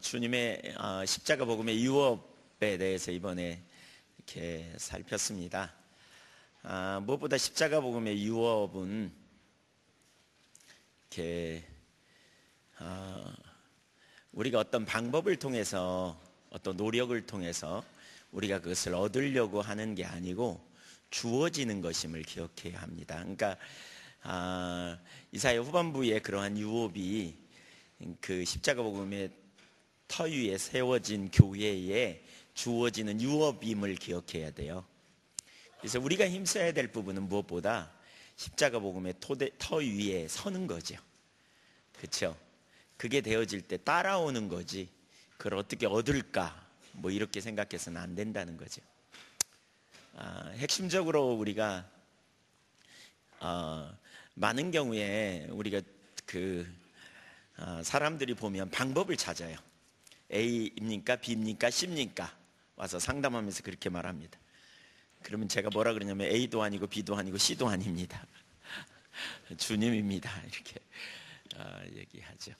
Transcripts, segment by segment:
주님의 십자가 복음의 유업에 대해서 이번에 이렇게 살폈습니다. 무엇보다 십자가 복음의 유업은 이렇게 우리가 어떤 방법을 통해서 어떤 노력을 통해서 우리가 그것을 얻으려고 하는 게 아니고 주어지는 것임을 기억해야 합니다. 그러니까 이사야 후반부에 그러한 유업이 그 십자가 복음의 터 위에 세워진 교회에 주어지는 유업임을 기억해야 돼요. 그래서 우리가 힘써야 될 부분은 무엇보다 십자가 복음의 터 위에 서는 거죠. 그렇죠? 그게 되어질 때 따라오는 거지 그걸 어떻게 얻을까 뭐 이렇게 생각해서는 안 된다는 거죠. 핵심적으로 우리가 많은 경우에 우리가 사람들이 보면 방법을 찾아요. A입니까? B입니까? C입니까? 와서 상담하면서 그렇게 말합니다. 그러면 제가 뭐라 그러냐면 A도 아니고 B도 아니고 C도 아닙니다. 주님입니다. 이렇게 얘기하죠.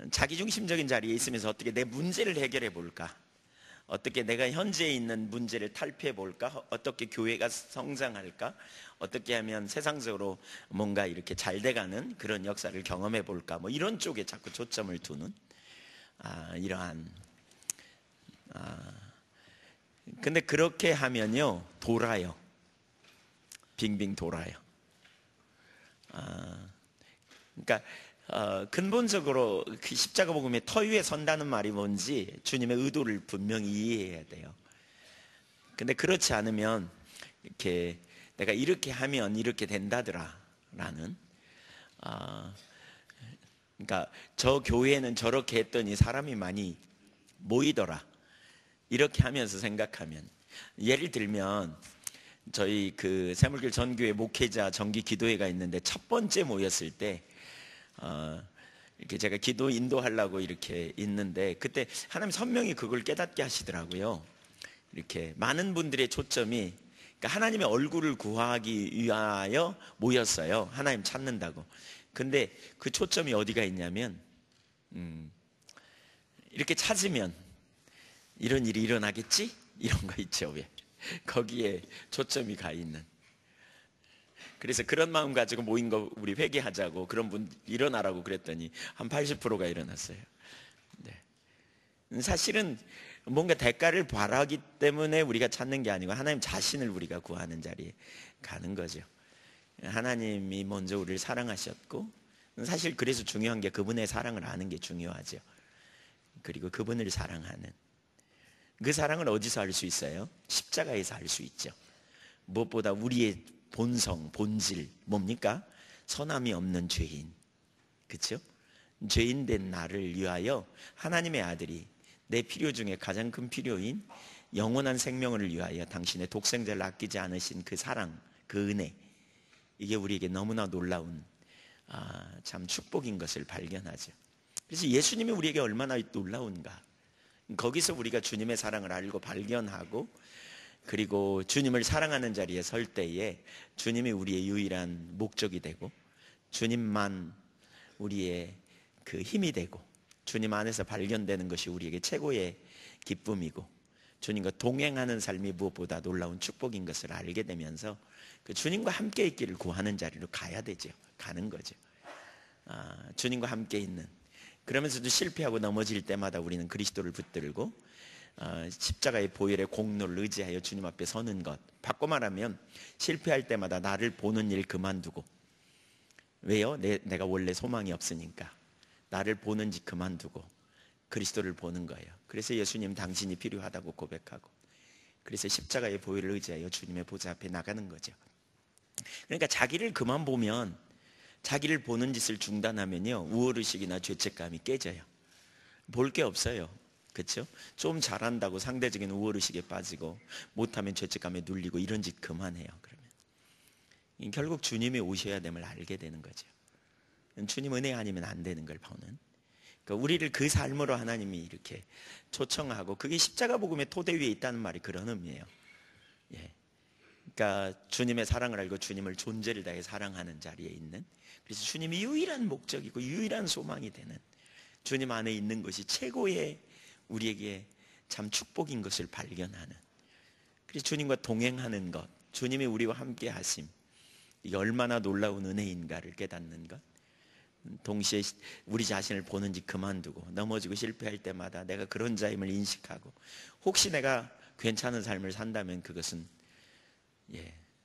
자기중심적인 자리에 있으면서 어떻게 내 문제를 해결해 볼까? 어떻게 내가 현재 있는 문제를 탈피해 볼까? 어떻게 교회가 성장할까? 어떻게 하면 세상적으로 뭔가 이렇게 잘 돼가는 그런 역사를 경험해 볼까? 뭐 이런 쪽에 자꾸 초점을 두는 이러한 근데 그렇게 하면요 돌아요. 빙빙 돌아요. 그러니까 근본적으로 그 십자가 복음의 터 위에 선다는 말이 뭔지 주님의 의도를 분명히 이해해야 돼요. 근데 그렇지 않으면 이렇게 내가 이렇게 하면 이렇게 된다더라라는 그러니까 저 교회는 저렇게 했더니 사람이 많이 모이더라 이렇게 하면서 생각하면 예를 들면 저희 그 새물길 전교회 목회자 정기 기도회가 있는데 첫 번째 모였을 때 이렇게 제가 기도 인도하려고 이렇게 있는데 그때 하나님 선명히 그걸 깨닫게 하시더라고요. 이렇게 많은 분들의 초점이 그러니까 하나님의 얼굴을 구하기 위하여 모였어요. 하나님 찾는다고. 근데 그 초점이 어디가 있냐면 이렇게 찾으면 이런 일이 일어나겠지? 이런 거 있죠. 왜? 거기에 초점이 가 있는. 그래서 그런 마음 가지고 모인 거 우리 회개하자고 그런 분 일어나라고 그랬더니 한 80%가 일어났어요. 네. 사실은 뭔가 대가를 바라기 때문에 우리가 찾는 게 아니고 하나님 자신을 우리가 구하는 자리에 가는 거죠. 하나님이 먼저 우리를 사랑하셨고 사실 그래서 중요한 게 그분의 사랑을 아는 게 중요하죠. 그리고 그분을 사랑하는 그 사랑을 어디서 알 수 있어요? 십자가에서 알 수 있죠. 무엇보다 우리의 본성, 본질 뭡니까? 선함이 없는 죄인. 그렇죠? 죄인 된 나를 위하여 하나님의 아들이 내 필요 중에 가장 큰 필요인 영원한 생명을 위하여 당신의 독생자를 아끼지 않으신 그 사랑, 그 은혜 이게 우리에게 너무나 놀라운 참 축복인 것을 발견하죠. 그래서 예수님이 우리에게 얼마나 놀라운가. 거기서 우리가 주님의 사랑을 알고 발견하고 그리고 주님을 사랑하는 자리에 설 때에 주님이 우리의 유일한 목적이 되고 주님만 우리의 그 힘이 되고 주님 안에서 발견되는 것이 우리에게 최고의 기쁨이고 주님과 동행하는 삶이 무엇보다 놀라운 축복인 것을 알게 되면서 그 주님과 함께 있기를 구하는 자리로 가야 되죠. 가는 거죠. 주님과 함께 있는 그러면서도 실패하고 넘어질 때마다 우리는 그리스도를 붙들고 십자가의 보혈의 공로를 의지하여 주님 앞에 서는 것. 바꿔 말하면 실패할 때마다 나를 보는 일 그만두고 왜요? 내가 원래 소망이 없으니까 나를 보는지 그만두고 그리스도를 보는 거예요. 그래서 예수님 당신이 필요하다고 고백하고 그래서 십자가의 보혈을 의지하여 주님의 보좌 앞에 나가는 거죠. 그러니까 자기를 그만 보면 자기를 보는 짓을 중단하면요 우월의식이나 죄책감이 깨져요. 볼 게 없어요. 그렇죠? 좀 잘한다고 상대적인 우월의식에 빠지고 못하면 죄책감에 눌리고 이런 짓 그만해요. 그러면 결국 주님이 오셔야 됨을 알게 되는 거죠. 주님 은혜 아니면 안 되는 걸 보는 그러니까 우리를 그 삶으로 하나님이 이렇게 초청하고 그게 십자가 복음의 토대 위에 있다는 말이 그런 의미예요. 예. 그러니까 주님의 사랑을 알고 주님을 존재를 다해 사랑하는 자리에 있는 그래서 주님이 유일한 목적이고 유일한 소망이 되는 주님 안에 있는 것이 최고의 우리에게 참 축복인 것을 발견하는, 그래서 주님과 동행하는 것, 주님이 우리와 함께 하심, 이게 얼마나 놀라운 은혜인가를 깨닫는 것. 동시에 우리 자신을 보는지 그만두고 넘어지고 실패할 때마다 내가 그런 자임을 인식하고, 혹시 내가 괜찮은 삶을 산다면 그것은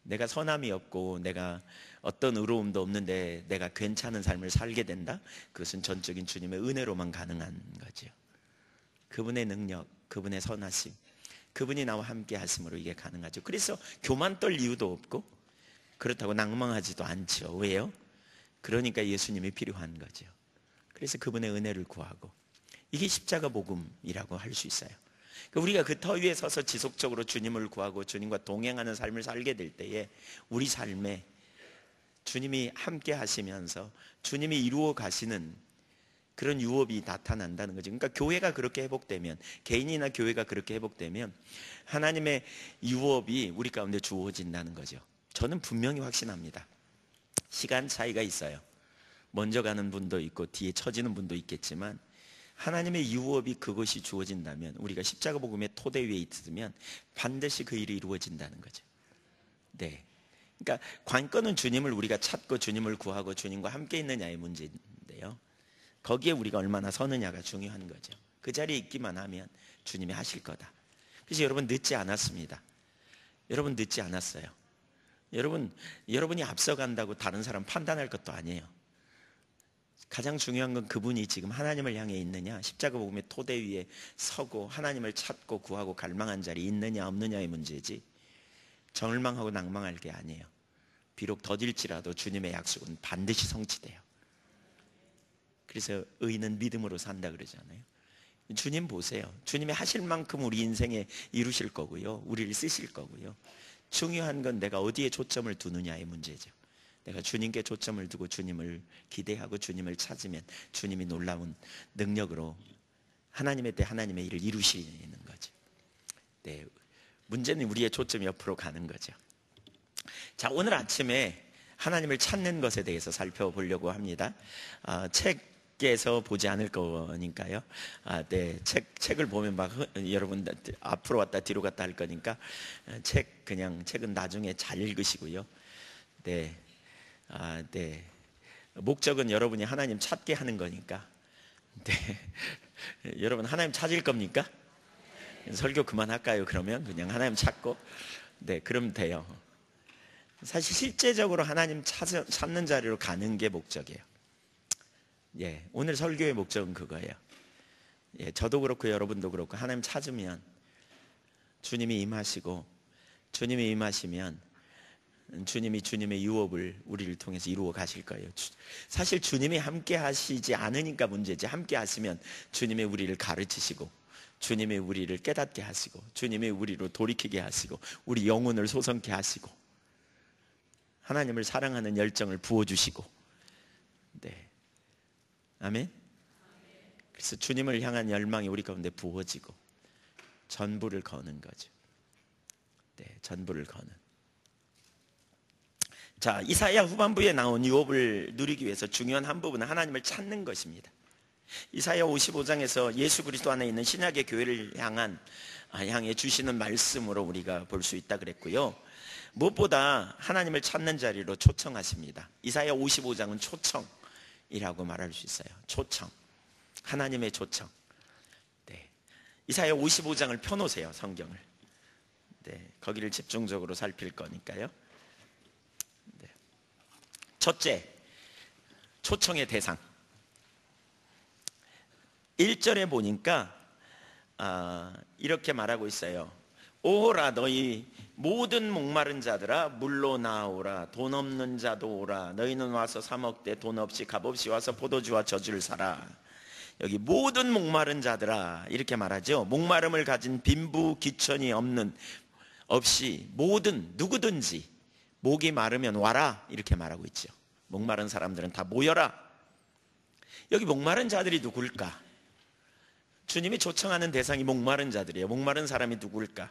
내가 선함이 없고 내가 어떤 의로움도 없는데 내가 괜찮은 삶을 살게 된다? 그것은 전적인 주님의 은혜로만 가능한 거죠. 그분의 능력, 그분의 선하심, 그분이 나와 함께 하심으로 이게 가능하죠. 그래서 교만 떨 이유도 없고 그렇다고 낭망하지도 않죠. 왜요? 그러니까 예수님이 필요한 거죠. 그래서 그분의 은혜를 구하고, 이게 십자가 복음이라고 할 수 있어요. 우리가 그 터 위에 서서 지속적으로 주님을 구하고 주님과 동행하는 삶을 살게 될 때에 우리 삶에 주님이 함께 하시면서 주님이 이루어 가시는 그런 유업이 나타난다는 거죠. 그러니까 교회가 그렇게 회복되면, 개인이나 교회가 그렇게 회복되면 하나님의 유업이 우리 가운데 주어진다는 거죠. 저는 분명히 확신합니다. 시간 차이가 있어요. 먼저 가는 분도 있고 뒤에 처지는 분도 있겠지만 하나님의 유업이 그것이 주어진다면, 우리가 십자가 복음의 토대 위에 있으면 반드시 그 일이 이루어진다는 거죠. 네. 그러니까 관건은 주님을 우리가 찾고 주님을 구하고 주님과 함께 있느냐의 문제인데요, 거기에 우리가 얼마나 서느냐가 중요한 거죠. 그 자리에 있기만 하면 주님이 하실 거다. 그래서 여러분 늦지 않았습니다. 여러분 늦지 않았어요. 여러분이 앞서간다고 다른 사람 판단할 것도 아니에요. 가장 중요한 건 그분이 지금 하나님을 향해 있느냐, 십자가 복음의 토대 위에 서고 하나님을 찾고 구하고 갈망한 자리에 있느냐 없느냐의 문제지, 절망하고 낭망할 게 아니에요. 비록 더딜지라도 주님의 약속은 반드시 성취돼요. 그래서 의인은 믿음으로 산다 그러잖아요. 주님 보세요. 주님이 하실 만큼 우리 인생에 이루실 거고요, 우리를 쓰실 거고요. 중요한 건 내가 어디에 초점을 두느냐의 문제죠. 내가 주님께 초점을 두고 주님을 기대하고 주님을 찾으면 주님이 놀라운 능력으로 하나님의 때 하나님의 일을 이루시는 거죠. 네, 문제는 우리의 초점이 옆으로 가는 거죠. 자, 오늘 아침에 하나님을 찾는 것에 대해서 살펴보려고 합니다. 책에서 보지 않을 거니까요. 네, 책을 보면 막 여러분 앞으로 왔다 뒤로 갔다 할 거니까 책은 나중에 잘 읽으시고요. 네. 네. 목적은 여러분이 하나님 찾게 하는 거니까. 네. 여러분 하나님 찾을 겁니까? 설교 그만할까요? 그러면 그냥 하나님 찾고, 네, 그러면 돼요. 사실 실제적으로 하나님 찾는 자리로 가는 게 목적이에요. 오늘 설교의 목적은 그거예요. 저도 그렇고 여러분도 그렇고 하나님 찾으면 주님이 임하시고, 주님이 임하시면 주님이 주님의 유업을 우리를 통해서 이루어 가실 거예요. 사실 주님이 함께 하시지 않으니까 문제지, 함께 하시면 주님이 우리를 가르치시고 주님이 우리를 깨닫게 하시고 주님이 우리로 돌이키게 하시고 우리 영혼을 소성케 하시고 하나님을 사랑하는 열정을 부어주시고, 네, 아멘. 그래서 주님을 향한 열망이 우리 가운데 부어지고 전부를 거는 거죠. 네, 전부를 거는. 자, 이사야 후반부에 나온 유업을 누리기 위해서 중요한 한 부분은 하나님을 찾는 것입니다. 이사야 55장에서 예수 그리스도 안에 있는 신약의 교회를 향해 주시는 말씀으로 우리가 볼 수 있다 그랬고요. 무엇보다 하나님을 찾는 자리로 초청하십니다. 이사야 55장은 초청이라고 말할 수 있어요. 초청, 하나님의 초청. 네. 이사야 55장을 펴놓으세요, 성경을. 네, 거기를 집중적으로 살필 거니까요. 첫째, 초청의 대상. 1절에 보니까 이렇게 말하고 있어요. 오라 너희 모든 목마른 자들아 물로 나오라, 돈 없는 자도 오라, 너희는 와서 사 먹되 돈 없이 값없이 와서 포도주와 젖을 사라. 여기 모든 목마른 자들아 이렇게 말하죠. 목마름을 가진 빈부 기천이 없이 모든 누구든지 목이 마르면 와라 이렇게 말하고 있죠. 목마른 사람들은 다 모여라. 여기 목마른 자들이 누굴까? 주님이 초청하는 대상이 목마른 자들이에요. 목마른 사람이 누굴까?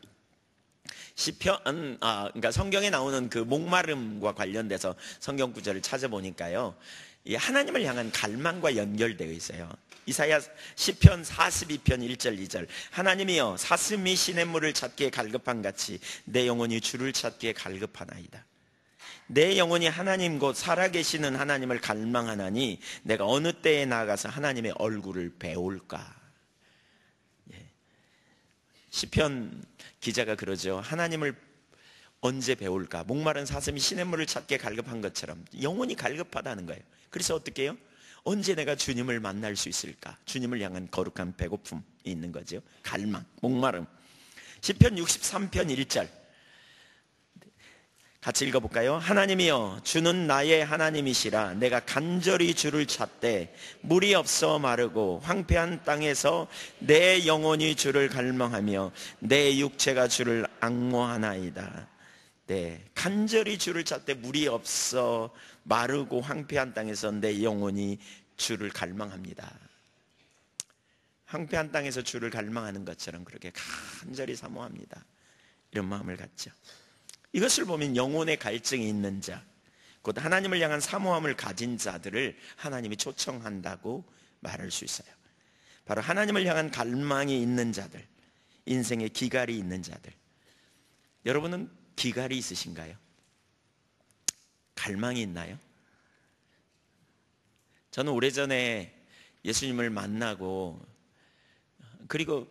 그러니까 성경에 나오는 그 목마름과 관련돼서 성경 구절을 찾아보니까요, 이 하나님을 향한 갈망과 연결되어 있어요. 이사야 시편 42편 1절 2절. 하나님이여 사슴이 시냇물을 찾기에 갈급한 같이 내 영혼이 주를 찾기에 갈급하나이다. 내 영혼이 하나님 곧 살아계시는 하나님을 갈망하나니 내가 어느 때에 나아가서 하나님의 얼굴을 배울까. 시편 기자가 그러죠. 하나님을 언제 배울까? 목마른 사슴이 시냇물을 찾기에 갈급한 것처럼 영혼이 갈급하다는 거예요. 그래서 어떻게 해요? 언제 내가 주님을 만날 수 있을까? 주님을 향한 거룩한 배고픔이 있는 거죠. 갈망, 목마름. 시편 63편 1절 같이 읽어볼까요? 하나님이여 주는 나의 하나님이시라. 내가 간절히 주를 찾되 물이 없어 마르고 황폐한 땅에서 내 영혼이 주를 갈망하며 내 육체가 주를 앙모하나이다. 네, 간절히 주를 찾되 물이 없어 마르고 황폐한 땅에서 내 영혼이 주를 갈망합니다. 황폐한 땅에서 주를 갈망하는 것처럼 그렇게 간절히 사모합니다. 이런 마음을 갖죠. 이것을 보면 영혼의 갈증이 있는 자, 곧 하나님을 향한 사모함을 가진 자들을 하나님이 초청한다고 말할 수 있어요. 바로 하나님을 향한 갈망이 있는 자들, 인생에 기갈이 있는 자들. 여러분은 기갈이 있으신가요? 갈망이 있나요? 저는 오래전에 예수님을 만나고 그리고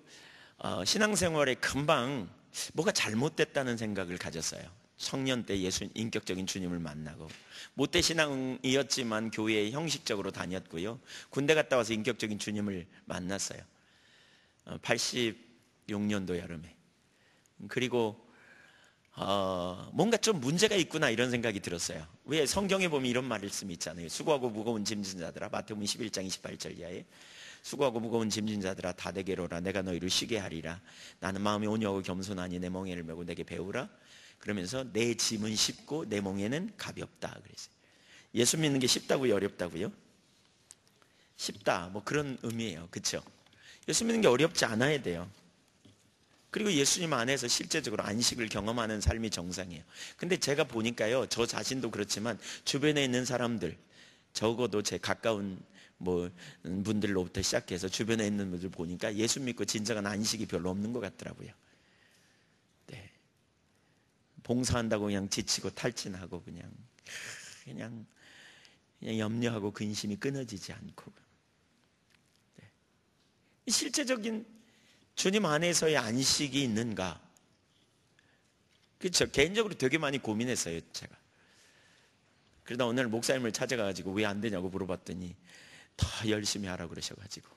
신앙생활에 금방 뭐가 잘못됐다는 생각을 가졌어요. 청년 때 인격적인 주님을 만나고 못된 신앙이었지만 교회에 형식적으로 다녔고요. 군대 갔다 와서 인격적인 주님을 만났어요. 86년도 여름에. 그리고 뭔가 좀 문제가 있구나 이런 생각이 들었어요. 왜 성경에 보면 이런 말씀이 있잖아요. 수고하고 무거운 짐진 자들아, 마태복음 11장 28절 이하에 수고하고 무거운 짐진 자들아 다 내게로 오라. 내가 너희를 쉬게 하리라. 나는 마음이 온유하고 겸손하니 내 멍에를 메고 내게 배우라. 그러면서 내 짐은 쉽고 내 멍에는 가볍다 그랬어요. 예수 믿는 게 쉽다고요, 어렵다고요? 쉽다, 뭐 그런 의미예요. 그렇죠? 예수 믿는 게 어렵지 않아야 돼요. 그리고 예수님 안에서 실제적으로 안식을 경험하는 삶이 정상이에요. 근데 제가 보니까요, 저 자신도 그렇지만 주변에 있는 사람들, 적어도 제 가까운 분들로부터 시작해서 주변에 있는 분들 보니까 예수 믿고 진정한 안식이 별로 없는 것 같더라고요. 네. 봉사한다고 그냥 지치고 탈진하고 그냥 염려하고 근심이 끊어지지 않고. 네. 실제적인 주님 안에서의 안식이 있는가? 그렇죠. 개인적으로 되게 많이 고민했어요, 제가. 그러다 오늘 목사님을 찾아가가지고 왜 안 되냐고 물어봤더니 더 열심히 하라고 그러셔가지고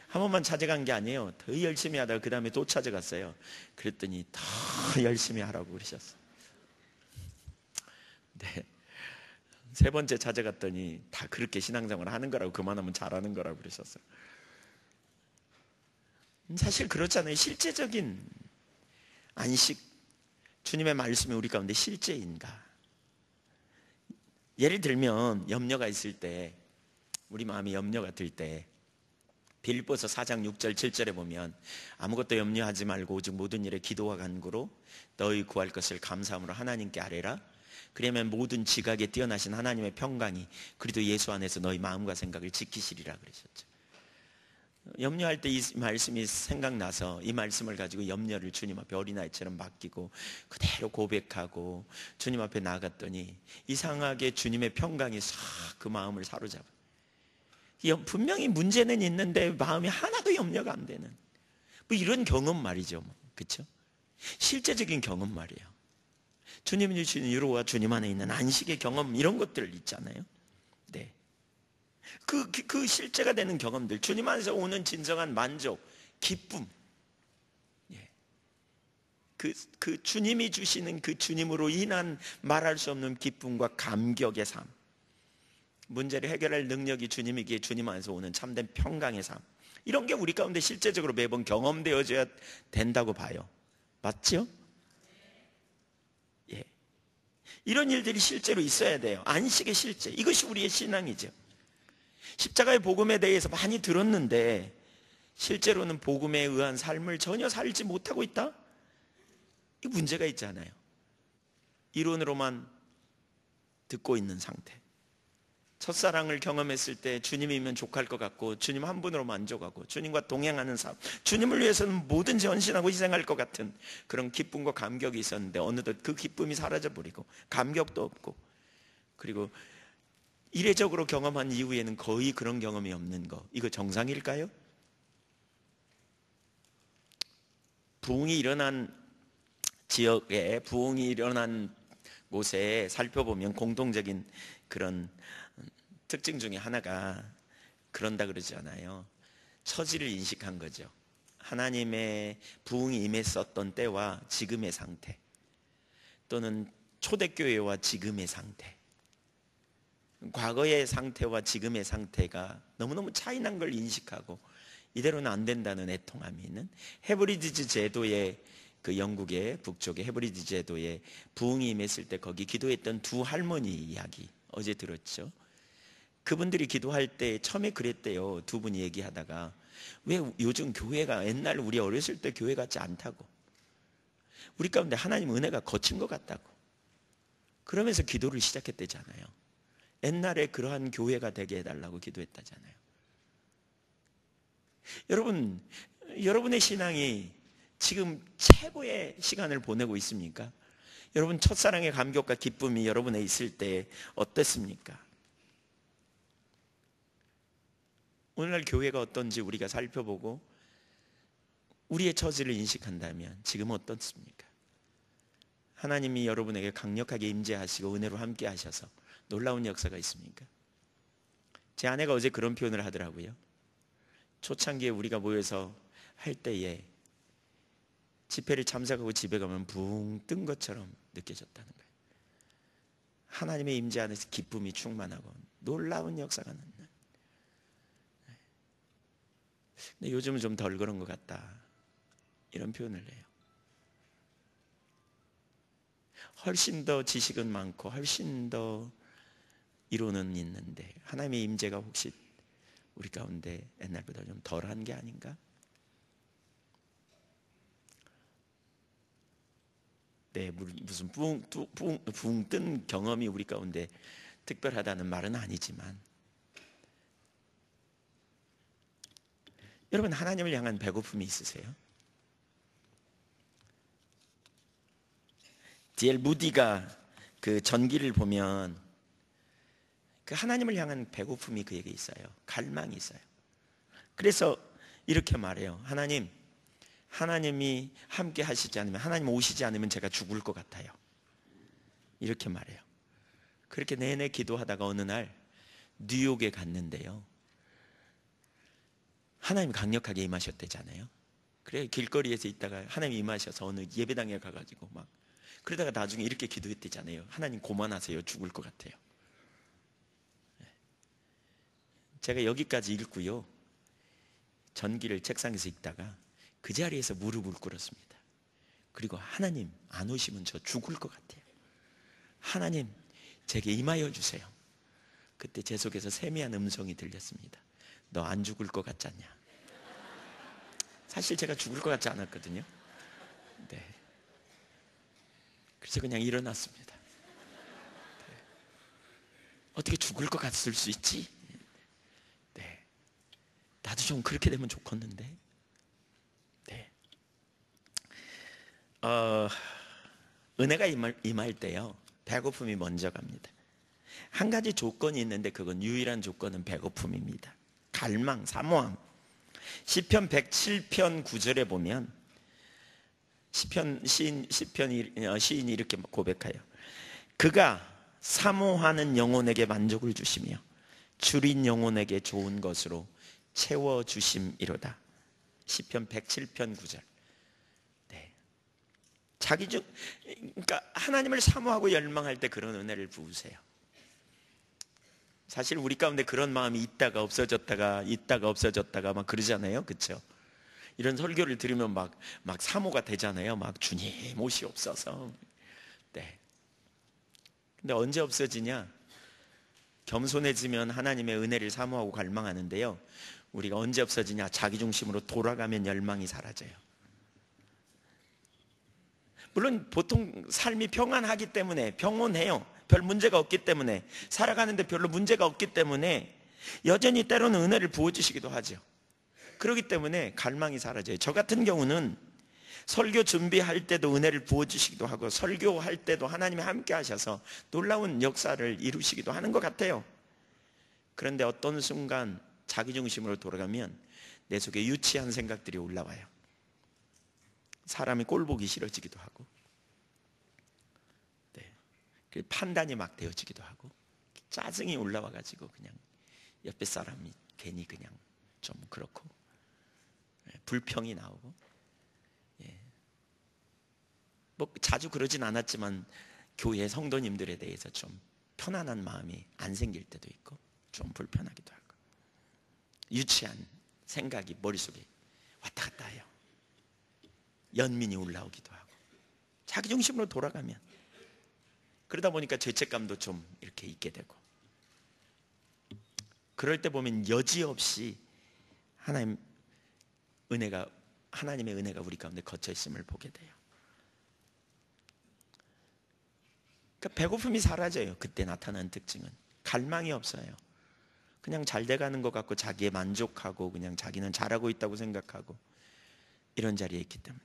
한 번만 찾아간 게 아니에요. 더 열심히 하다가 그 다음에 또 찾아갔어요. 그랬더니 더 열심히 하라고 그러셨어요. 네. 세 번째 찾아갔더니 다 그렇게 신앙생활을 하는 거라고, 그만하면 잘하는 거라고 그러셨어요. 사실 그렇잖아요. 실제적인 안식, 주님의 말씀이 우리 가운데 실제인가? 예를 들면 염려가 있을 때, 우리 마음이 염려가 들 때 빌립보서 4장 6절 7절에 보면 아무것도 염려하지 말고 오직 모든 일에 기도와 간구로 너희 구할 것을 감사함으로 하나님께 아뢰라. 그러면 모든 지각에 뛰어나신 하나님의 평강이 그리스도 예수 안에서 너희 마음과 생각을 지키시리라 그러셨죠. 염려할 때 이 말씀이 생각나서 이 말씀을 가지고 염려를 주님 앞에 어린아이처럼 맡기고 그대로 고백하고 주님 앞에 나갔더니 이상하게 주님의 평강이 싹 그 마음을 사로잡아. 분명히 문제는 있는데 마음이 하나도 염려가 안 되는 뭐 이런 경험 말이죠. 그렇죠? 실제적인 경험 말이에요. 주님이 주시는 위로와 주님 안에 있는 안식의 경험, 이런 것들 있잖아요. 네. 그 실제가 되는 경험들, 주님 안에서 오는 진정한 만족, 기쁨, 그 주님이 주시는 그 주님으로 인한 말할 수 없는 기쁨과 감격의 삶, 문제를 해결할 능력이 주님이기에 주님 안에서 오는 참된 평강의 삶, 이런 게 우리 가운데 실제적으로 매번 경험되어져야 된다고 봐요. 맞죠? 예. 이런 일들이 실제로 있어야 돼요. 안식의 실제, 이것이 우리의 신앙이죠. 십자가의 복음에 대해서 많이 들었는데 실제로는 복음에 의한 삶을 전혀 살지 못하고 있다? 이 문제가 있잖아요. 이론으로만 듣고 있는 상태. 첫사랑을 경험했을 때 주님이면 족할 것 같고 주님 한 분으로 만족하고 주님과 동행하는 삶, 주님을 위해서는 뭐든지 헌신하고 희생할 것 같은 그런 기쁨과 감격이 있었는데 어느덧 그 기쁨이 사라져버리고 감격도 없고, 그리고 이례적으로 경험한 이후에는 거의 그런 경험이 없는 거, 이거 정상일까요? 부흥이 일어난 지역에, 부흥이 일어난 곳에 살펴보면 공통적인 그런 특징 중에 하나가 그런다 그러지 않아요? 처지를 인식한 거죠. 하나님의 부흥이 임했었던 때와 지금의 상태, 또는 초대교회와 지금의 상태, 과거의 상태와 지금의 상태가 너무너무 차이난 걸 인식하고 이대로는 안 된다는 애통함이 있는, 헤브리디즈 제도의 그 영국의 북쪽의 헤브리디즈 제도의 부흥이 임했을 때 거기 기도했던 두 할머니 이야기 어제 들었죠. 그분들이 기도할 때 처음에 그랬대요. 두 분이 얘기하다가 왜 요즘 교회가 옛날 우리 어렸을 때 교회 같지 않다고, 우리 가운데 하나님 은혜가 거친 것 같다고, 그러면서 기도를 시작했대잖아요. 옛날에 그러한 교회가 되게 해달라고 기도했다잖아요. 여러분, 여러분의 신앙이 지금 최고의 시간을 보내고 있습니까? 여러분 첫사랑의 감격과 기쁨이 여러분에 있을 때 어떻습니까? 오늘날 교회가 어떤지 우리가 살펴보고 우리의 처지를 인식한다면 지금 어떻습니까? 하나님이 여러분에게 강력하게 임재하시고 은혜로 함께 하셔서 놀라운 역사가 있습니까? 제 아내가 어제 그런 표현을 하더라고요. 초창기에 우리가 모여서 할 때에 집회를 참석하고 집에 가면 붕 뜬 것처럼 느껴졌다는 거예요. 하나님의 임재 안에서 기쁨이 충만하고 놀라운 역사가 나는. 근데 요즘은 좀 덜 그런 것 같다, 이런 표현을 해요. 훨씬 더 지식은 많고 훨씬 더 이론은 있는데 하나님의 임재가 혹시 우리 가운데 옛날보다 좀 덜한 게 아닌가? 네, 무슨 붕 뜬 경험이 우리 가운데 특별하다는 말은 아니지만, 여러분 하나님을 향한 배고픔이 있으세요? D.L. 무디가 그 전기를 보면 그 하나님을 향한 배고픔이 그에게 있어요. 갈망이 있어요. 그래서 이렇게 말해요. 하나님이 함께 하시지 않으면, 하나님 오시지 않으면 제가 죽을 것 같아요. 이렇게 말해요. 그렇게 내내 기도하다가 어느 날 뉴욕에 갔는데요, 하나님이 강력하게 임하셨대잖아요. 그래 길거리에서 있다가 하나님이 임하셔서 어느 예배당에 가가지고 막 그러다가 나중에 이렇게 기도했대잖아요. 하나님 고만하세요. 죽을 것 같아요. 제가 여기까지 읽고요, 전기를 책상에서 읽다가 그 자리에서 무릎을 꿇었습니다. 그리고 하나님 안 오시면 저 죽을 것 같아요. 하나님 제게 임하여 주세요. 그때 제 속에서 세미한 음성이 들렸습니다. 너 안 죽을 것 같지 않냐? 사실 제가 죽을 것 같지 않았거든요. 네. 그래서 그냥 일어났습니다. 네. 어떻게 죽을 것 같을 수 있지? 네. 나도 좀 그렇게 되면 좋겠는데. 네. 은혜가 임할 때요, 배고픔이 먼저 갑니다. 한 가지 조건이 있는데 그건 유일한 조건은 배고픔입니다. 갈망, 사모함. 시편 107편 9절에 보면 시인이 이렇게 고백해요. 그가 사모하는 영혼에게 만족을 주시며 줄인 영혼에게 좋은 것으로 채워주심이로다. 시편 107편 9절. 네. 그러니까 하나님을 사모하고 열망할 때 그런 은혜를 부으세요. 사실 우리 가운데 그런 마음이 있다가 없어졌다가 막 그러잖아요. 그렇죠? 이런 설교를 들으면 막 사모가 되잖아요. 막 주님 오시옵소서. 네. 근데 언제 없어지냐? 겸손해지면 하나님의 은혜를 사모하고 갈망하는데요, 우리가 언제 없어지냐? 자기 중심으로 돌아가면 열망이 사라져요. 물론 보통 삶이 평안하기 때문에, 평온해요. 별 문제가 없기 때문에, 살아가는데 별로 문제가 없기 때문에 여전히 때로는 은혜를 부어주시기도 하죠. 그렇기 때문에 갈망이 사라져요. 저 같은 경우는 설교 준비할 때도 은혜를 부어주시기도 하고, 설교할 때도 하나님이 함께 하셔서 놀라운 역사를 이루시기도 하는 것 같아요. 그런데 어떤 순간 자기중심으로 돌아가면 내 속에 유치한 생각들이 올라와요. 사람이 꼴 보기 싫어지기도 하고, 판단이 막 되어지기도 하고, 짜증이 올라와가지고 그냥 옆에 사람이 괜히 그냥 좀 그렇고, 불평이 나오고, 뭐 자주 그러진 않았지만 교회 성도님들에 대해서 좀 편안한 마음이 안 생길 때도 있고, 좀 불편하기도 하고, 유치한 생각이 머릿속에 왔다 갔다 해요. 연민이 올라오기도 하고, 자기중심으로 돌아가면, 그러다 보니까 죄책감도 좀 이렇게 있게 되고, 그럴 때 보면 여지없이 하나님의 은혜가 우리 가운데 거쳐 있음을 보게 돼요. 그러니까 배고픔이 사라져요. 그때 나타나는 특징은 갈망이 없어요. 그냥 잘 돼가는 것 같고, 자기에 만족하고, 그냥 자기는 잘하고 있다고 생각하고, 이런 자리에 있기 때문에.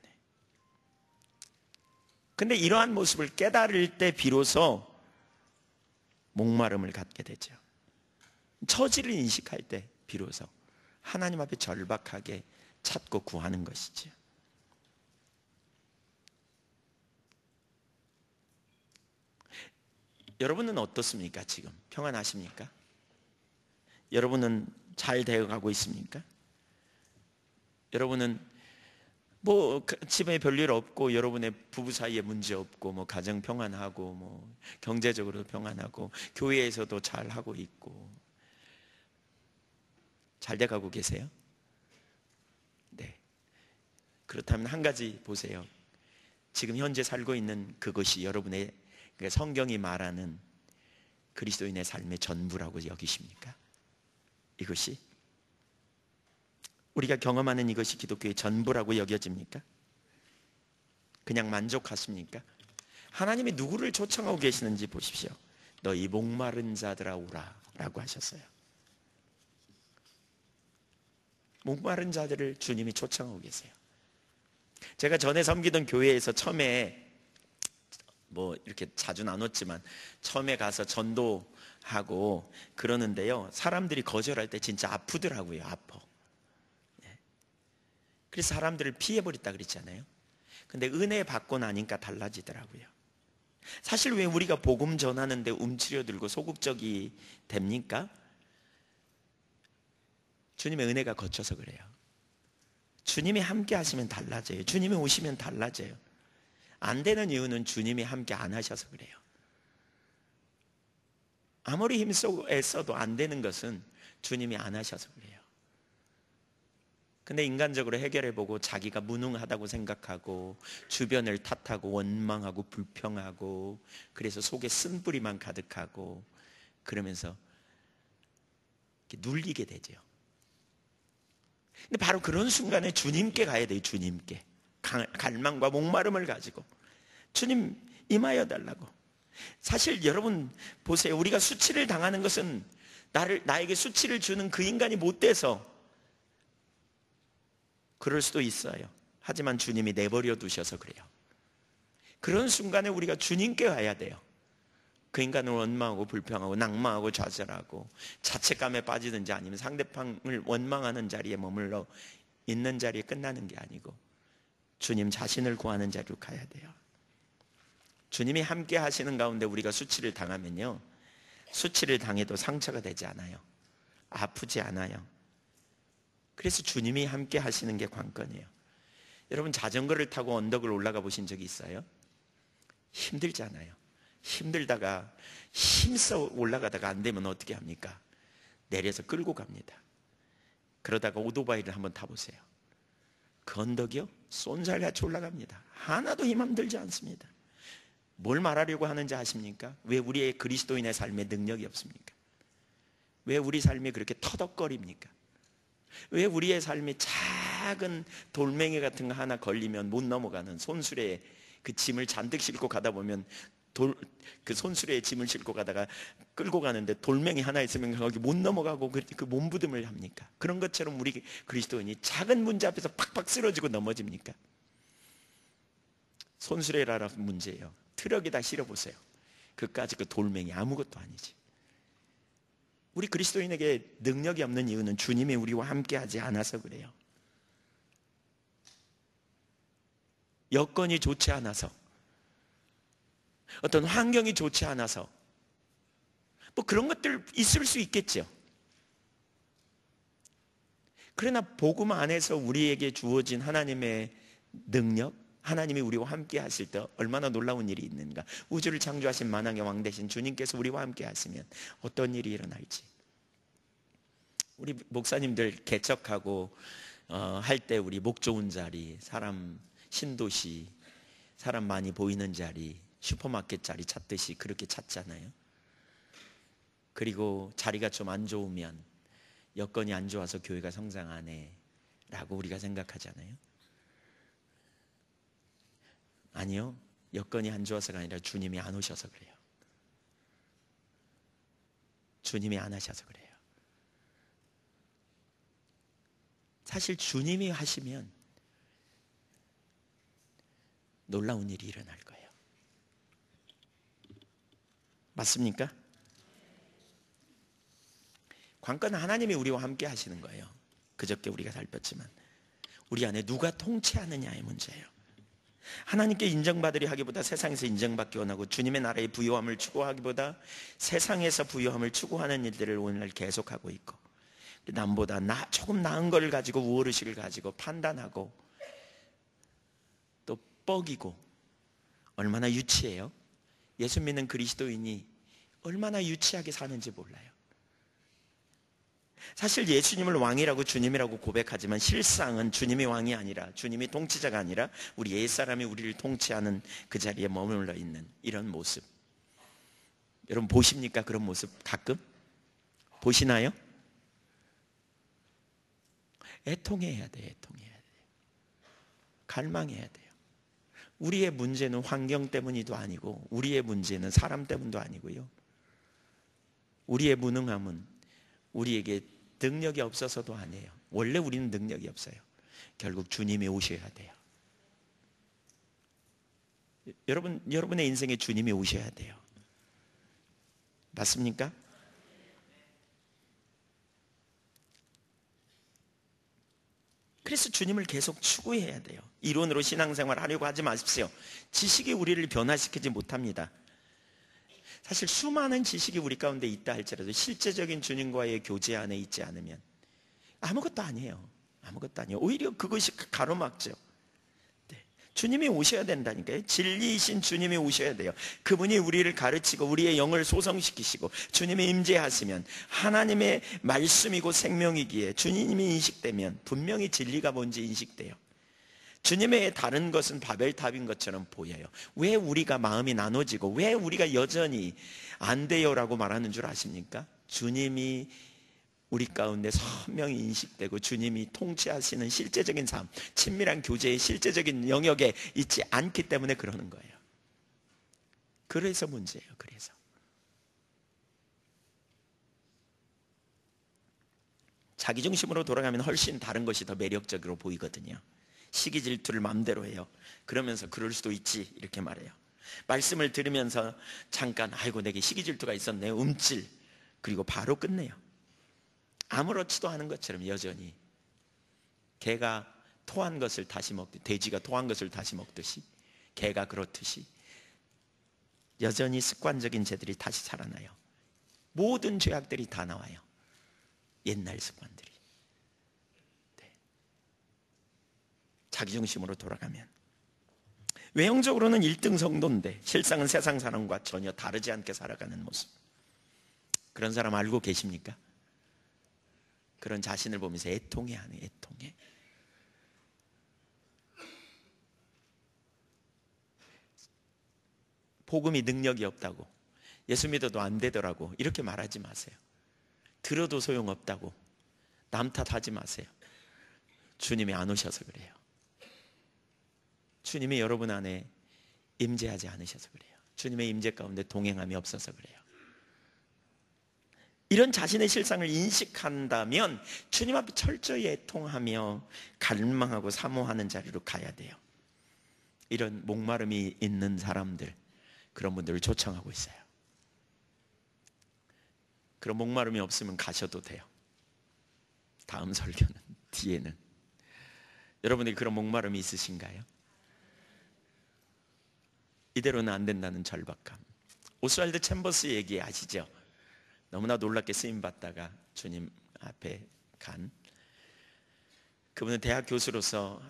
근데 이러한 모습을 깨달을 때 비로소 목마름을 갖게 되죠. 처지를 인식할 때 비로소 하나님 앞에 절박하게 찾고 구하는 것이죠. 여러분은 어떻습니까? 지금 평안하십니까? 여러분은 잘 되어가고 있습니까? 여러분은 뭐 집에 별일 없고, 여러분의 부부 사이에 문제 없고, 뭐 가정 평안하고, 뭐 경제적으로 평안하고, 교회에서도 잘 하고 있고, 잘 돼가고 계세요? 네. 그렇다면 한 가지 보세요. 지금 현재 살고 있는 그것이 여러분의, 그러니까 성경이 말하는 그리스도인의 삶의 전부라고 여기십니까? 이것이 우리가 경험하는 이것이 기독교의 전부라고 여겨집니까? 그냥 만족하십니까? 하나님이 누구를 초청하고 계시는지 보십시오. 너희 목마른 자들아 오라 라고 하셨어요. 목마른 자들을 주님이 초청하고 계세요. 제가 전에 섬기던 교회에서 처음에 뭐 이렇게 자주 나눴지만, 처음에 가서 전도하고 그러는데요, 사람들이 거절할 때 진짜 아프더라고요. 아파. 그래서 사람들을 피해버렸다 그랬잖아요. 근데 은혜 받고 나니까 달라지더라고요. 사실 왜 우리가 복음 전하는데 움츠려들고 소극적이 됩니까? 주님의 은혜가 거쳐서 그래요. 주님이 함께 하시면 달라져요. 주님이 오시면 달라져요. 안 되는 이유는 주님이 함께 안 하셔서 그래요. 아무리 힘쓰고 애써도 안 되는 것은 주님이 안 하셔서 그래요. 근데 인간적으로 해결해보고 자기가 무능하다고 생각하고, 주변을 탓하고 원망하고 불평하고, 그래서 속에 쓴뿌리만 가득하고, 그러면서 이렇게 눌리게 되죠. 근데 바로 그런 순간에 주님께 가야 돼요. 주님께 갈망과 목마름을 가지고 주님 임하여 달라고. 사실 여러분 보세요. 우리가 수치를 당하는 것은 나에게 수치를 주는 그 인간이 못 돼서 그럴 수도 있어요. 하지만 주님이 내버려 두셔서 그래요. 그런 순간에 우리가 주님께 가야 돼요. 그 인간을 원망하고 불평하고 낙마하고 좌절하고 자책감에 빠지든지, 아니면 상대방을 원망하는 자리에 머물러 있는 자리에 끝나는 게 아니고, 주님 자신을 구하는 자리로 가야 돼요. 주님이 함께 하시는 가운데 우리가 수치를 당하면요, 수치를 당해도 상처가 되지 않아요. 아프지 않아요. 그래서 주님이 함께 하시는 게 관건이에요. 여러분 자전거를 타고 언덕을 올라가 보신 적이 있어요? 힘들잖아요. 힘들다가 힘써 올라가다가 안 되면 어떻게 합니까? 내려서 끌고 갑니다. 그러다가 오토바이를 한번 타보세요. 그 언덕이요? 쏜살같이 올라갑니다. 하나도 힘 안 들지 않습니다. 뭘 말하려고 하는지 아십니까? 왜 우리의 그리스도인의 삶에 능력이 없습니까? 왜 우리 삶이 그렇게 터덕거립니까? 왜 우리의 삶이 작은 돌멩이 같은 거 하나 걸리면 못 넘어가는 손수레에 그 짐을 잔뜩 싣고 가다 보면 그 손수레에 짐을 싣고 가다가 끌고 가는데 돌멩이 하나 있으면 거기 못 넘어가고 그 몸부림을 합니까? 그런 것처럼 우리 그리스도인이 작은 문제 앞에서 팍팍 쓰러지고 넘어집니까? 손수레라는 문제예요. 트럭에다 실어보세요. 그까지 그 돌멩이 아무것도 아니지. 우리 그리스도인에게 능력이 없는 이유는 주님이 우리와 함께 하지 않아서 그래요. 여건이 좋지 않아서, 어떤 환경이 좋지 않아서, 뭐 그런 것들 있을 수 있겠죠. 그러나 복음 안에서 우리에게 주어진 하나님의 능력, 하나님이 우리와 함께 하실 때 얼마나 놀라운 일이 있는가. 우주를 창조하신 만왕의 왕 되신 주님께서 우리와 함께 하시면 어떤 일이 일어날지. 우리 목사님들 개척하고 할 때 우리 목 좋은 자리, 사람 신도시, 사람 많이 보이는 자리, 슈퍼마켓 자리 찾듯이 그렇게 찾잖아요. 그리고 자리가 좀 안 좋으면 여건이 안 좋아서 교회가 성장 안 해 라고 우리가 생각하잖아요. 아니요, 여건이 안 좋아서가 아니라 주님이 안 오셔서 그래요. 주님이 안 하셔서 그래요. 사실 주님이 하시면 놀라운 일이 일어날 거예요. 맞습니까? 관건은 하나님이 우리와 함께 하시는 거예요. 그저께 우리가 살폈지만 우리 안에 누가 통치하느냐의 문제예요. 하나님께 인정받으려 하기보다 세상에서 인정받기 원하고 주님의 나라의 부요함을 추구하기보다 세상에서 부요함을 추구하는 일들을 오늘날 계속하고 있고, 남보다 조금 나은 걸 가지고 우월의식을 가지고 판단하고 또 뻐기고, 얼마나 유치해요. 예수 믿는 그리스도인이 얼마나 유치하게 사는지 몰라요. 사실 예수님을 왕이라고 주님이라고 고백하지만 실상은 주님이 왕이 아니라, 주님이 통치자가 아니라 우리 옛사람이 우리를 통치하는 그 자리에 머물러 있는 이런 모습, 여러분 보십니까? 그런 모습 가끔 보시나요? 애통해야 돼요. 애통해야 돼요. 갈망해야 돼요. 우리의 문제는 환경 때문이도 아니고, 우리의 문제는 사람 때문도 아니고요, 우리의 무능함은 우리에게 능력이 없어서도 아니에요. 원래 우리는 능력이 없어요. 결국 주님이 오셔야 돼요. 여러분의 인생에 주님이 오셔야 돼요. 맞습니까? 그래서 주님을 계속 추구해야 돼요. 이론으로 신앙생활 하려고 하지 마십시오. 지식이 우리를 변화시키지 못합니다. 사실 수많은 지식이 우리 가운데 있다 할지라도 실제적인 주님과의 교제 안에 있지 않으면 아무것도 아니에요. 아무것도 아니에요. 오히려 그것이 가로막죠. 네. 주님이 오셔야 된다니까요. 진리이신 주님이 오셔야 돼요. 그분이 우리를 가르치고 우리의 영을 소성시키시고 주님이 임재하시면, 하나님의 말씀이고 생명이기에 주님이 인식되면 분명히 진리가 뭔지 인식돼요. 주님의 다른 것은 바벨탑인 것처럼 보여요. 왜 우리가 마음이 나눠지고 왜 우리가 여전히 안 돼요라고 말하는 줄 아십니까? 주님이 우리 가운데 선명히 인식되고 주님이 통치하시는 실제적인 삶, 친밀한 교제의 실제적인 영역에 있지 않기 때문에 그러는 거예요. 그래서 문제예요. 그래서 자기중심으로 돌아가면 훨씬 다른 것이 더 매력적으로 보이거든요. 시기 질투를 마음대로 해요. 그러면서 그럴 수도 있지 이렇게 말해요. 말씀을 들으면서 잠깐 아이고 내게 시기 질투가 있었네, 움찔, 그리고 바로 끝내요. 아무렇지도 않은 것처럼 여전히 개가 토한 것을 다시 먹듯이, 돼지가 토한 것을 다시 먹듯이, 개가 그렇듯이 여전히 습관적인 죄들이 다시 살아나요. 모든 죄악들이 다 나와요. 옛날 습관들이. 자기중심으로 돌아가면 외형적으로는 1등 성도인데 실상은 세상 사람과 전혀 다르지 않게 살아가는 모습. 그런 사람 알고 계십니까? 그런 자신을 보면서 애통해하네. 애통해. 복음이 능력이 없다고, 예수 믿어도 안 되더라고 이렇게 말하지 마세요. 들어도 소용없다고 남 탓하지 마세요. 주님이 안 오셔서 그래요. 주님이 여러분 안에 임재하지 않으셔서 그래요. 주님의 임재 가운데 동행함이 없어서 그래요. 이런 자신의 실상을 인식한다면 주님 앞에 철저히 애통하며 갈망하고 사모하는 자리로 가야 돼요. 이런 목마름이 있는 사람들, 그런 분들을 초청하고 있어요. 그런 목마름이 없으면 가셔도 돼요. 다음 설교는, 뒤에는. 여러분이 그런 목마름이 있으신가요? 이대로는 안 된다는 절박감. 오스왈드 챔버스 얘기 아시죠? 너무나 놀랍게 쓰임받다가 주님 앞에 간, 그분은 대학 교수로서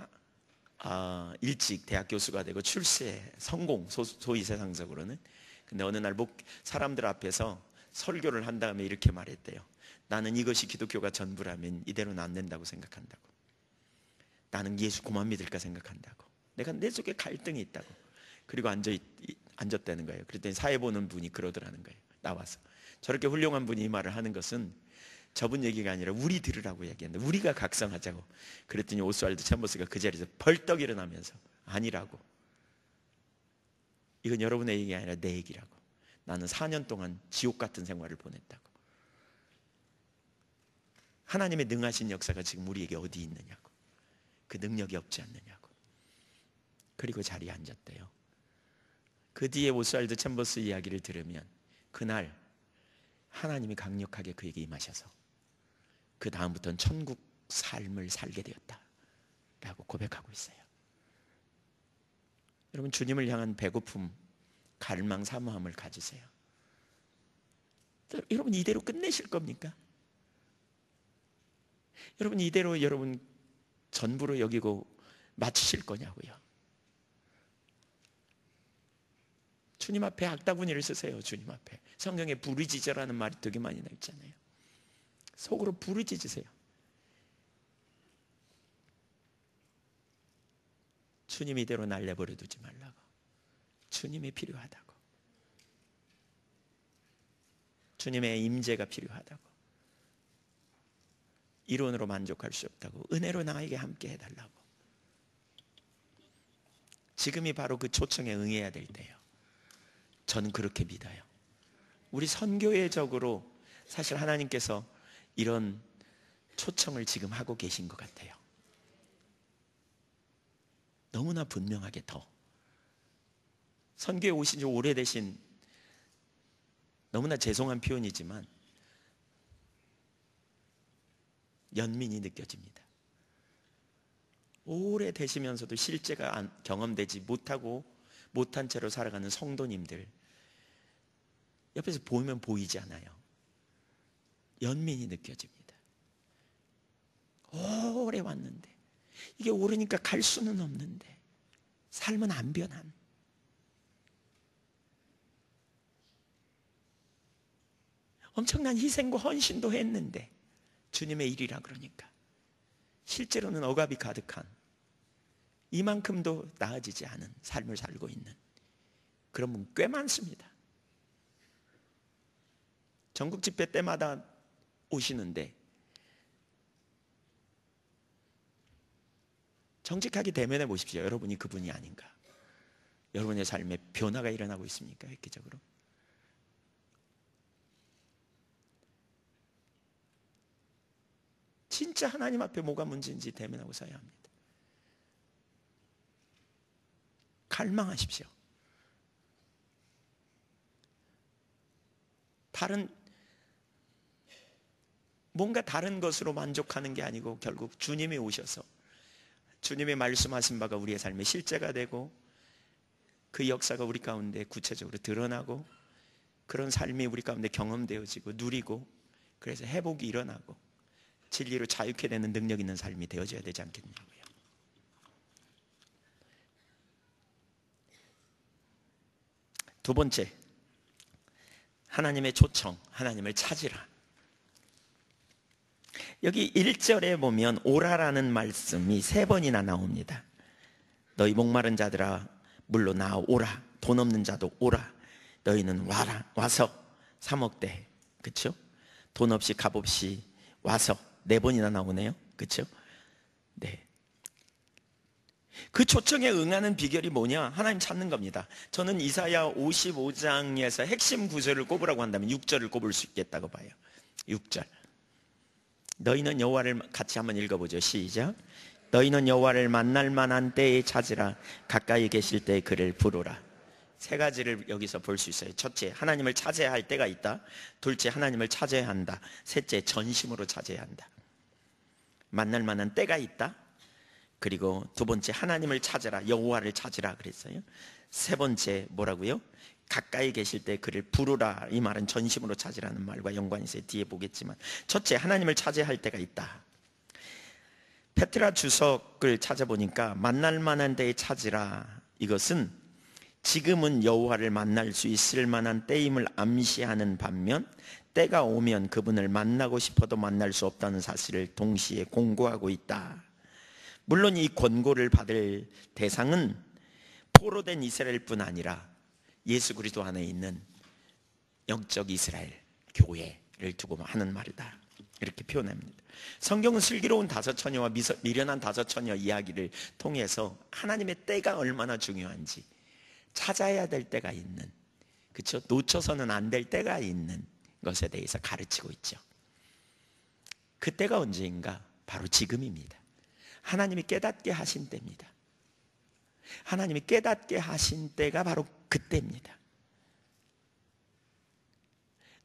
일찍 대학 교수가 되고 출세 성공, 소위 세상적으로는. 근데 어느 날 사람들 앞에서 설교를 한 다음에 이렇게 말했대요. 나는 이것이 기독교가 전부라면 이대로는 안 된다고 생각한다고. 나는 예수 그만 믿을까 생각한다고. 내가 내 속에 갈등이 있다고. 그리고 앉았다는 거예요. 그랬더니 사회 보는 분이 그러더라는 거예요. 나와서. 저렇게 훌륭한 분이 이 말을 하는 것은 저분 얘기가 아니라 우리 들으라고 얘기한다. 우리가 각성하자고. 그랬더니 오스왈드 챔버스가 그 자리에서 벌떡 일어나면서 아니라고. 이건 여러분의 얘기가 아니라 내 얘기라고. 나는 4년 동안 지옥 같은 생활을 보냈다고. 하나님의 능하신 역사가 지금 우리에게 어디 있느냐고. 그 능력이 없지 않느냐고. 그리고 자리에 앉았대요. 그 뒤에 오스왈드 챔버스 이야기를 들으면 그날 하나님이 강력하게 그에게 임하셔서 그 다음부터는 천국 삶을 살게 되었다 라고 고백하고 있어요. 여러분, 주님을 향한 배고픔, 갈망, 사모함을 가지세요. 여러분, 이대로 끝내실 겁니까? 여러분, 이대로 여러분 전부로 여기고 마치실 거냐고요. 주님 앞에 악다구니를 쓰세요. 주님 앞에. 성경에 부르짖으라는 말이 되게 많이 나 있잖아요. 속으로 부르짖으세요. 주님 이대로 날 내버려 두지 말라고. 주님이 필요하다고. 주님의 임재가 필요하다고. 이론으로 만족할 수 없다고. 은혜로 나에게 함께 해달라고. 지금이 바로 그 초청에 응해야 될 때예요. 저는 그렇게 믿어요. 우리 선교회적으로 사실 하나님께서 이런 초청을 지금 하고 계신 것 같아요. 너무나 분명하게 더. 선교에 오신 지 오래되신, 너무나 죄송한 표현이지만 연민이 느껴집니다. 오래되시면서도 실제가 경험되지 못한 채로 살아가는 성도님들 옆에서 보면 보이지 않아요. 연민이 느껴집니다. 오래 왔는데 이게 오르니까 갈 수는 없는데 삶은 안 변한, 엄청난 희생과 헌신도 했는데 주님의 일이라 그러니까 실제로는 억압이 가득한, 이만큼도 나아지지 않은 삶을 살고 있는 그런 분 꽤 많습니다. 전국 집회 때마다 오시는데 정직하게 대면해 보십시오. 여러분이 그분이 아닌가? 여러분의 삶에 변화가 일어나고 있습니까? 획기적으로? 진짜 하나님 앞에 뭐가 문제인지 대면하고 서야 합니다. 갈망하십시오. 뭔가 다른 것으로 만족하는 게 아니고 결국 주님이 오셔서 주님의 말씀하신 바가 우리의 삶의 실제가 되고 그 역사가 우리 가운데 구체적으로 드러나고 그런 삶이 우리 가운데 경험되어지고 누리고, 그래서 회복이 일어나고 진리로 자유케 되는 능력 있는 삶이 되어져야 되지 않겠냐고요. 두 번째, 하나님의 초청, 하나님을 찾으라. 여기 1절에 보면 오라라는 말씀이 3번이나 나옵니다. 너희 목마른 자들아 물로 나오라. 돈 없는 자도 오라. 너희는 와서 사 먹되. 그렇죠? 돈 없이 값 없이 와서 4번이나 나오네요. 그렇죠? 네. 그 초청에 응하는 비결이 뭐냐? 하나님 찾는 겁니다. 저는 이사야 55장에서 핵심 구절을 꼽으라고 한다면 6절을 꼽을 수 있겠다고 봐요. 6절. 너희는 여호와를, 같이 한번 읽어보죠. 시작. 너희는 여호와를 만날 만한 때에 찾으라. 가까이 계실 때 그를 부르라. 세 가지를 여기서 볼 수 있어요. 첫째, 하나님을 찾아야 할 때가 있다. 둘째, 하나님을 찾아야 한다. 셋째, 전심으로 찾아야 한다. 만날 만한 때가 있다. 그리고 두 번째, 하나님을 찾으라. 여호와를 찾으라 그랬어요. 세 번째 뭐라고요? 가까이 계실 때 그를 부르라. 이 말은 전심으로 찾으라는 말과 연관이 있어요. 뒤에 보겠지만, 첫째, 하나님을 찾아야 할 때가 있다. 페트라 주석을 찾아보니까 만날 만한 때에 찾으라, 이것은 지금은 여호와를 만날 수 있을 만한 때임을 암시하는 반면, 때가 오면 그분을 만나고 싶어도 만날 수 없다는 사실을 동시에 공고하고 있다. 물론 이 권고를 받을 대상은 포로된 이스라엘뿐 아니라 예수 그리스도 안에 있는 영적 이스라엘 교회를 두고 하는 말이다, 이렇게 표현합니다. 성경은 슬기로운 다섯 처녀와 미련한 다섯 처녀 이야기를 통해서 하나님의 때가 얼마나 중요한지, 찾아야 될 때가 있는, 그렇죠? 놓쳐서는 안 될 때가 있는 것에 대해서 가르치고 있죠. 그 때가 언제인가? 바로 지금입니다. 하나님이 깨닫게 하신 때입니다. 하나님이 깨닫게 하신 때가 바로 그때입니다.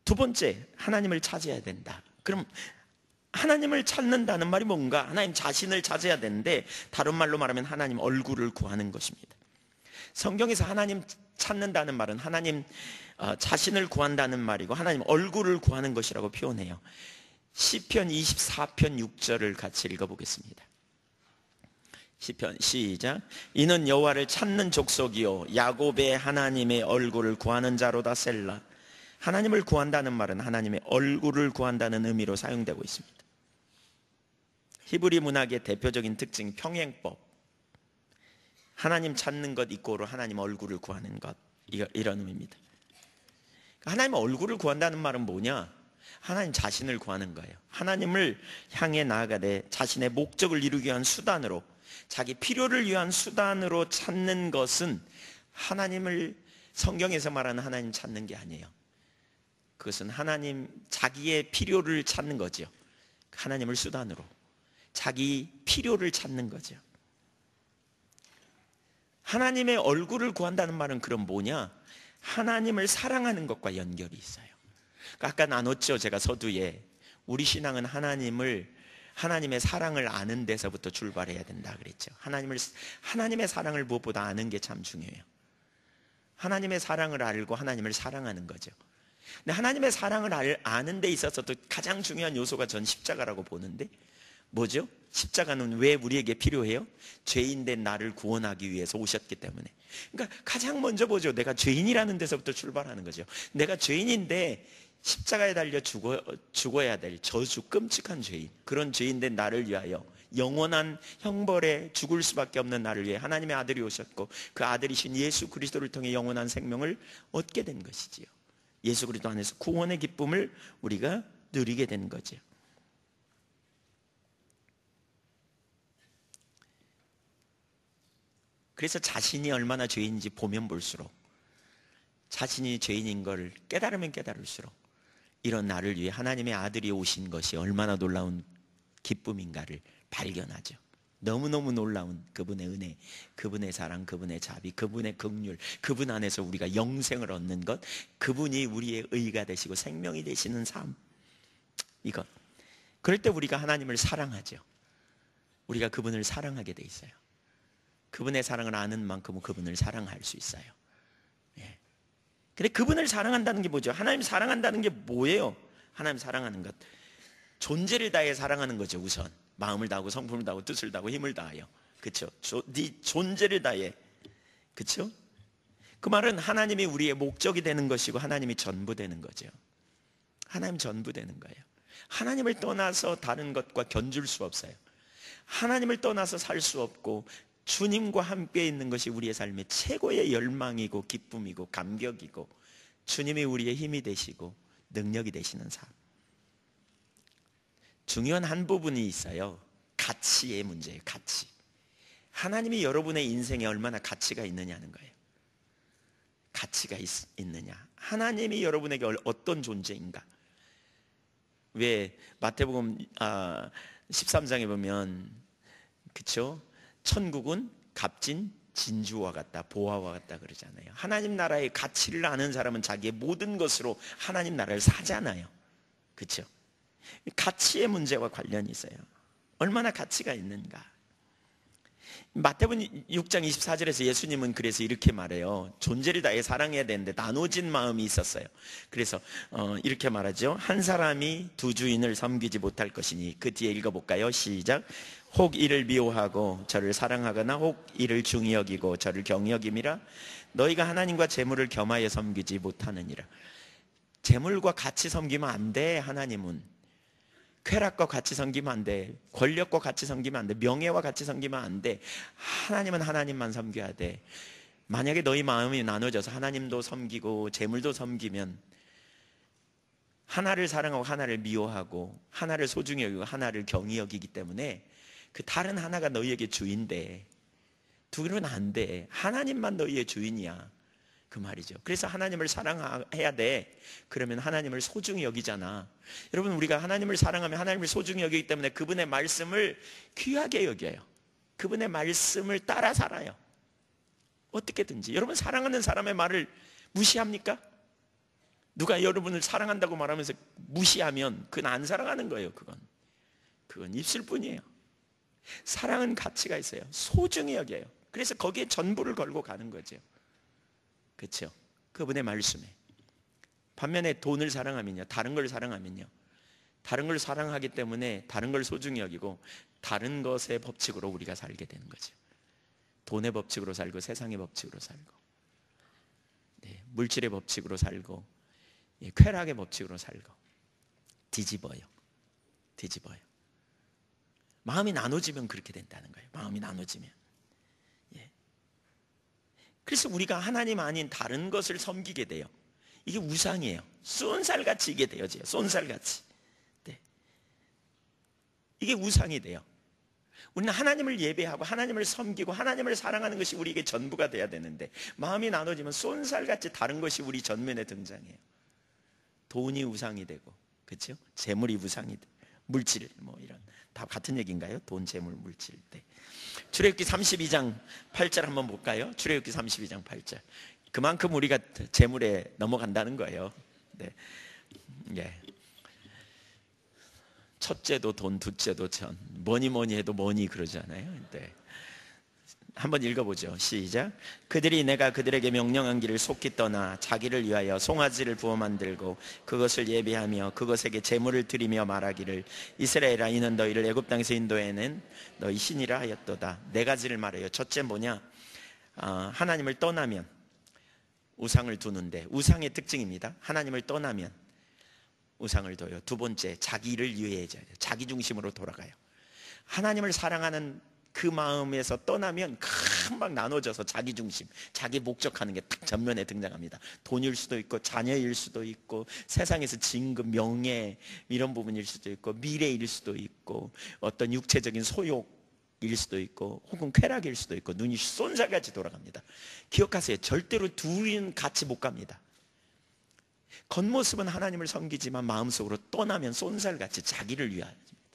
두 번째, 하나님을 찾아야 된다. 그럼 하나님을 찾는다는 말이 뭔가? 하나님 자신을 찾아야 되는데, 다른 말로 말하면 하나님 얼굴을 구하는 것입니다. 성경에서 하나님 찾는다는 말은 하나님 자신을 구한다는 말이고, 하나님 얼굴을 구하는 것이라고 표현해요. 시편 24편 6절을 같이 읽어보겠습니다. 시편 시작. 이는 여호와를 찾는 족속이요 야곱의 하나님의 얼굴을 구하는 자로다. 셀라. 하나님을 구한다는 말은 하나님의 얼굴을 구한다는 의미로 사용되고 있습니다. 히브리 문학의 대표적인 특징이 평행법, 하나님 찾는 것 이꼬로 하나님 얼굴을 구하는 것, 이런 의미입니다. 하나님 얼굴을 구한다는 말은 뭐냐? 하나님 자신을 구하는 거예요. 하나님을 향해 나아가되 자신의 목적을 이루기 위한 수단으로, 자기 필요를 위한 수단으로 찾는 것은 하나님을, 성경에서 말하는 하나님 찾는 게 아니에요. 그것은 하나님 자기의 필요를 찾는 거죠. 하나님을 수단으로 자기 필요를 찾는 거죠. 하나님의 얼굴을 구한다는 말은 그럼 뭐냐? 하나님을 사랑하는 것과 연결이 있어요. 아까 나눴죠, 제가 서두에. 우리 신앙은 하나님의 사랑을 아는 데서부터 출발해야 된다 그랬죠. 하나님의 사랑을 무엇보다 아는 게 참 중요해요. 하나님의 사랑을 알고 하나님을 사랑하는 거죠. 근데 하나님의 사랑을 아는 데 있어서도 가장 중요한 요소가 전 십자가라고 보는데, 뭐죠? 십자가는 왜 우리에게 필요해요? 죄인된 나를 구원하기 위해서 오셨기 때문에. 그러니까 가장 먼저 보죠. 내가 죄인이라는 데서부터 출발하는 거죠. 내가 죄인인데 십자가에 달려 죽어야 될 저주, 끔찍한 죄인, 그런 죄인된 나를 위하여 영원한 형벌에 죽을 수밖에 없는 나를 위해 하나님의 아들이 오셨고, 그 아들이신 예수 그리스도를 통해 영원한 생명을 얻게 된 것이지요. 예수 그리스도 안에서 구원의 기쁨을 우리가 누리게 된 거죠. 그래서 자신이 얼마나 죄인인지 보면 볼수록, 자신이 죄인인 걸 깨달으면 깨달을수록, 이런 나를 위해 하나님의 아들이 오신 것이 얼마나 놀라운 기쁨인가를 발견하죠. 너무너무 놀라운 그분의 은혜, 그분의 사랑, 그분의 자비, 그분의 긍휼, 그분 안에서 우리가 영생을 얻는 것, 그분이 우리의 의가 되시고 생명이 되시는 삶, 이것. 그럴 때 우리가 하나님을 사랑하죠. 우리가 그분을 사랑하게 돼 있어요. 그분의 사랑을 아는 만큼 그분을 사랑할 수 있어요. 예. 근데 그분을 사랑한다는 게 뭐죠? 하나님 사랑한다는 게 뭐예요? 하나님 사랑하는 것, 존재를 다해 사랑하는 거죠. 우선 마음을 다하고 성품을 다하고 뜻을 다하고 힘을 다하여, 그렇죠? 네 존재를 다해, 그렇죠? 그 말은 하나님이 우리의 목적이 되는 것이고 하나님이 전부 되는 거죠. 하나님 전부 되는 거예요. 하나님을 떠나서 다른 것과 견줄 수 없어요. 하나님을 떠나서 살 수 없고, 주님과 함께 있는 것이 우리의 삶의 최고의 열망이고 기쁨이고 감격이고, 주님이 우리의 힘이 되시고 능력이 되시는 삶. 중요한 한 부분이 있어요. 가치의 문제예요. 가치. 하나님이 여러분의 인생에 얼마나 가치가 있느냐는 거예요. 가치가 있느냐. 하나님이 여러분에게 어떤 존재인가. 왜 마태복음 13장에 보면, 그쵸? 천국은 값진 진주와 같다, 보화와 같다 그러잖아요. 하나님 나라의 가치를 아는 사람은 자기의 모든 것으로 하나님 나라를 사잖아요. 그쵸? 가치의 문제와 관련이 있어요. 얼마나 가치가 있는가. 마태복음 6장 24절에서 예수님은 그래서 이렇게 말해요. 존재를 다해 사랑해야 되는데 나눠진 마음이 있었어요. 그래서 이렇게 말하죠. 한 사람이 두 주인을 섬기지 못할 것이니. 그 뒤에 읽어볼까요? 시작. 혹 이를 미워하고 저를 사랑하거나 혹 이를 중히 여기고 저를 경히 여김이라. 너희가 하나님과 재물을 겸하여 섬기지 못하느니라. 재물과 같이 섬기면 안 돼. 하나님은 쾌락과 같이 섬기면 안 돼. 권력과 같이 섬기면 안 돼. 명예와 같이 섬기면 안 돼. 하나님은 하나님만 섬겨야 돼. 만약에 너희 마음이 나눠져서 하나님도 섬기고 재물도 섬기면 하나를 사랑하고 하나를 미워하고 하나를 소중히 여기고 하나를 경히 여기기 때문에 그 다른 하나가 너희에게 주인데 둘은 안 돼. 하나님만 너희의 주인이야. 그 말이죠. 그래서 하나님을 사랑해야 돼. 그러면 하나님을 소중히 여기잖아. 여러분, 우리가 하나님을 사랑하면 하나님을 소중히 여기기 때문에 그분의 말씀을 귀하게 여겨요. 그분의 말씀을 따라 살아요. 어떻게든지. 여러분, 사랑하는 사람의 말을 무시합니까? 누가 여러분을 사랑한다고 말하면서 무시하면 그건 안 사랑하는 거예요. 그건 입술 뿐이에요. 사랑은 가치가 있어요. 소중히 여겨요. 그래서 거기에 전부를 걸고 가는 거죠. 그렇죠? 그분의 말씀에. 반면에 돈을 사랑하면요, 다른 걸 사랑하면요, 다른 걸 사랑하기 때문에 다른 걸 소중히 여기고 다른 것의 법칙으로 우리가 살게 되는 거죠. 돈의 법칙으로 살고 세상의 법칙으로 살고, 네, 물질의 법칙으로 살고, 쾌락의 법칙으로 살고 뒤집어요. 마음이 나눠지면 그렇게 된다는 거예요. 마음이 나눠지면. 그래서 우리가 하나님 아닌 다른 것을 섬기게 돼요. 이게 우상이에요. 쏜살같이 이게 되어져요. 쏜살같이. 네. 이게 우상이 돼요. 우리는 하나님을 예배하고 하나님을 섬기고 하나님을 사랑하는 것이 우리에게 전부가 돼야 되는데 마음이 나눠지면 쏜살같이 다른 것이 우리 전면에 등장해요. 돈이 우상이 되고, 그렇죠? 재물이 우상이 되고, 물질 뭐 이런 다 같은 얘기인가요? 돈, 재물, 물질. 네. 출애굽기 32장 8절 한번 볼까요? 출애굽기 32장 8절. 그만큼 우리가 재물에 넘어간다는 거예요. 네. 예. 첫째도 돈, 둘째도 전. 뭐니 해도 뭐니 그러잖아요. 네. 한번 읽어보죠. 시작. 그들이 내가 그들에게 명령한 길을 속히 떠나 자기를 위하여 송아지를 부어 만들고 그것을 예배하며 그것에게 제물을 드리며 말하기를 이스라엘아, 이는 너희를 애굽 땅에서 인도해낸 너희 신이라 하였도다. 네 가지를 말해요. 첫째 뭐냐? 하나님을 떠나면 우상을 두는데, 우상의 특징입니다. 하나님을 떠나면 우상을 둬요. 두 번째, 자기를 위해져야 돼요. 자기 중심으로 돌아가요. 하나님을 사랑하는 그 마음에서 떠나면 금방 나눠져서 자기 중심, 자기 목적하는 게 딱 전면에 등장합니다. 돈일 수도 있고 자녀일 수도 있고 세상에서 진급, 명예 이런 부분일 수도 있고 미래일 수도 있고 어떤 육체적인 소욕일 수도 있고 혹은 쾌락일 수도 있고 눈이 쏜살같이 돌아갑니다. 기억하세요. 절대로 둘은 같이 못 갑니다. 겉모습은 하나님을 섬기지만 마음속으로 떠나면 쏜살같이 자기를 위하여집니다.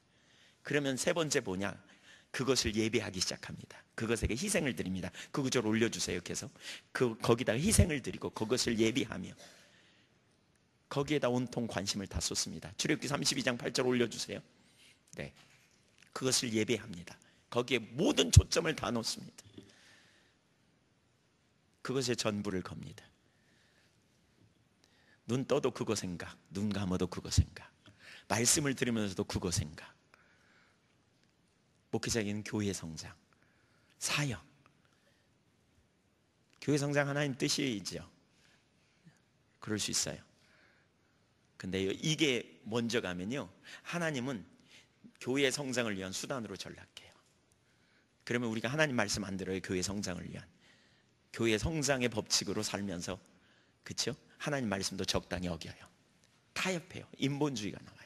그러면 세 번째 뭐냐? 그것을 예배하기 시작합니다. 그것에게 희생을 드립니다. 그 구절 올려주세요. 계속 거기다가 희생을 드리고 그것을 예배하며 거기에다 온통 관심을 다 쏟습니다. 출애굽기 32장 8절 올려주세요. 네, 그것을 예배합니다. 거기에 모든 초점을 다 놓습니다. 그것에 전부를 겁니다. 눈 떠도 그거 생각, 눈 감아도 그거 생각, 말씀을 들으면서도 그거 생각. 목회자에게는 교회 성장, 사역. 교회 성장 하나님 뜻이죠. 그럴 수 있어요. 근데 이게 먼저 가면요, 하나님은 교회 성장을 위한 수단으로 전락해요. 그러면 우리가 하나님 말씀 안 들어요. 교회 성장을 위한, 교회 성장의 법칙으로 살면서, 그렇죠? 하나님 말씀도 적당히 어겨요. 타협해요. 인본주의가 나와요.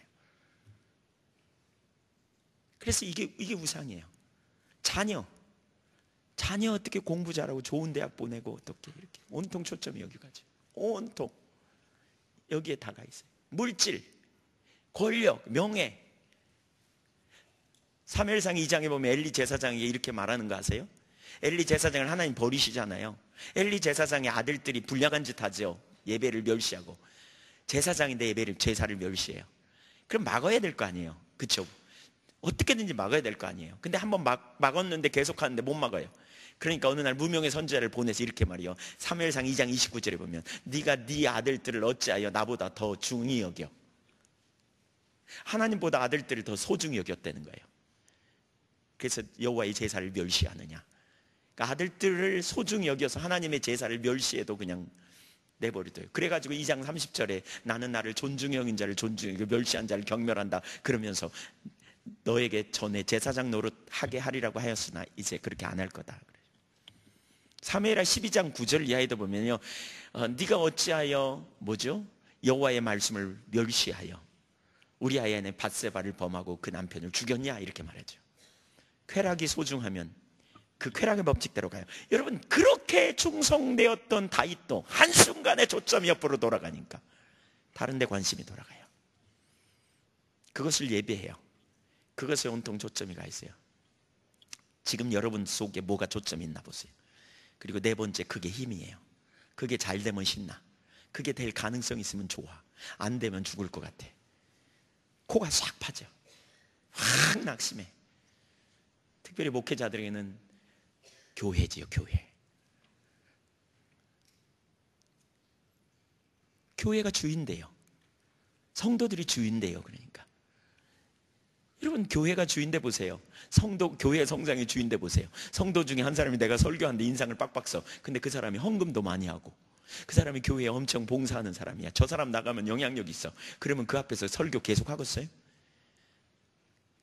그래서 이게 우상이에요. 자녀, 자녀 어떻게 공부 잘하고 좋은 대학 보내고 어떻게 이렇게 온통 초점이 여기 가죠. 온통 여기에 다가 있어요. 물질, 권력, 명예. 사무엘상 2장에 보면 엘리 제사장에게 이렇게 말하는 거 아세요? 엘리 제사장을 하나님 버리시잖아요. 엘리 제사장의 아들들이 불량한 짓 하죠. 예배를 멸시하고. 제사장인데 제사를 멸시해요. 그럼 막아야 될 거 아니에요. 그렇죠? 어떻게든지 막아야 될 거 아니에요. 근데 한번 막았는데 계속 하는데 못 막아요. 그러니까 어느 날 무명의 선지자를 보내서 이렇게 말해요. 사무엘상 2장 29절에 보면 네가 네 아들들을 어찌하여 나보다 더 중히 여겨. 하나님보다 아들들을 더 소중히 여겼다는 거예요. 그래서 여호와의 제사를 멸시하느냐. 그러니까 아들들을 소중히 여겨서 하나님의 제사를 멸시해도 그냥 내버려둬요. 그래가지고 2장 30절에 나는 나를 존중히 여긴 자를 존중히 여기고 멸시한 자를 경멸한다 그러면서 너에게 전에 제사장 노릇 하게 하리라고 하였으나 이제 그렇게 안 할 거다. 사무엘하 12장 9절 이하에도 보면요, 네가 어찌하여 뭐죠? 여호와의 말씀을 멸시하여 우리 아이의 밧세바를 범하고 그 남편을 죽였냐 이렇게 말하죠. 쾌락이 소중하면 그 쾌락의 법칙대로 가요. 여러분, 그렇게 충성되었던 다윗도 한순간에 초점이 옆으로 돌아가니까 다른 데 관심이 돌아가요. 그것을 예배해요. 그것에 온통 초점이 가 있어요. 지금 여러분 속에 뭐가 초점이 있나 보세요. 그리고 네 번째, 그게 힘이에요. 그게 잘 되면 신나. 그게 될 가능성이 있으면 좋아. 안 되면 죽을 것 같아. 코가 싹 파져. 확 낙심해. 특별히 목회자들에게는 교회지요, 교회. 교회가 주인데요. 성도들이 주인데요. 그러니까 여러분, 교회가 주인데 보세요. 교회 성장의 주인데 보세요. 성도 중에 한 사람이 내가 설교하는데 인상을 빡빡 써. 근데 그 사람이 헌금도 많이 하고 그 사람이 교회에 엄청 봉사하는 사람이야. 저 사람 나가면 영향력 있어. 그러면 그 앞에서 설교 계속 하겠어요?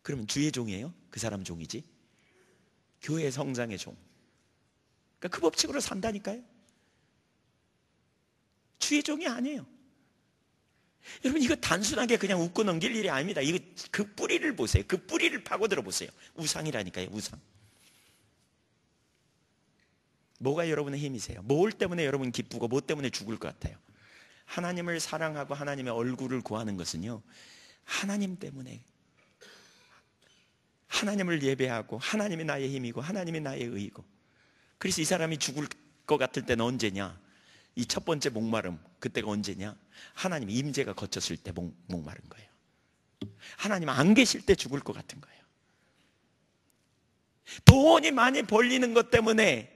그러면 주의 종이에요? 그 사람 종이지? 교회 성장의 종. 그러니까 그 법칙으로 산다니까요. 주의 종이 아니에요. 여러분, 이거 단순하게 그냥 웃고 넘길 일이 아닙니다. 이거 그 뿌리를 보세요. 그 뿌리를 파고들어 보세요. 우상이라니까요, 우상. 뭐가 여러분의 힘이세요? 뭘 때문에 여러분 기쁘고 뭐 때문에 죽을 것 같아요? 하나님을 사랑하고 하나님의 얼굴을 구하는 것은요, 하나님 때문에, 하나님을 예배하고 하나님이 나의 힘이고 하나님이 나의 의이고. 그래서 이 사람이 죽을 것 같을 때는 언제냐? 이 첫 번째 목마름, 그때가 언제냐? 하나님 임재가 거쳤을 때 목마른 거예요. 하나님 안 계실 때 죽을 것 같은 거예요. 돈이 많이 벌리는 것 때문에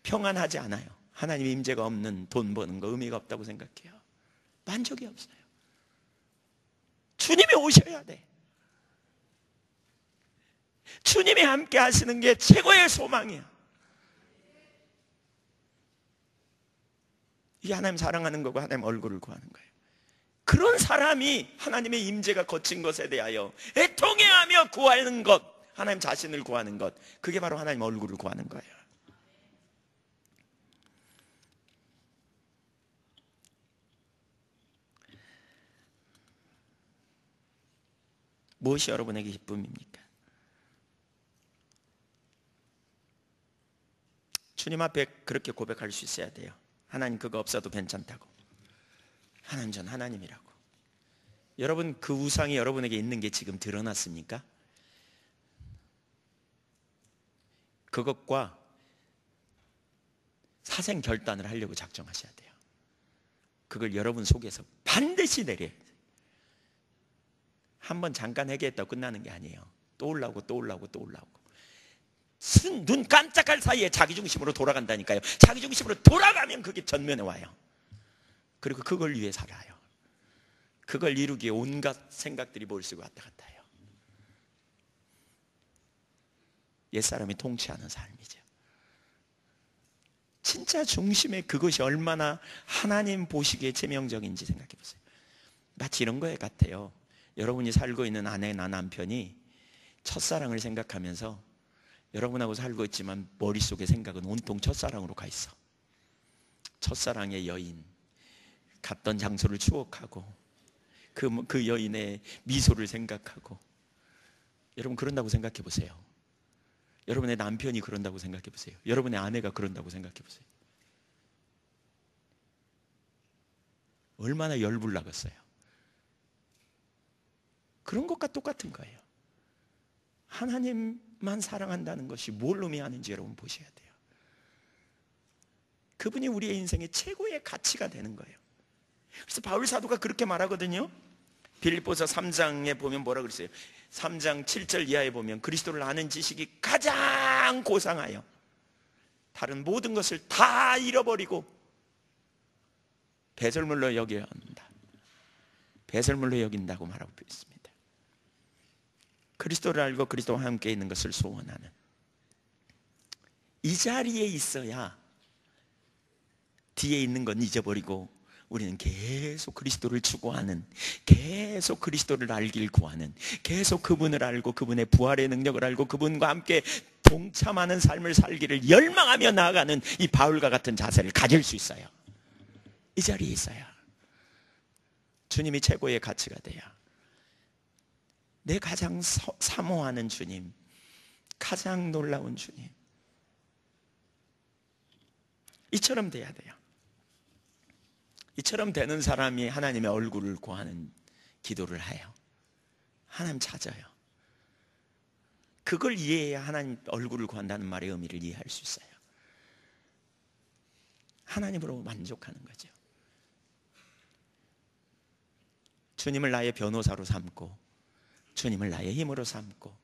평안하지 않아요. 하나님 임재가 없는 돈 버는 거 의미가 없다고 생각해요. 만족이 없어요. 주님이 오셔야 돼. 주님이 함께 하시는 게 최고의 소망이야. 이게 하나님 사랑하는 거고 하나님 얼굴을 구하는 거예요. 그런 사람이 하나님의 임재가 거친 것에 대하여 애통해하며 구하는 것, 하나님 자신을 구하는 것, 그게 바로 하나님 얼굴을 구하는 거예요. 무엇이 여러분에게 기쁨입니까? 주님 앞에 그렇게 고백할 수 있어야 돼요. 하나님, 그거 없어도 괜찮다고. 하나님, 전 하나님이라고. 여러분, 그 우상이 여러분에게 있는 게 지금 드러났습니까? 그것과 사생 결단을 하려고 작정하셔야 돼요. 그걸 여러분 속에서 반드시 내려야 돼요. 한번 잠깐 회개했다고 끝나는 게 아니에요. 또 올라오고 또 올라오고 또 올라오고. 눈 깜짝할 사이에 자기중심으로 돌아간다니까요. 자기중심으로 돌아가면 그게 전면에 와요. 그리고 그걸 위해 살아요. 그걸 이루기에 온갖 생각들이 몰리고 왔다 갔다 해요. 옛사람이 통치하는 삶이죠. 진짜 중심에 그것이 얼마나 하나님 보시기에 치명적인지 생각해 보세요. 마치 이런 거에 같아요. 여러분이 살고 있는 아내나 남편이 첫사랑을 생각하면서 여러분하고 살고 있지만 머릿속에 생각은 온통 첫사랑으로 가 있어. 첫사랑의 여인, 갔던 장소를 추억하고 그 여인의 미소를 생각하고. 여러분, 그런다고 생각해 보세요. 여러분의 남편이 그런다고 생각해 보세요. 여러분의 아내가 그런다고 생각해 보세요. 얼마나 열불 나겠어요. 그런 것과 똑같은 거예요. 하나님만 사랑한다는 것이 뭘 의미하는지 여러분 보셔야 돼요. 그분이 우리의 인생의 최고의 가치가 되는 거예요. 그래서 바울 사도가 그렇게 말하거든요. 빌립보서 3장에 보면 뭐라 그랬어요? 3장 7절 이하에 보면 그리스도를 아는 지식이 가장 고상하여 다른 모든 것을 다 잃어버리고 배설물로 여겨야 한다. 배설물로 여긴다고 말하고 있습니다. 그리스도를 알고 그리스도와 함께 있는 것을 소원하는, 이 자리에 있어야 뒤에 있는 건 잊어버리고 우리는 계속 그리스도를 추구하는, 계속 그리스도를 알길 구하는, 계속 그분을 알고 그분의 부활의 능력을 알고 그분과 함께 동참하는 삶을 살기를 열망하며 나아가는 이 바울과 같은 자세를 가질 수 있어요. 이 자리에 있어야 주님이 최고의 가치가 돼야, 내 가장 사모하는 주님, 가장 놀라운 주님, 이처럼 돼야 돼요. 이처럼 되는 사람이 하나님의 얼굴을 구하는 기도를 해요. 하나님 찾아요. 그걸 이해해야 하나님 얼굴을 구한다는 말의 의미를 이해할 수 있어요. 하나님으로 만족하는 거죠. 주님을 나의 변호사로 삼고, 주님을 나의 힘으로 삼고,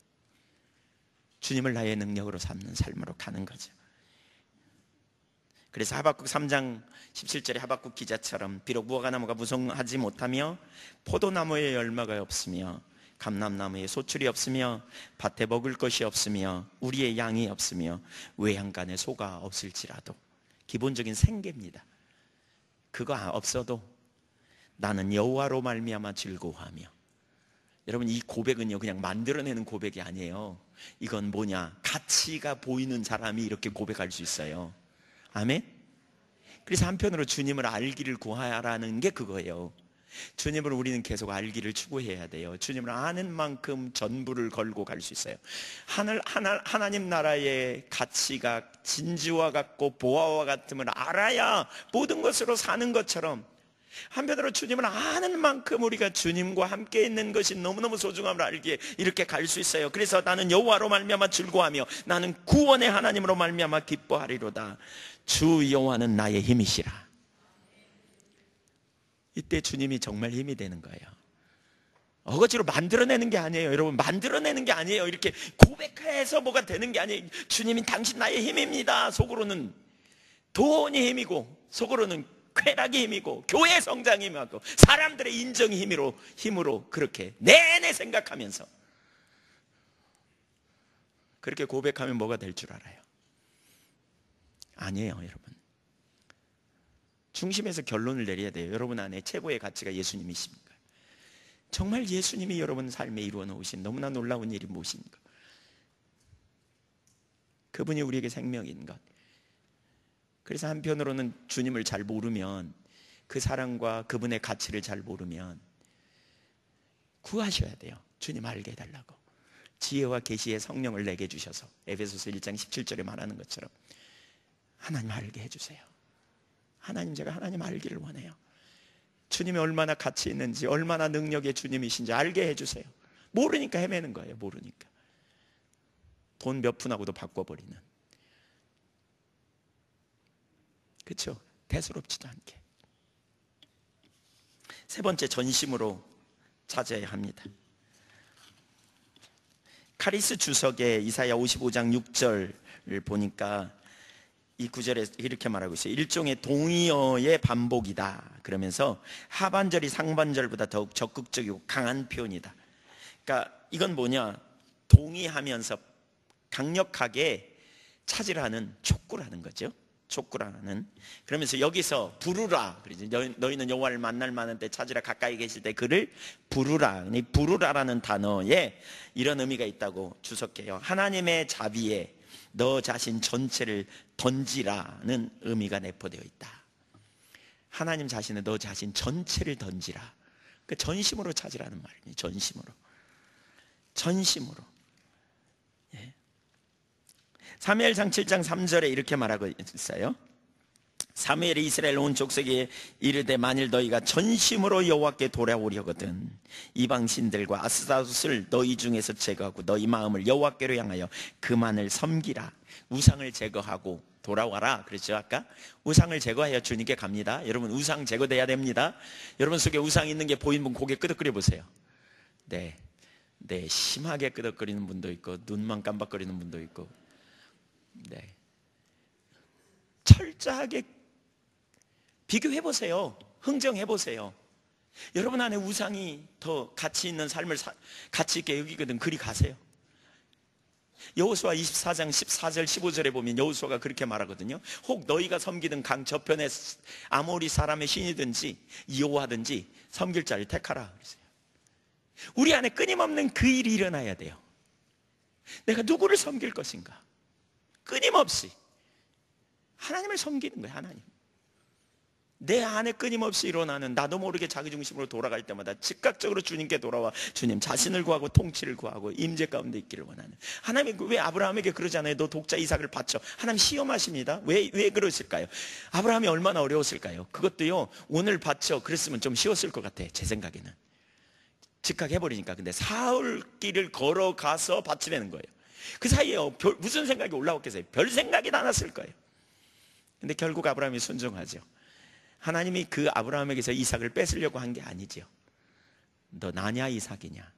주님을 나의 능력으로 삼는 삶으로 가는 거죠. 그래서 하박국 3장 17절에 하박국 기자처럼 비록 무화과나무가 무성하지 못하며 포도나무에 열매가 없으며 감람나무에 소출이 없으며 밭에 먹을 것이 없으며 우리의 양이 없으며 외양간에 소가 없을지라도, 기본적인 생계입니다. 그거 없어도 나는 여호와로 말미암아 즐거워하며. 여러분, 이 고백은요 그냥 만들어내는 고백이 아니에요. 이건 뭐냐, 가치가 보이는 사람이 이렇게 고백할 수 있어요. 아멘? 그래서 한편으로 주님을 알기를 구하라는 게 그거예요. 주님을 우리는 계속 알기를 추구해야 돼요. 주님을 아는 만큼 전부를 걸고 갈 수 있어요. 하나님 나라의 가치가 진주와 같고 보화와 같음을 알아야 모든 것으로 사는 것처럼, 한편으로 주님을 아는 만큼 우리가 주님과 함께 있는 것이 너무너무 소중함을 알기에 이렇게 갈 수 있어요. 그래서 나는 여호와로 말미암아 즐거워하며 나는 구원의 하나님으로 말미암아 기뻐하리로다. 주 여호와는 나의 힘이시라. 이때 주님이 정말 힘이 되는 거예요. 어거지로 만들어내는 게 아니에요. 여러분, 만들어내는 게 아니에요. 이렇게 고백해서 뭐가 되는 게 아니에요. 주님이 당신 나의 힘입니다. 속으로는 돈이 힘이고, 속으로는 쾌락이 힘이고, 교회 성장이 힘이고, 사람들의 인정이 힘으로 그렇게 내내 생각하면서 그렇게 고백하면 뭐가 될 줄 알아요? 아니에요, 여러분. 중심에서 결론을 내려야 돼요. 여러분 안에 최고의 가치가 예수님이십니까? 정말 예수님이 여러분 삶에 이루어 놓으신 너무나 놀라운 일이 무엇인가? 그분이 우리에게 생명인 것. 그래서 한편으로는 주님을 잘 모르면, 그 사랑과 그분의 가치를 잘 모르면 구하셔야 돼요. 주님 알게 해달라고. 지혜와 계시의 성령을 내게 주셔서 에베소서 1장 17절에 말하는 것처럼 하나님 알게 해주세요. 하나님, 제가 하나님 알기를 원해요. 주님이 얼마나 가치 있는지, 얼마나 능력의 주님이신지 알게 해주세요. 모르니까 헤매는 거예요. 모르니까 돈 몇 푼하고도 바꿔버리는, 그렇죠? 대수롭지도 않게. 세 번째, 전심으로 찾아야 합니다. 카리스 주석의 이사야 55장 6절을 보니까 이 구절에 이렇게 말하고 있어요. 일종의 동의어의 반복이다. 그러면서 하반절이 상반절보다 더욱 적극적이고 강한 표현이다. 그러니까 이건 뭐냐, 동의하면서 강력하게 찾으라는, 촉구라는 거죠. 촉구라는. 그러면서 여기서 부르라, 너희는 여호와를 만날 만한 때 찾으라, 가까이 계실 때 그를 부르라. 이 부르라라는 단어에 이런 의미가 있다고 주석해요. 하나님의 자비에 너 자신 전체를 던지라는 의미가 내포되어 있다. 하나님 자신은 너 자신 전체를 던지라. 그 전심으로 찾으라는 말입니다. 전심으로. 예. 사무엘상 7장 3절에 이렇게 말하고 있어요. 사무엘이 이스라엘 온 족속에 이르되 만일 너희가 전심으로 여호와께 돌아오려거든 이방 신들과 아스타롯을 너희 중에서 제거하고 너희 마음을 여호와께로 향하여 그만을 섬기라. 우상을 제거하고 돌아와라. 그렇죠? 아까 우상을 제거해야 주님께 갑니다. 여러분, 우상 제거돼야 됩니다. 여러분 속에 우상이 있는 게 보이는 분 고개 끄덕거려 보세요. 네, 심하게 끄덕거리는 분도 있고 눈만 깜박거리는 분도 있고, 네, 철저하게 비교해 보세요. 흥정해 보세요. 여러분 안에 우상이 더 가치 있는 삶을 가치 있게 여기거든. 그리 가세요. 여호수아 24장 14절 15절에 보면 여호수아가 그렇게 말하거든요. 혹 너희가 섬기던 강 저편에 아모리 사람의 신이든지 여호와든지 섬길 자를 택하라. 그러세요. 우리 안에 끊임없는 그 일이 일어나야 돼요. 내가 누구를 섬길 것인가? 끊임없이 하나님을 섬기는 거예요. 하나님. 내 안에 끊임없이 일어나는, 나도 모르게 자기중심으로 돌아갈 때마다 즉각적으로 주님께 돌아와 주님 자신을 구하고 통치를 구하고 임재 가운데 있기를 원하는. 하나님이 왜 아브라함에게 그러잖아요. 너 독자 이삭을 바쳐. 하나님 시험하십니다. 왜 그러실까요? 아브라함이 얼마나 어려웠을까요? 그것도요, 오늘 바쳐 그랬으면 좀 쉬웠을 것 같아. 제 생각에는 즉각 해버리니까. 근데 사흘 길을 걸어가서 바치려는 거예요. 그 사이에 무슨 생각이 올라왔겠어요? 별 생각이 다 났을 거예요. 근데 결국 아브라함이 순종하죠. 하나님이 그 아브라함에게서 이삭을 뺏으려고 한 게 아니죠. 너 나냐 이삭이냐?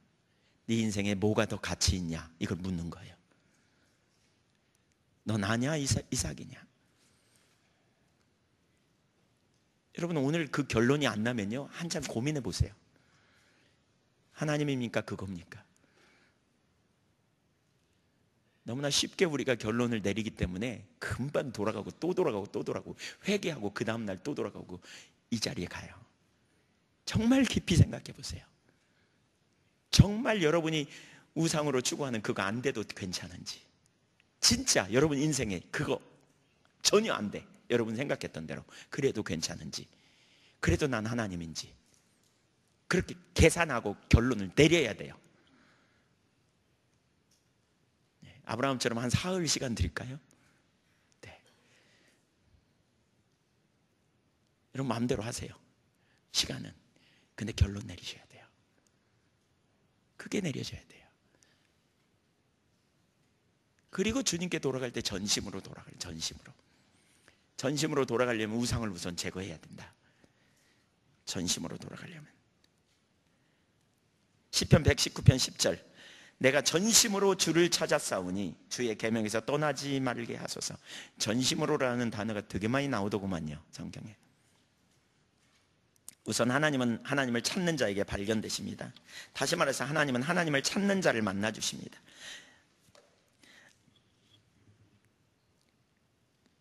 네 인생에 뭐가 더 가치 있냐? 이걸 묻는 거예요. 너 나냐 이삭이냐? 여러분, 오늘 그 결론이 안 나면요, 한참 고민해 보세요. 하나님입니까? 그겁니까? 너무나 쉽게 우리가 결론을 내리기 때문에 금방 돌아가고 또 돌아가고 또 돌아가고 회개하고 그 다음날 또 돌아가고 이 자리에 가요. 정말 깊이 생각해 보세요. 정말 여러분이 우상으로 추구하는 그거 안 돼도 괜찮은지, 진짜 여러분 인생에 그거 전혀 안 돼, 여러분 생각했던 대로 그래도 괜찮은지, 그래도 난 하나님인지, 그렇게 계산하고 결론을 내려야 돼요. 아브라함처럼 한 사흘 시간 드릴까요? 네. 여러분 마음대로 하세요. 시간은. 근데 결론 내리셔야 돼요. 크게 내려줘야 돼요. 그리고 주님께 돌아갈 때 전심으로 돌아가요. 전심으로 돌아가려면 우상을 우선 제거해야 된다. 전심으로 돌아가려면. 시편 119편 10절, 내가 전심으로 주를 찾아 싸우니 주의 계명에서 떠나지 말게 하소서. 전심으로라는 단어가 되게 많이 나오더구만요, 성경에. 우선 하나님은 하나님을 찾는 자에게 발견되십니다. 다시 말해서 하나님은 하나님을 찾는 자를 만나 주십니다.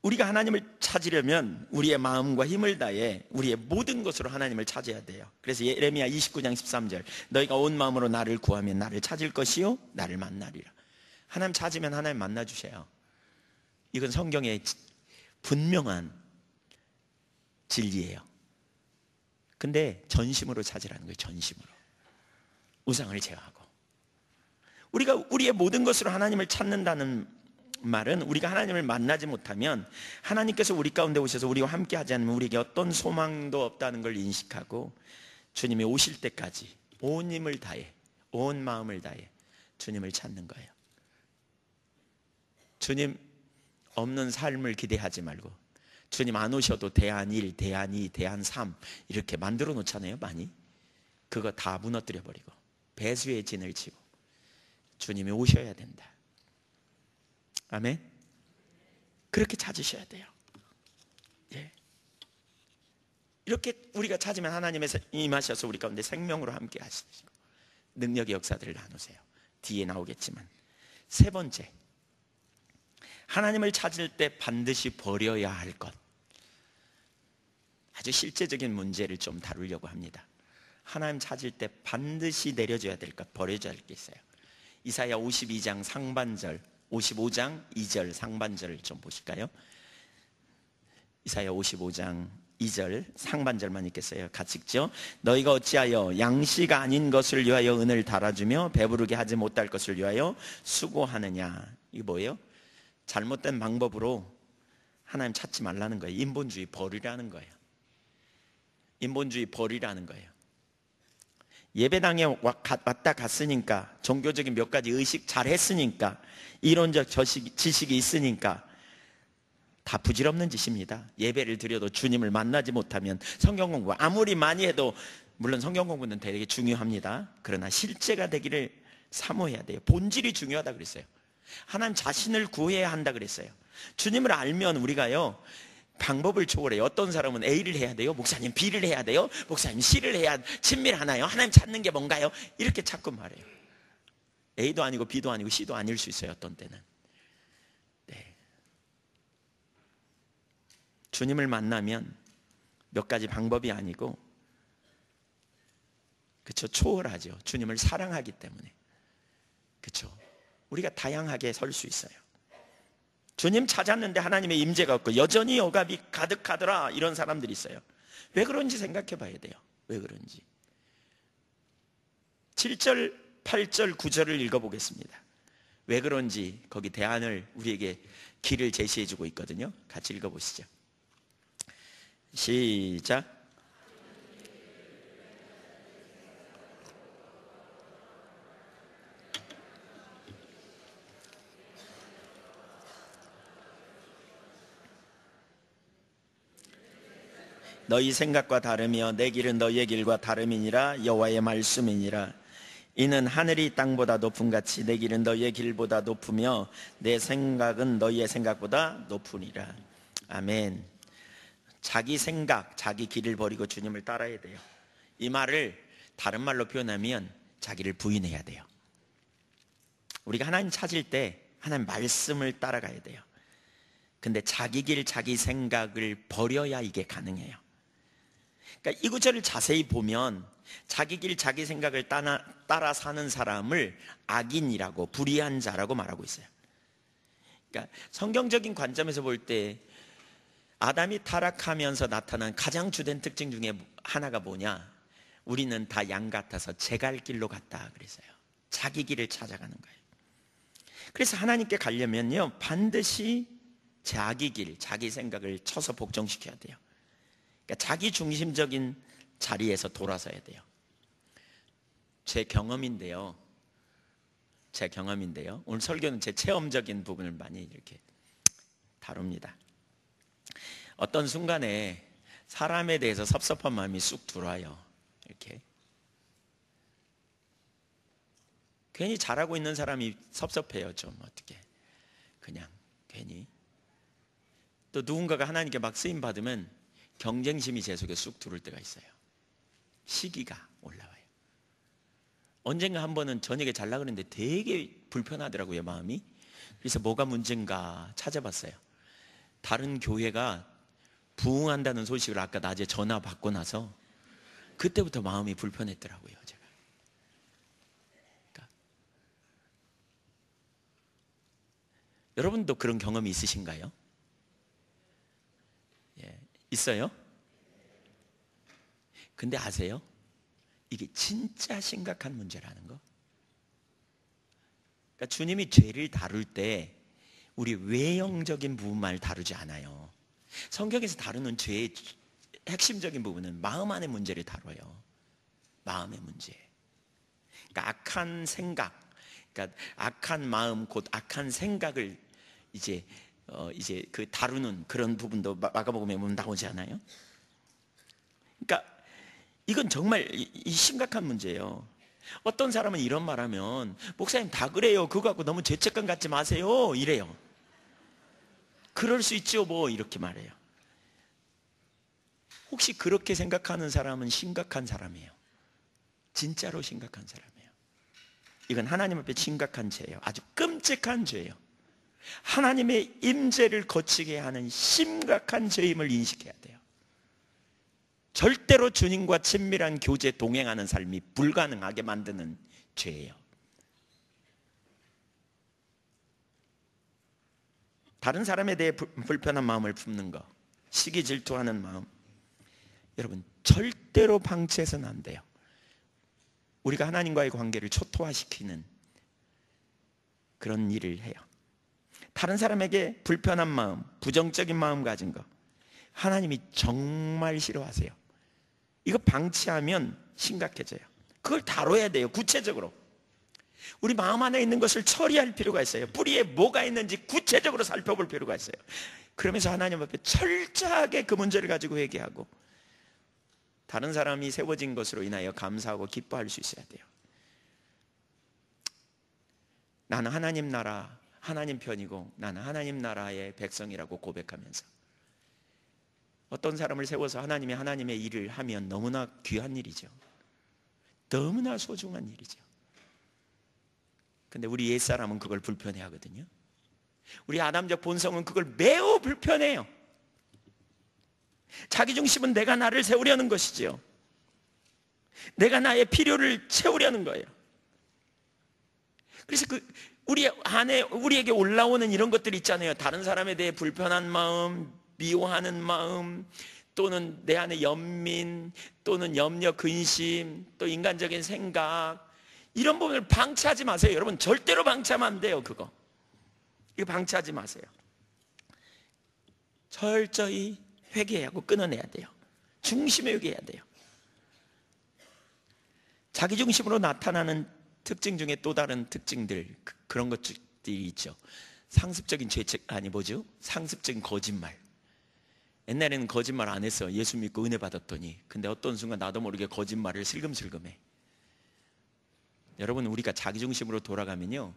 우리가 하나님을 찾으려면 우리의 마음과 힘을 다해 우리의 모든 것으로 하나님을 찾아야 돼요. 그래서 예레미야 29장 13절, 너희가 온 마음으로 나를 구하면 나를 찾을 것이요 나를 만나리라. 하나님 찾으면 하나님 만나 주세요. 이건 성경의 분명한 진리예요. 근데 전심으로 찾으라는 거예요. 전심으로. 우상을 제어하고. 우리가 우리의 모든 것으로 하나님을 찾는다는 말은, 우리가 하나님을 만나지 못하면 하나님께서 우리 가운데 오셔서 우리와 함께 하지 않으면 우리에게 어떤 소망도 없다는 걸 인식하고 주님이 오실 때까지 온 힘을 다해, 온 마음을 다해 주님을 찾는 거예요. 주님 없는 삶을 기대하지 말고, 주님 안 오셔도 대안 1, 대안 2, 대안 3 이렇게 만들어 놓잖아요, 많이. 그거 다 무너뜨려 버리고 배수의 진을 치고 주님이 오셔야 된다. 아멘. 그렇게 찾으셔야 돼요. 예. 이렇게 우리가 찾으면 하나님의 임하셔서 우리 가운데 생명으로 함께 하시고 능력의 역사들을 나누세요. 뒤에 나오겠지만. 세 번째, 하나님을 찾을 때 반드시 버려야 할 것. 아주 실제적인 문제를 좀 다루려고 합니다. 하나님 찾을 때 반드시 내려줘야 될 것, 버려줘야 할 게 있어요. 이사야 52장 상반절, 55장 2절 상반절을 좀 보실까요? 이사야 55장 2절 상반절만 읽겠어요. 같이 읽죠. 너희가 어찌하여 양식 아닌 것을 위하여 은을 달아주며 배부르게 하지 못할 것을 위하여 수고하느냐. 이게 뭐예요? 잘못된 방법으로 하나님 찾지 말라는 거예요. 인본주의 버리라는 거예요. 인본주의 버리라는 거예요. 예배당에 왔다 갔으니까, 종교적인 몇 가지 의식 잘 했으니까, 이론적 지식이 있으니까 다 부질없는 짓입니다. 예배를 드려도 주님을 만나지 못하면 성경 공부 아무리 많이 해도, 물론 성경 공부는 되게 중요합니다. 그러나 실제가 되기를 사모해야 돼요. 본질이 중요하다 그랬어요. 하나님 자신을 구해야 한다 그랬어요. 주님을 알면 우리가요, 방법을 초월해요. 어떤 사람은 A를 해야 돼요, 목사님 B를 해야 돼요, 목사님 C를 해야 친밀하나요, 하나님 찾는 게 뭔가요? 이렇게 자꾸 말해요. A도 아니고 B도 아니고 C도 아닐 수 있어요, 어떤 때는. 네. 주님을 만나면 몇 가지 방법이 아니고, 그쵸, 초월하죠. 주님을 사랑하기 때문에. 그쵸, 우리가 다양하게 설 수 있어요. 주님 찾았는데 하나님의 임재가 없고 여전히 억압이 가득하더라, 이런 사람들이 있어요. 왜 그런지 생각해 봐야 돼요. 왜 그런지. 7절, 8절, 9절을 읽어보겠습니다. 왜 그런지 거기 대안을, 우리에게 길을 제시해 주고 있거든요. 같이 읽어보시죠. 시작. 너희 생각과 다르며 내 길은 너희의 길과 다름이니라. 여호와의 말씀이니라. 이는 하늘이 땅보다 높음 같이 내 길은 너희의 길보다 높으며 내 생각은 너희의 생각보다 높으니라. 아멘. 자기 생각, 자기 길을 버리고 주님을 따라야 돼요. 이 말을 다른 말로 표현하면 자기를 부인해야 돼요. 우리가 하나님 찾을 때 하나님 말씀을 따라가야 돼요. 근데 자기 길, 자기 생각을 버려야 이게 가능해요. 그러니까 이 구절을 자세히 보면 자기 길, 자기 생각을 따라 사는 사람을 악인이라고, 불의한 자라고 말하고 있어요. 그러니까 성경적인 관점에서 볼 때 아담이 타락하면서 나타난 가장 주된 특징 중에 하나가 뭐냐? 우리는 다 양 같아서 제 갈 길로 갔다 그랬어요. 자기 길을 찾아가는 거예요. 그래서 하나님께 가려면요, 반드시 자기 길, 자기 생각을 쳐서 복종시켜야 돼요. 그러니까 자기 중심적인 자리에서 돌아서야 돼요. 제 경험인데요. 오늘 설교는 제 체험적인 부분을 많이 이렇게 다룹니다. 어떤 순간에 사람에 대해서 섭섭한 마음이 쑥 들어와요. 이렇게 괜히 잘하고 있는 사람이 섭섭해요. 좀 어떻게, 그냥 괜히. 또 누군가가 하나님께 막 쓰임 받으면 경쟁심이 제 속에 쑥 들어올 때가 있어요. 시기가 올라와요. 언젠가 한 번은 저녁에 잘라 그랬는데 되게 불편하더라고요, 마음이. 그래서 뭐가 문제인가 찾아봤어요. 다른 교회가 부흥한다는 소식을 아까 낮에 전화 받고 나서 그때부터 마음이 불편했더라고요, 제가. 그러니까 여러분도 그런 경험이 있으신가요? 예, 있어요? 근데 아세요? 이게 진짜 심각한 문제라는 거. 그러니까 주님이 죄를 다룰 때 우리 외형적인 부분만 다루지 않아요. 성경에서 다루는 죄의 핵심적인 부분은 마음 안의 문제를 다뤄요. 마음의 문제. 그러니까 악한 생각, 그러니까 악한 마음, 곧 악한 생각을 이제 그 다루는 그런 부분도 마가복음에 보면 나오지 않아요? 그러니까 이건 정말 이 심각한 문제예요. 어떤 사람은 이런 말하면, 목사님 다 그래요, 그거 갖고 너무 죄책감 갖지 마세요, 이래요. 그럴 수 있죠, 뭐, 이렇게 말해요. 혹시 그렇게 생각하는 사람은 심각한 사람이에요. 진짜로 심각한 사람이에요. 이건 하나님 앞에 심각한 죄예요. 아주 끔찍한 죄예요. 하나님의 임재를 거치게 하는 심각한 죄임을 인식해야 돼요. 절대로 주님과 친밀한 교제, 동행하는 삶이 불가능하게 만드는 죄예요. 다른 사람에 대해 불편한 마음을 품는 거, 시기 질투하는 마음, 여러분 절대로 방치해서는 안 돼요. 우리가 하나님과의 관계를 초토화시키는 그런 일을 해요. 다른 사람에게 불편한 마음, 부정적인 마음 가진 거 하나님이 정말 싫어하세요. 이거 방치하면 심각해져요. 그걸 다뤄야 돼요. 구체적으로 우리 마음 안에 있는 것을 처리할 필요가 있어요. 뿌리에 뭐가 있는지 구체적으로 살펴볼 필요가 있어요. 그러면서 하나님 앞에 철저하게 그 문제를 가지고 회개하고 다른 사람이 세워진 것으로 인하여 감사하고 기뻐할 수 있어야 돼요. 나는 하나님 나라, 하나님 편이고 나는 하나님 나라의 백성이라고 고백하면서 어떤 사람을 세워서 하나님의 일을 하면 너무나 귀한 일이죠. 너무나 소중한 일이죠. 근데 우리 옛사람은 그걸 불편해 하거든요. 우리 아담적 본성은 그걸 매우 불편해요. 자기중심은 내가 나를 세우려는 것이지요. 내가 나의 필요를 채우려는 거예요. 그래서 우리 안에 우리에게 올라오는 이런 것들이 있잖아요. 다른 사람에 대해 불편한 마음, 미워하는 마음, 또는 내 안에 연민, 또는 염려, 근심, 또 인간적인 생각, 이런 부분을 방치하지 마세요. 여러분 절대로 방치하면 안 돼요. 이거 방치하지 마세요. 철저히 회개하고 끊어내야 돼요. 중심에 회개해야 돼요. 자기중심으로 나타나는 특징 중에 또 다른 특징들, 그런 것들이 있죠. 상습적인 죄책, 상습적인 거짓말. 옛날에는 거짓말 안 했어. 예수 믿고 은혜 받았더니. 근데 어떤 순간 나도 모르게 거짓말을 슬금슬금해. 여러분, 우리가 자기중심으로 돌아가면요,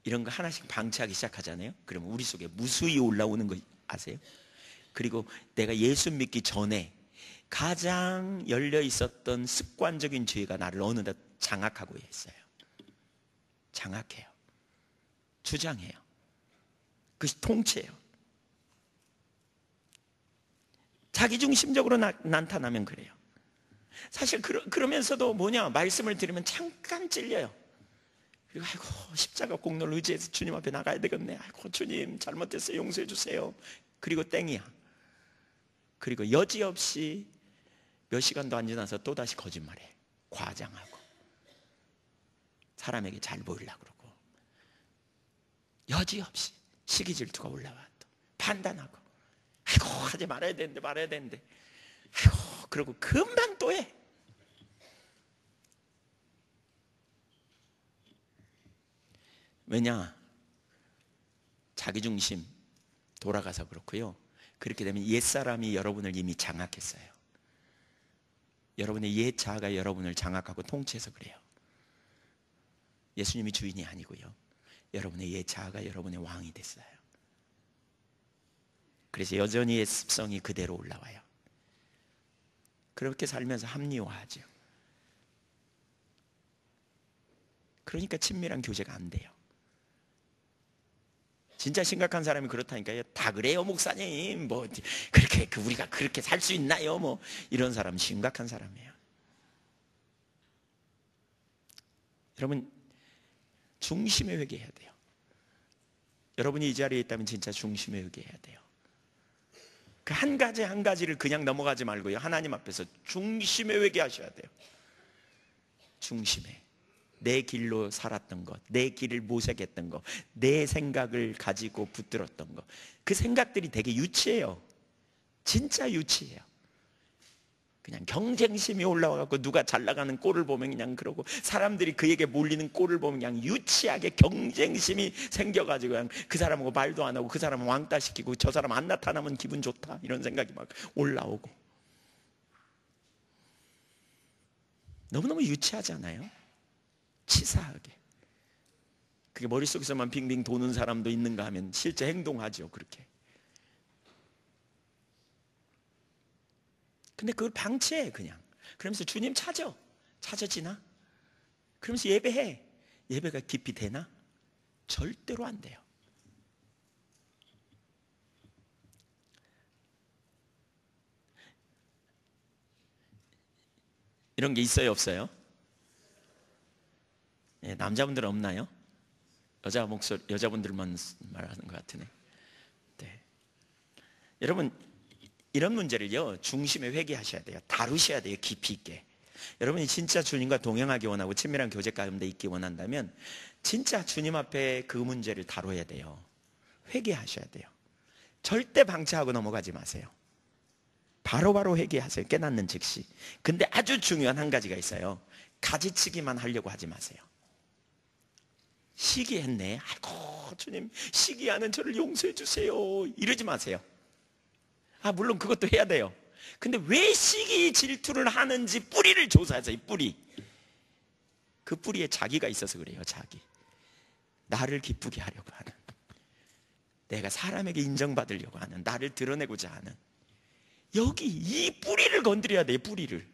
이런 거 하나씩 방치하기 시작하잖아요. 그러면 우리 속에 무수히 올라오는 거 아세요? 그리고 내가 예수 믿기 전에 가장 열려 있었던 습관적인 죄가 나를 어느덧 장악하고 있어요. 장악해요. 주장해요. 그것이 통치해요. 자기중심적으로 나타나면 그래요. 사실 그러면서도 말씀을 들으면 잠깐 찔려요. 그리고 아이고 십자가 공로를 의지해서 주님 앞에 나가야 되겠네. 아이고 주님 잘못했어요. 용서해 주세요. 그리고 땡이야. 그리고 여지없이 몇 시간도 안 지나서 또다시 거짓말해. 과장하고 사람에게 잘 보이려고 그러고 여지없이 시기 질투가 올라와 또 판단하고 아이고 하지 말아야 되는데 아이고 그러고 금방 또 해. 왜냐? 자기중심 돌아가서 그렇고요. 그렇게 되면 옛사람이 여러분을 이미 장악했어요. 여러분의 옛 자아가 여러분을 장악하고 통치해서 그래요. 예수님이 주인이 아니고요. 여러분의 옛 자아가 여러분의 왕이 됐어요. 그래서 여전히 옛 습성이 그대로 올라와요. 그렇게 살면서 합리화하죠. 그러니까 친밀한 교제가 안 돼요. 진짜 심각한 사람이 그렇다니까요. 다 그래요 목사님. 그렇게 우리가 그렇게 살 수 있나요? 이런 사람 심각한 사람이에요. 여러분 중심에 회개해야 돼요. 여러분이 이 자리에 있다면 진짜 중심에 회개해야 돼요. 그 한 가지 한 가지를 그냥 넘어가지 말고요. 하나님 앞에서 중심에 회개하셔야 돼요. 중심에. 내 길로 살았던 것, 내 길을 모색했던 것, 내 생각을 가지고 붙들었던 것, 그 생각들이 되게 유치해요. 진짜 유치해요. 그냥 경쟁심이 올라와갖고 누가 잘 나가는 꼴을 보면 그냥 그러고 사람들이 그에게 몰리는 꼴을 보면 그냥 유치하게 경쟁심이 생겨가지고 그냥 그 사람하고 말도 안 하고 그 사람은 왕따 시키고 저 사람 안 나타나면 기분 좋다 이런 생각이 막 올라오고 너무너무 유치하지 않아요? 치사하게. 그게 머릿속에서만 빙빙 도는 사람도 있는가 하면 실제 행동하죠. 그렇게. 근데 그걸 방치해 그냥. 그러면서 주님 찾아지나? 그러면서 예배해. 예배가 깊이 되나? 절대로 안 돼요. 이런 게 있어요 없어요? 예, 남자분들은 없나요? 여자분들만 말하는 것 같으네. 네. 여러분 이런 문제를요 중심에 회개하셔야 돼요. 다루셔야 돼요. 깊이 있게. 여러분이 진짜 주님과 동행하기 원하고 친밀한 교제 가운데 있기 원한다면 진짜 주님 앞에 그 문제를 다뤄야 돼요. 회개하셔야 돼요. 절대 방치하고 넘어가지 마세요. 바로바로 회개하세요. 깨닫는 즉시. 근데 아주 중요한 한 가지가 있어요. 가지치기만 하려고 하지 마세요. 시기했네. 아이고 주님, 시기하는 저를 용서해 주세요. 이러지 마세요. 물론 그것도 해야 돼요. 근데 왜 시기 질투를 하는지 뿌리를 조사하세요. 뿌리. 그 뿌리에 자기가 있어서 그래요. 자기. 나를 기쁘게 하려고 하는, 내가 사람에게 인정받으려고 하는, 나를 드러내고자 하는, 여기 이 뿌리를 건드려야 돼요. 뿌리를.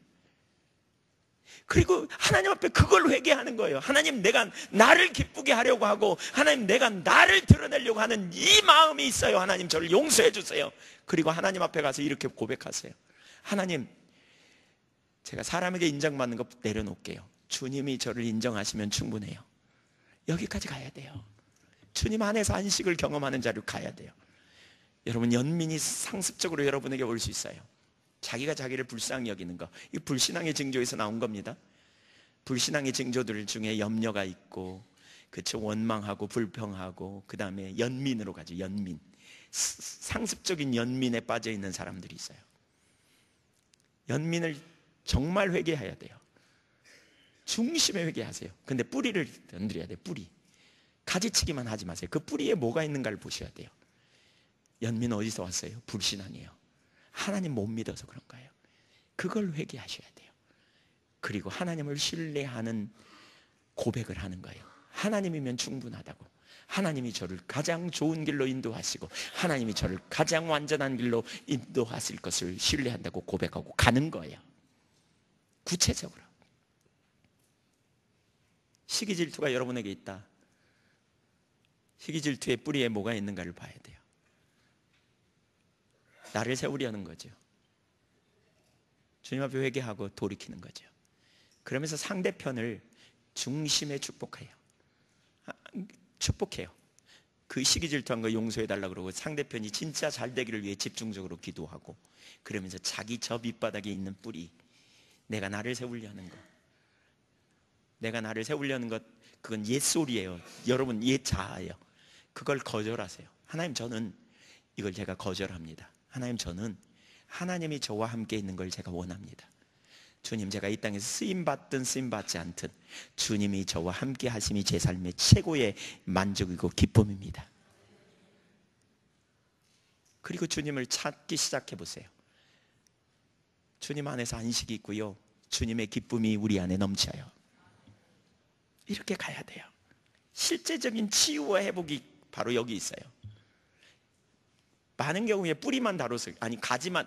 그리고 하나님 앞에 그걸 회개하는 거예요. 하나님, 내가 나를 기쁘게 하려고 하고, 하나님, 내가 나를 드러내려고 하는 이 마음이 있어요. 하나님, 저를 용서해 주세요. 그리고 하나님 앞에 가서 이렇게 고백하세요. 하나님, 제가 사람에게 인정받는 거 내려놓을게요. 주님이 저를 인정하시면 충분해요. 여기까지 가야 돼요. 주님 안에서 안식을 경험하는 자리로 가야 돼요. 여러분, 연민이 상습적으로 여러분에게 올 수 있어요. 자기가 자기를 불쌍히 여기는 거, 이 불신앙의 징조에서 나온 겁니다. 불신앙의 징조들 중에 염려가 있고, 그쵸, 원망하고 불평하고, 그 다음에 연민으로 가죠. 연민. 상습적인 연민에 빠져 있는 사람들이 있어요. 연민을 정말 회개해야 돼요. 중심에 회개하세요. 근데 뿌리를 건드려야 돼요. 뿌리. 가지치기만 하지 마세요. 그 뿌리에 뭐가 있는가를 보셔야 돼요. 연민 어디서 왔어요? 불신앙이에요. 하나님 못 믿어서 그런 거예요. 그걸 회개하셔야 돼요. 그리고 하나님을 신뢰하는 고백을 하는 거예요. 하나님이면 충분하다고. 하나님이 저를 가장 좋은 길로 인도하시고, 하나님이 저를 가장 완전한 길로 인도하실 것을 신뢰한다고 고백하고 가는 거예요. 구체적으로. 시기질투가 여러분에게 있다. 시기질투의 뿌리에 뭐가 있는가를 봐야 돼요. 나를 세우려는 거죠. 주님 앞에 회개하고 돌이키는 거죠. 그러면서 상대편을 중심에 축복해요. 축복해요. 그 시기질투한 거 용서해달라고 그러고, 상대편이 진짜 잘 되기를 위해 집중적으로 기도하고, 그러면서 자기 저 밑바닥에 있는 뿌리, 내가 나를 세우려는 것, 내가 나를 세우려는 것, 그건 옛소리예요. 여러분, 옛 자아예요. 그걸 거절하세요. 하나님, 저는 이걸 제가 거절합니다. 하나님, 저는 하나님이 저와 함께 있는 걸 제가 원합니다. 주님, 제가 이 땅에서 쓰임받든 쓰임받지 않든 주님이 저와 함께 하심이 제 삶의 최고의 만족이고 기쁨입니다. 그리고 주님을 찾기 시작해 보세요. 주님 안에서 안식이 있고요, 주님의 기쁨이 우리 안에 넘쳐요. 이렇게 가야 돼요. 실제적인 치유와 회복이 바로 여기 있어요. 많은 경우에 뿌리만 다뤄서,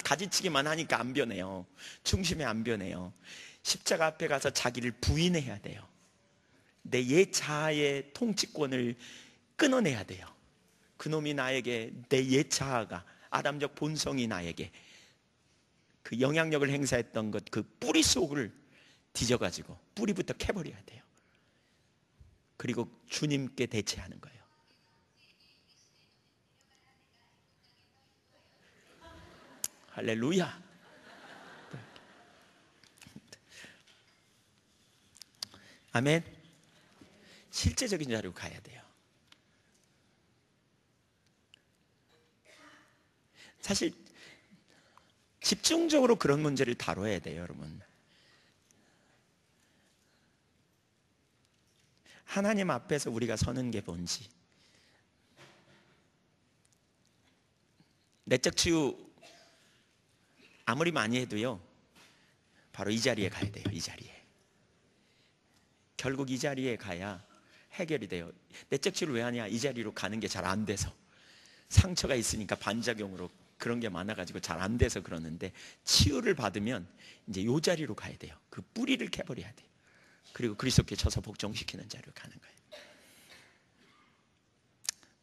가지치기만 하니까 안 변해요. 중심에 안 변해요. 십자가 앞에 가서 자기를 부인해야 돼요. 내 옛 자아의 통치권을 끊어내야 돼요. 그놈이 나에게, 내 옛 자아가, 아담적 본성이 나에게 그 영향력을 행사했던 것, 그 뿌리 속을 뒤져가지고 뿌리부터 캐버려야 돼요. 그리고 주님께 대체하는 거예요. 할렐루야. 아멘. 실제적인 자리로 가야 돼요. 사실 집중적으로 그런 문제를 다뤄야 돼요, 여러분. 하나님 앞에서 우리가 서는 게 뭔지. 내적 치유 아무리 많이 해도요, 바로 이 자리에 가야 돼요. 이 자리에. 결국 이 자리에 가야 해결이 돼요. 내적 치유를 왜 하냐? 이 자리로 가는 게 잘 안 돼서. 상처가 있으니까 반작용으로 그런 게 많아가지고 잘 안 돼서 그러는데, 치유를 받으면 이제 이 자리로 가야 돼요. 그 뿌리를 캐버려야 돼요. 그리고 그리스도께 쳐서 복종시키는 자리로 가는 거예요.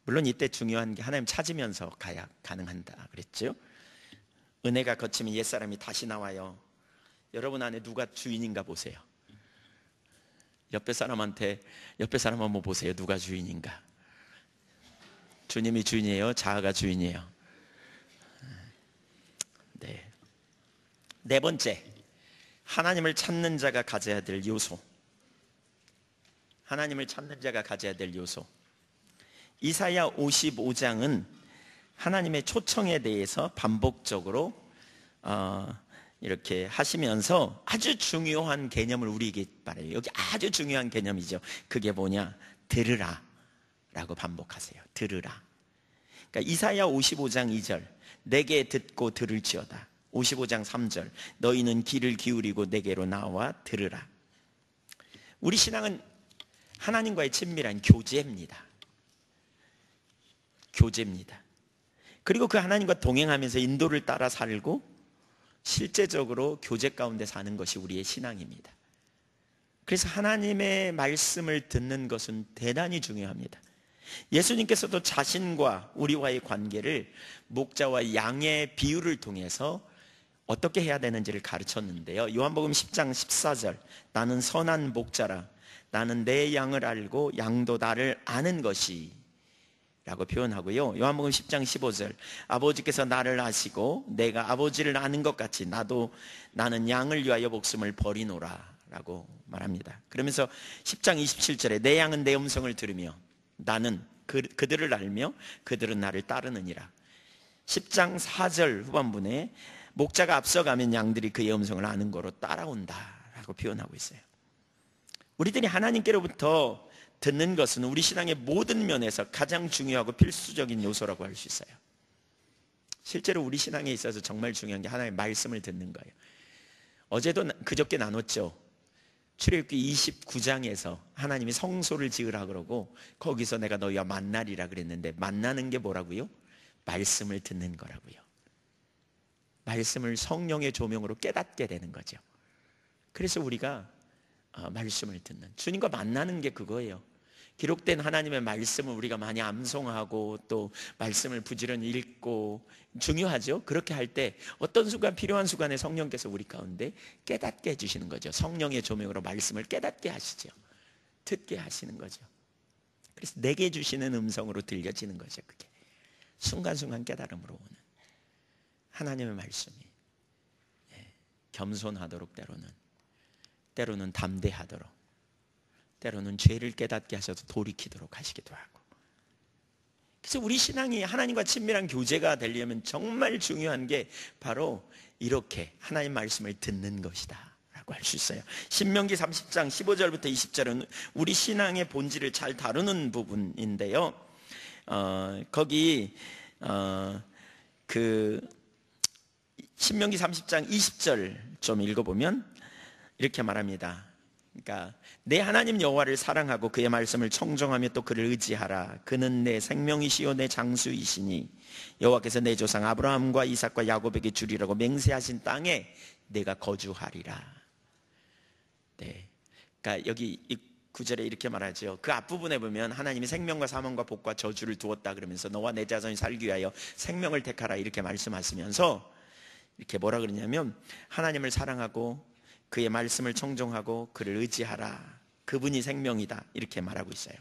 물론 이때 중요한 게 하나님 찾으면서 가야 가능한다 그랬죠. 은혜가 거치면 옛사람이 다시 나와요. 여러분 안에 누가 주인인가 보세요. 옆에 사람 한번 보세요. 누가 주인인가. 주님이 주인이에요? 자아가 주인이에요? 네. 네 번째, 하나님을 찾는 자가 가져야 될 요소. 하나님을 찾는 자가 가져야 될 요소. 이사야 55장은 하나님의 초청에 대해서 반복적으로 이렇게 하시면서 아주 중요한 개념을 우리에게 말해요. 여기 아주 중요한 개념이죠. 그게 뭐냐? 들으라 라고 반복하세요. 들으라. 그러니까 이사야 55장 2절, 내게 듣고 들을지어다. 55장 3절, 너희는 귀를 기울이고 내게로 나와 들으라. 우리 신앙은 하나님과의 친밀한 교제입니다. 교제입니다. 그리고 그 하나님과 동행하면서 인도를 따라 살고 실제적으로 교제 가운데 사는 것이 우리의 신앙입니다. 그래서 하나님의 말씀을 듣는 것은 대단히 중요합니다. 예수님께서도 자신과 우리와의 관계를 목자와 양의 비유를 통해서 어떻게 해야 되는지를 가르쳤는데요. 요한복음 10장 14절, 나는 선한 목자라, 나는 내 양을 알고 양도 나를 아는 것이 라고 표현하고요. 요한복음 10장 15절, 아버지께서 나를 아시고 내가 아버지를 아는 것 같이 나는 양을 위하여 목숨을 버리노라 라고 말합니다. 그러면서 10장 27절에 내 양은 내 음성을 들으며 나는 그들을 알며 그들은 나를 따르느니라. 10장 4절 후반부에 목자가 앞서가면 양들이 그의 음성을 아는 거로 따라온다 라고 표현하고 있어요. 우리들이 하나님께로부터 듣는 것은 우리 신앙의 모든 면에서 가장 중요하고 필수적인 요소라고 할 수 있어요. 실제로 우리 신앙에 있어서 정말 중요한 게 하나님의 말씀을 듣는 거예요. 어제도 그저께 나눴죠. 출애굽기 29장에서 하나님이 성소를 지으라 그러고 거기서 내가 너희와 만나리라 그랬는데, 만나는 게 뭐라고요? 말씀을 듣는 거라고요. 말씀을 성령의 조명으로 깨닫게 되는 거죠. 그래서 우리가 말씀을 듣는, 주님과 만나는 게 그거예요. 기록된 하나님의 말씀을 우리가 많이 암송하고 또 말씀을 부지런히 읽고 중요하죠. 그렇게 할 때 어떤 순간, 필요한 순간에 성령께서 우리 가운데 깨닫게 해주시는 거죠. 성령의 조명으로 말씀을 깨닫게 하시죠. 듣게 하시는 거죠. 그래서 내게 주시는 음성으로 들려지는 거죠. 그게 순간순간 깨달음으로 오는 하나님의 말씀이 겸손하도록, 때로는 담대하도록, 때로는 죄를 깨닫게 하셔서 돌이키도록 하시기도 하고. 그래서 우리 신앙이 하나님과 친밀한 교제가 되려면 정말 중요한 게 바로 이렇게 하나님 말씀을 듣는 것이다 라고 할 수 있어요. 신명기 30장 15절부터 20절은 우리 신앙의 본질을 잘 다루는 부분인데요. 거기 신명기 30장 20절 좀 읽어보면 이렇게 말합니다. 그러니까 내 하나님 여호와를 사랑하고 그의 말씀을 청종하며 또 그를 의지하라. 그는 내 생명이시요 내 장수이시니 여호와께서 내 조상 아브라함과 이삭과 야곱에게 주리라고 맹세하신 땅에 내가 거주하리라. 네. 그러니까 여기 이 구절에 이렇게 말하죠. 그 앞부분에 보면 하나님이 생명과 사망과 복과 저주를 두었다 그러면서 너와 내 자손이 살기 위하여 생명을 택하라 이렇게 말씀하시면서 이렇게 뭐라 그러냐면 하나님을 사랑하고 그의 말씀을 청종하고 그를 의지하라. 그분이 생명이다. 이렇게 말하고 있어요.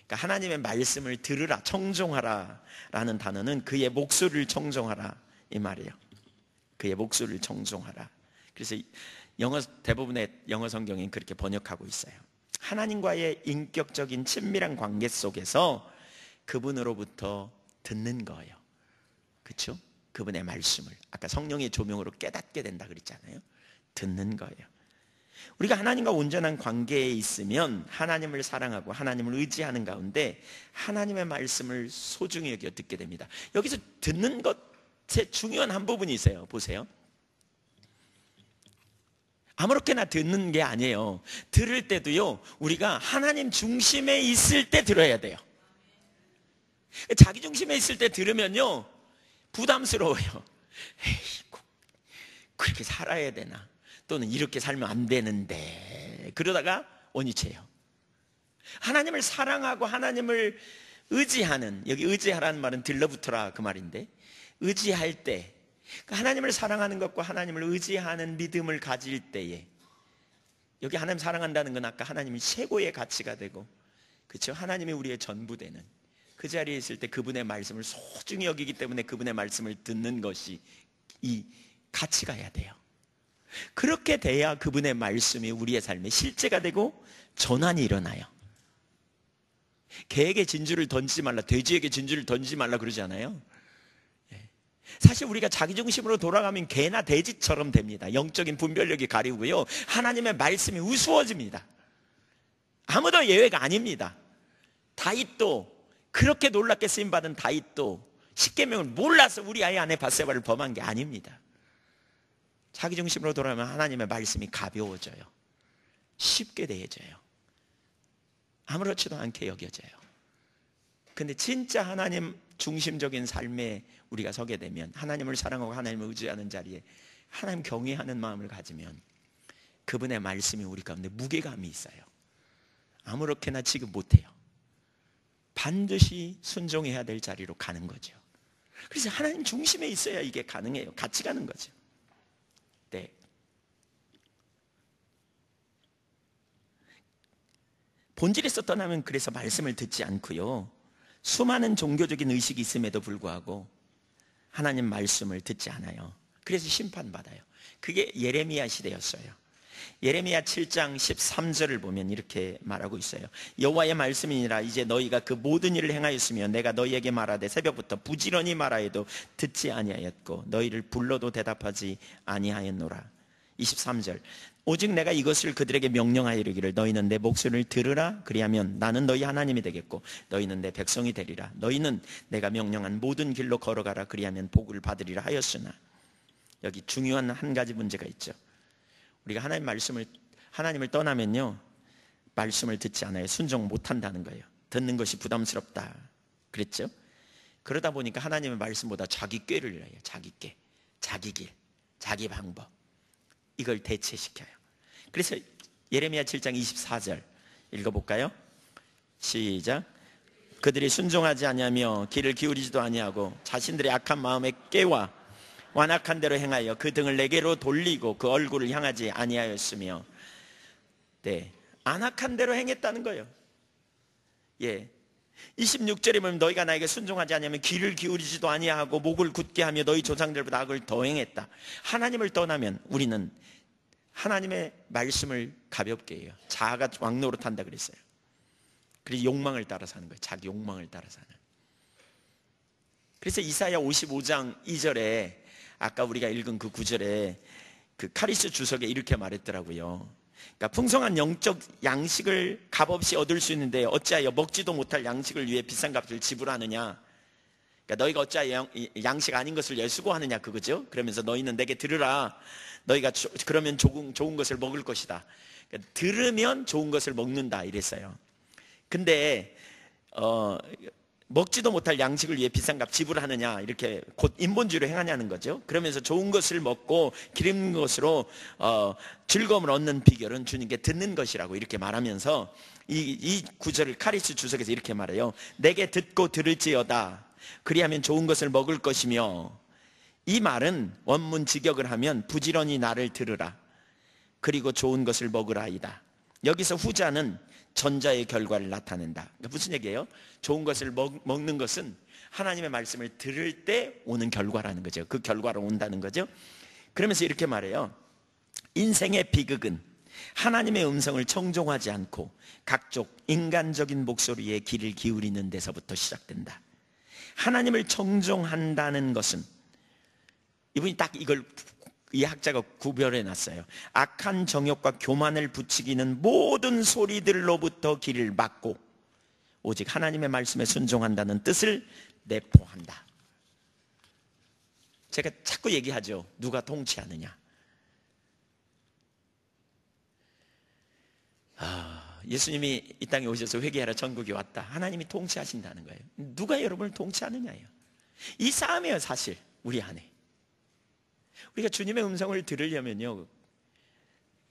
그러니까 하나님의 말씀을 들으라, 청종하라 라는 단어는 그의 목소리를 청종하라 이 말이에요. 그의 목소리를 청종하라. 그래서 대부분의 영어 성경이 그렇게 번역하고 있어요. 하나님과의 인격적인 친밀한 관계 속에서 그분으로부터 듣는 거예요. 그렇죠? 그분의 말씀을 아까 성령의 조명으로 깨닫게 된다 그랬잖아요. 듣는 거예요. 우리가 하나님과 온전한 관계에 있으면 하나님을 사랑하고 하나님을 의지하는 가운데 하나님의 말씀을 소중히 여겨 듣게 됩니다. 여기서 듣는 것의 중요한 한 부분이 있어요. 보세요. 아무렇게나 듣는 게 아니에요. 들을 때도요, 우리가 하나님 중심에 있을 때 들어야 돼요. 자기 중심에 있을 때 들으면요 부담스러워요. 에이, 그렇게 살아야 되나? 또는 이렇게 살면 안 되는데, 그러다가 원위치해요. 하나님을 사랑하고 하나님을 의지하는, 여기 의지하라는 말은 들러붙어라 그 말인데, 의지할 때 하나님을 사랑하는 것과 하나님을 의지하는 믿음을 가질 때에, 여기 하나님 사랑한다는 건 아까 하나님이 최고의 가치가 되고, 그렇죠? 하나님이 우리의 전부 되는 그 자리에 있을 때 그분의 말씀을 소중히 여기기 때문에 그분의 말씀을 듣는 것이 이 가치가 해야 돼요. 그렇게 돼야 그분의 말씀이 우리의 삶에 실제가 되고 전환이 일어나요. 개에게 진주를 던지지 말라, 돼지에게 진주를 던지지 말라 그러잖아요. 사실 우리가 자기중심으로 돌아가면 개나 돼지처럼 됩니다. 영적인 분별력이 가리고요, 하나님의 말씀이 우스워집니다. 아무도 예외가 아닙니다. 다윗도, 그렇게 놀랍게 쓰임받은 다윗도 십계명을 몰라서 우리 아이 안에 밧세바를 범한 게 아닙니다. 자기중심으로 돌아가면 하나님의 말씀이 가벼워져요. 쉽게 대해져요. 아무렇지도 않게 여겨져요. 근데 진짜 하나님 중심적인 삶에 우리가 서게 되면, 하나님을 사랑하고 하나님을 의지하는 자리에 하나님 경외하는 마음을 가지면 그분의 말씀이 우리 가운데 무게감이 있어요. 아무렇게나 지금 못해요. 반드시 순종해야 될 자리로 가는 거죠. 그래서 하나님 중심에 있어야 이게 가능해요. 같이 가는 거죠. 네. 본질에서 떠나면 그래서 말씀을 듣지 않고요, 수많은 종교적인 의식이 있음에도 불구하고 하나님 말씀을 듣지 않아요. 그래서 심판받아요. 그게 예레미야 시대였어요. 예레미야 7장 13절을 보면 이렇게 말하고 있어요. 여호와의 말씀이니라. 이제 너희가 그 모든 일을 행하였으며 내가 너희에게 말하되 새벽부터 부지런히 말하여도 듣지 아니하였고 너희를 불러도 대답하지 아니하였노라. 23절. 오직 내가 이것을 그들에게 명령하여 이르기를 너희는 내 목소리를 들으라. 그리하면 나는 너희 하나님이 되겠고 너희는 내 백성이 되리라. 너희는 내가 명령한 모든 길로 걸어가라. 그리하면 복을 받으리라 하였으나. 여기 중요한 한 가지 문제가 있죠. 우리가 하나님을 떠나면요, 말씀을 듣지 않아요. 순종 못한다는 거예요. 듣는 것이 부담스럽다 그랬죠. 그러다 보니까 하나님의 말씀보다 자기 꾀를 해요. 자기 꾀, 자기 길, 자기 방법, 이걸 대체시켜요. 그래서 예레미야 7장 24절 읽어볼까요? 시작. 그들이 순종하지 아니하며 귀를 기울이지도 아니하고 자신들의 악한 마음의 꾀와 완악한 대로 행하여 그 등을 내게로 돌리고 그 얼굴을 향하지 아니하였으며. 네, 안악한 대로 행했다는 거예요. 예, 26절에 보면 너희가 나에게 순종하지 아니하면 귀를 기울이지도 아니하고 목을 굳게 하며 너희 조상들보다 악을 더 행했다. 하나님을 떠나면 우리는 하나님의 말씀을 가볍게 해요. 자아가 왕노릇한다 그랬어요. 그래서 욕망을 따라 사는 거예요. 자기 욕망을 따라 사는. 그래서 이사야 55장 2절에 아까 우리가 읽은 그 구절에 그 카리스 주석에 이렇게 말했더라고요. 그러니까 풍성한 영적 양식을 값없이 얻을 수 있는데 어찌하여 먹지도 못할 양식을 위해 비싼 값을 지불하느냐. 그러니까 너희가 어찌하여 양식 아닌 것을 위해 수고하느냐 그거죠. 그러면서 너희는 내게 들으라. 너희가 그러면 좋은 것을 먹을 것이다. 그러니까 들으면 좋은 것을 먹는다 이랬어요. 근데 먹지도 못할 양식을 위해 비싼 값 지불하느냐, 이렇게 곧 인본주의로 행하냐는 거죠. 그러면서 좋은 것을 먹고 기름 것으로 즐거움을 얻는 비결은 주님께 듣는 것이라고 이렇게 말하면서 이 구절을 카리스 주석에서 이렇게 말해요. 내게 듣고 들을지어다. 그리하면 좋은 것을 먹을 것이며. 이 말은 원문 직역을 하면 부지런히 나를 들으라. 그리고 좋은 것을 먹으라이다. 여기서 후자는 전자의 결과를 나타낸다. 그러니까 무슨 얘기예요? 좋은 것을 먹는 것은 하나님의 말씀을 들을 때 오는 결과라는 거죠. 그 결과로 온다는 거죠. 그러면서 이렇게 말해요. 인생의 비극은 하나님의 음성을 청종하지 않고 각종 인간적인 목소리에 귀를 기울이는 데서부터 시작된다. 하나님을 청종한다는 것은, 이분이 딱 이걸 이 학자가 구별해 놨어요. 악한 정욕과 교만을 부추기는 모든 소리들로부터 귀를 막고 오직 하나님의 말씀에 순종한다는 뜻을 내포한다. 제가 자꾸 얘기하죠. 누가 통치하느냐. 예수님이 이 땅에 오셔서 회개하러 천국에 왔다. 하나님이 통치하신다는 거예요. 누가 여러분을 통치하느냐예요. 이 싸움이에요, 사실 우리 안에. 우리가 주님의 음성을 들으려면요,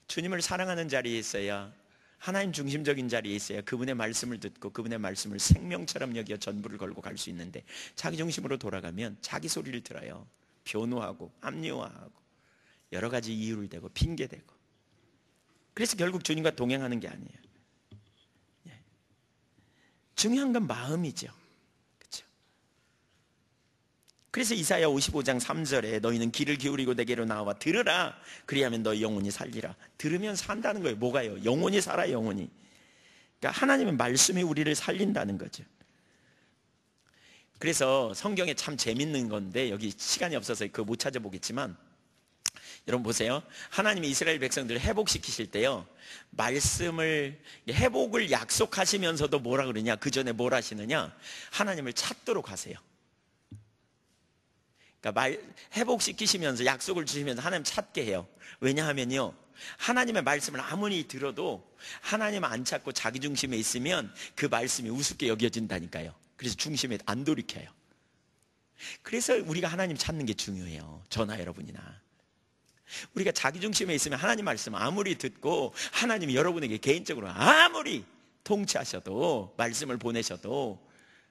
주님을 사랑하는 자리에 있어야, 하나님 중심적인 자리에 있어야 그분의 말씀을 듣고 그분의 말씀을 생명처럼 여겨 전부를 걸고 갈 수 있는데, 자기 중심으로 돌아가면 자기 소리를 들어요. 변호하고 합리화하고 여러 가지 이유를 대고 핑계대고. 그래서 결국 주님과 동행하는 게 아니에요. 중요한 건 마음이죠. 그렇죠? 그래서 이사야 55장 3절에 너희는 귀를 기울이고 내게로 나와 들으라. 그리하면 너희 영혼이 살리라. 들으면 산다는 거예요. 뭐가요? 영혼이 살아, 영혼이. 그러니까 하나님의 말씀이 우리를 살린다는 거죠. 그래서 성경에 참 재밌는 건데, 여기 시간이 없어서 그거 못 찾아보겠지만, 여러분 보세요. 하나님이 이스라엘 백성들을 회복시키실 때요, 말씀을, 회복을 약속하시면서도 뭐라 그러냐, 그 전에 뭘 하시느냐, 하나님을 찾도록 하세요. 그러니까 회복시키시면서 약속을 주시면서 하나님 찾게 해요. 왜냐하면요, 하나님의 말씀을 아무리 들어도 하나님 안 찾고 자기 중심에 있으면 그 말씀이 우습게 여겨진다니까요. 그래서 중심에 안 돌이켜요. 그래서 우리가 하나님 찾는 게 중요해요. 저나 여러분이나. 우리가 자기 중심에 있으면 하나님 말씀 아무리 듣고 하나님이 여러분에게 개인적으로 아무리 통치하셔도, 말씀을 보내셔도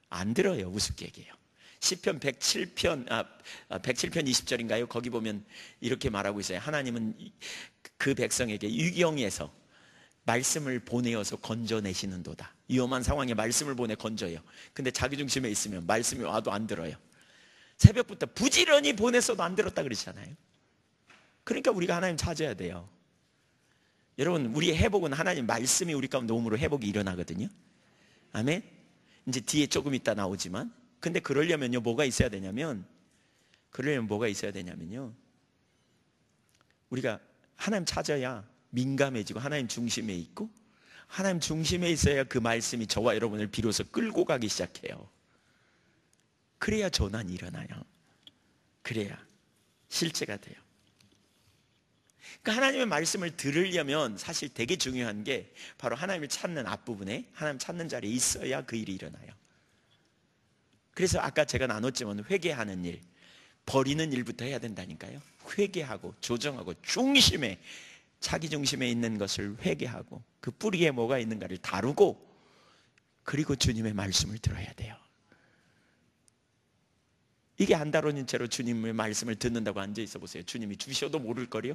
안 들어요. 우습게 얘기해요. 시편 107편 20절인가요? 거기 보면 이렇게 말하고 있어요. 하나님은 그 백성에게 유경에서 말씀을 보내어서 건져내시는도다. 위험한 상황에 말씀을 보내 건져요. 근데 자기 중심에 있으면 말씀이 와도 안 들어요. 새벽부터 부지런히 보냈어도 안 들었다 그러잖아요. 그러니까 우리가 하나님 찾아야 돼요. 여러분, 우리의 회복은 하나님 말씀이 우리 가운데 옴으로 회복이 일어나거든요. 아멘. 이제 뒤에 조금 있다 나오지만, 근데 그러려면요, 뭐가 있어야 되냐면요, 우리가 하나님 찾아야 민감해지고 하나님 중심에 있고, 하나님 중심에 있어야 그 말씀이 저와 여러분을 비로소 끌고 가기 시작해요. 그래야 전환이 일어나요. 그래야 실제가 돼요. 그러니까 하나님의 말씀을 들으려면 사실 되게 중요한 게 바로 하나님을 찾는 앞부분에, 하나님 찾는 자리에 있어야 그 일이 일어나요. 그래서 아까 제가 나눴지만 회개하는 일, 버리는 일부터 해야 된다니까요. 회개하고 조정하고 중심에, 자기 중심에 있는 것을 회개하고 그 뿌리에 뭐가 있는가를 다루고, 그리고 주님의 말씀을 들어야 돼요. 이게 안 다루는 채로 주님의 말씀을 듣는다고 앉아 있어 보세요. 주님이 주셔도 모를 거요.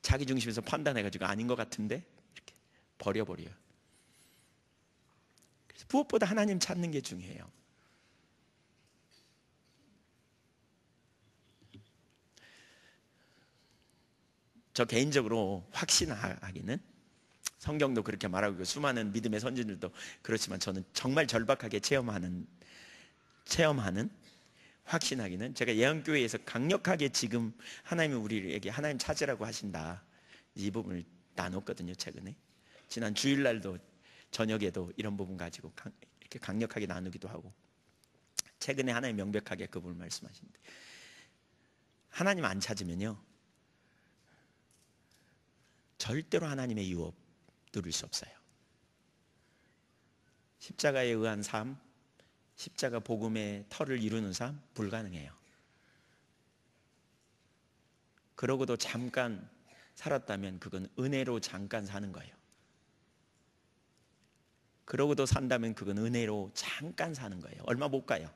자기 중심에서 판단해가지고 아닌 것 같은데 이렇게 버려버려요. 그래서 무엇보다 하나님 찾는 게 중요해요. 저 개인적으로 확신하기는, 성경도 그렇게 말하고 있고 수많은 믿음의 선진들도 그렇지만, 저는 정말 절박하게 체험하는 확신하기는, 제가 예언교회에서 강력하게 지금 하나님이 우리에게 하나님 찾으라고 하신다, 이 부분을 나눴거든요. 최근에 지난 주일날도 저녁에도 이런 부분 가지고 이렇게 강력하게 나누기도 하고, 최근에 하나님 명백하게 그 부분을 말씀하시는데, 하나님 안 찾으면요 절대로 하나님의 유업 누릴 수 없어요. 십자가에 의한 삶, 십자가 복음의 터를 이루는 삶 불가능해요. 그러고도 잠깐 살았다면 그건 은혜로 잠깐 사는 거예요. 그러고도 산다면 그건 은혜로 잠깐 사는 거예요. 얼마 못 가요.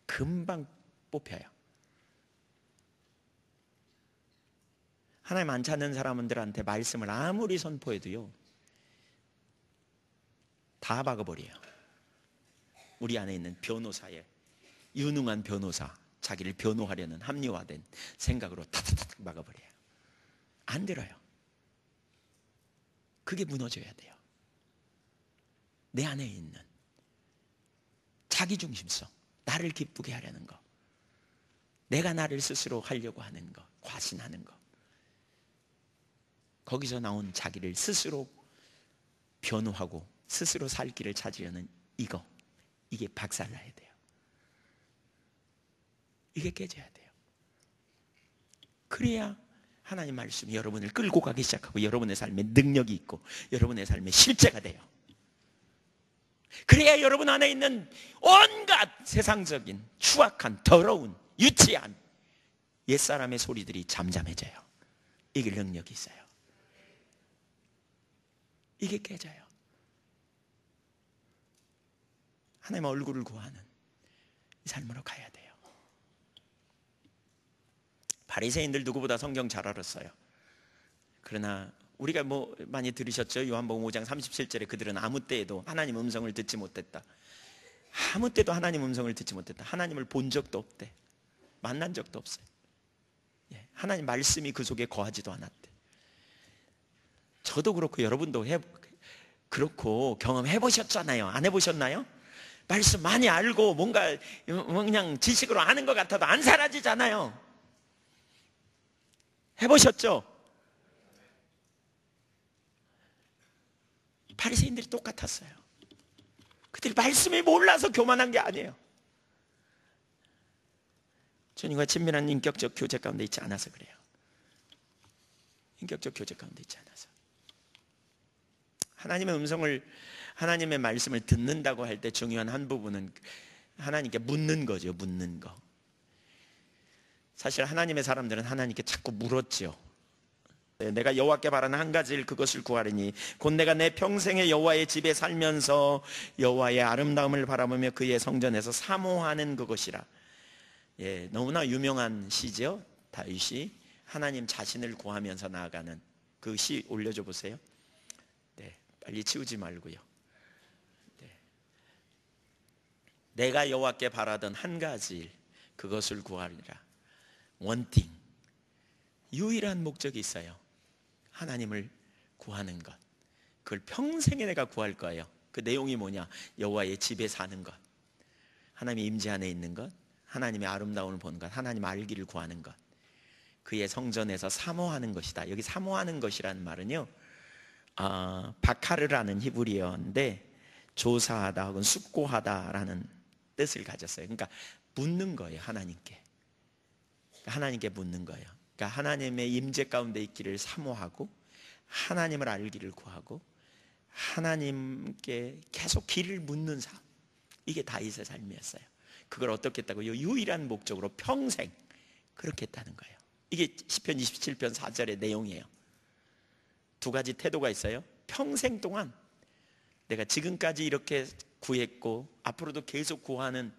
금방 뽑혀요. 하나님 안 찾는 사람들한테 말씀을 아무리 선포해도요 다 박아버려요. 우리 안에 있는 변호사의 유능한 변호사, 자기를 변호하려는 합리화된 생각으로 탁탁탁 막아버려요. 안 들어요. 그게 무너져야 돼요. 내 안에 있는 자기중심성, 나를 기쁘게 하려는 거, 내가 나를 스스로 하려고 하는 거, 과신하는 거, 거기서 나온 자기를 스스로 변호하고 스스로 살 길을 찾으려는 이게 박살나야 돼요. 이게 깨져야 돼요. 그래야 하나님 말씀이 여러분을 끌고 가기 시작하고 여러분의 삶에 능력이 있고 여러분의 삶에 실제가 돼요. 그래야 여러분 안에 있는 온갖 세상적인 추악한 더러운 유치한 옛사람의 소리들이 잠잠해져요. 이길 능력이 있어요. 이게 깨져요. 하나님의 얼굴을 구하는 이 삶으로 가야 돼요. 바리새인들 누구보다 성경 잘 알았어요. 그러나 우리가 많이 들으셨죠? 요한복음 5장 37절에 그들은 아무 때에도 하나님 음성을 듣지 못했다. 아무 때도 하나님 음성을 듣지 못했다. 하나님을 본 적도 없대. 만난 적도 없어요. 하나님 말씀이 그 속에 거하지도 않았대. 저도 그렇고 여러분도 그렇고 경험해 보셨잖아요. 안 해보셨나요? 말씀 많이 알고 뭔가 그냥 지식으로 아는 것 같아도 안 사라지잖아요. 해보셨죠? 바리새인들이 똑같았어요. 그들이 말씀이 몰라서 교만한 게 아니에요. 주님과 친밀한 인격적 교제 가운데 있지 않아서 그래요. 인격적 교제 가운데 있지 않아서. 하나님의 음성을, 하나님의 말씀을 듣는다고 할 때 중요한 한 부분은 하나님께 묻는 거죠. 묻는 거. 사실 하나님의 사람들은 하나님께 자꾸 물었죠. 내가 여호와께 바라는 한 가지 일, 그것을 구하리니 곧 내가 내 평생에 여호와의 집에 살면서 여호와의 아름다움을 바라보며 그의 성전에서 사모하는 그것이라. 예, 너무나 유명한 시죠. 다윗이 하나님 자신을 구하면서 나아가는 그 시 올려줘 보세요. 네, 빨리 치우지 말고요. 네. 내가 여호와께 바라던 한 가지 일, 그것을 구하리라. 원팅, 유일한 목적이 있어요. 하나님을 구하는 것. 그걸 평생에 내가 구할 거예요. 그 내용이 뭐냐? 여호와의 집에 사는 것, 하나님의 임재 안에 있는 것, 하나님의 아름다움을 보는 것, 하나님 알기를 구하는 것, 그의 성전에서 사모하는 것이다. 여기 사모하는 것이라는 말은요, 바카르라는 히브리어인데 조사하다 혹은 숙고하다라는 뜻을 가졌어요. 그러니까 묻는 거예요. 하나님께 묻는 거예요. 그러니까 하나님의 임재 가운데 있기를 사모하고 하나님을 알기를 구하고 하나님께 계속 길을 묻는 삶. 이게 다윗의 삶이었어요. 그걸 어떻게 했다고요? 유일한 목적으로 평생 그렇게 했다는 거예요. 이게 시편 27편 4절의 내용이에요. 두 가지 태도가 있어요. 평생 동안 내가 지금까지 이렇게 구했고 앞으로도 계속 구하는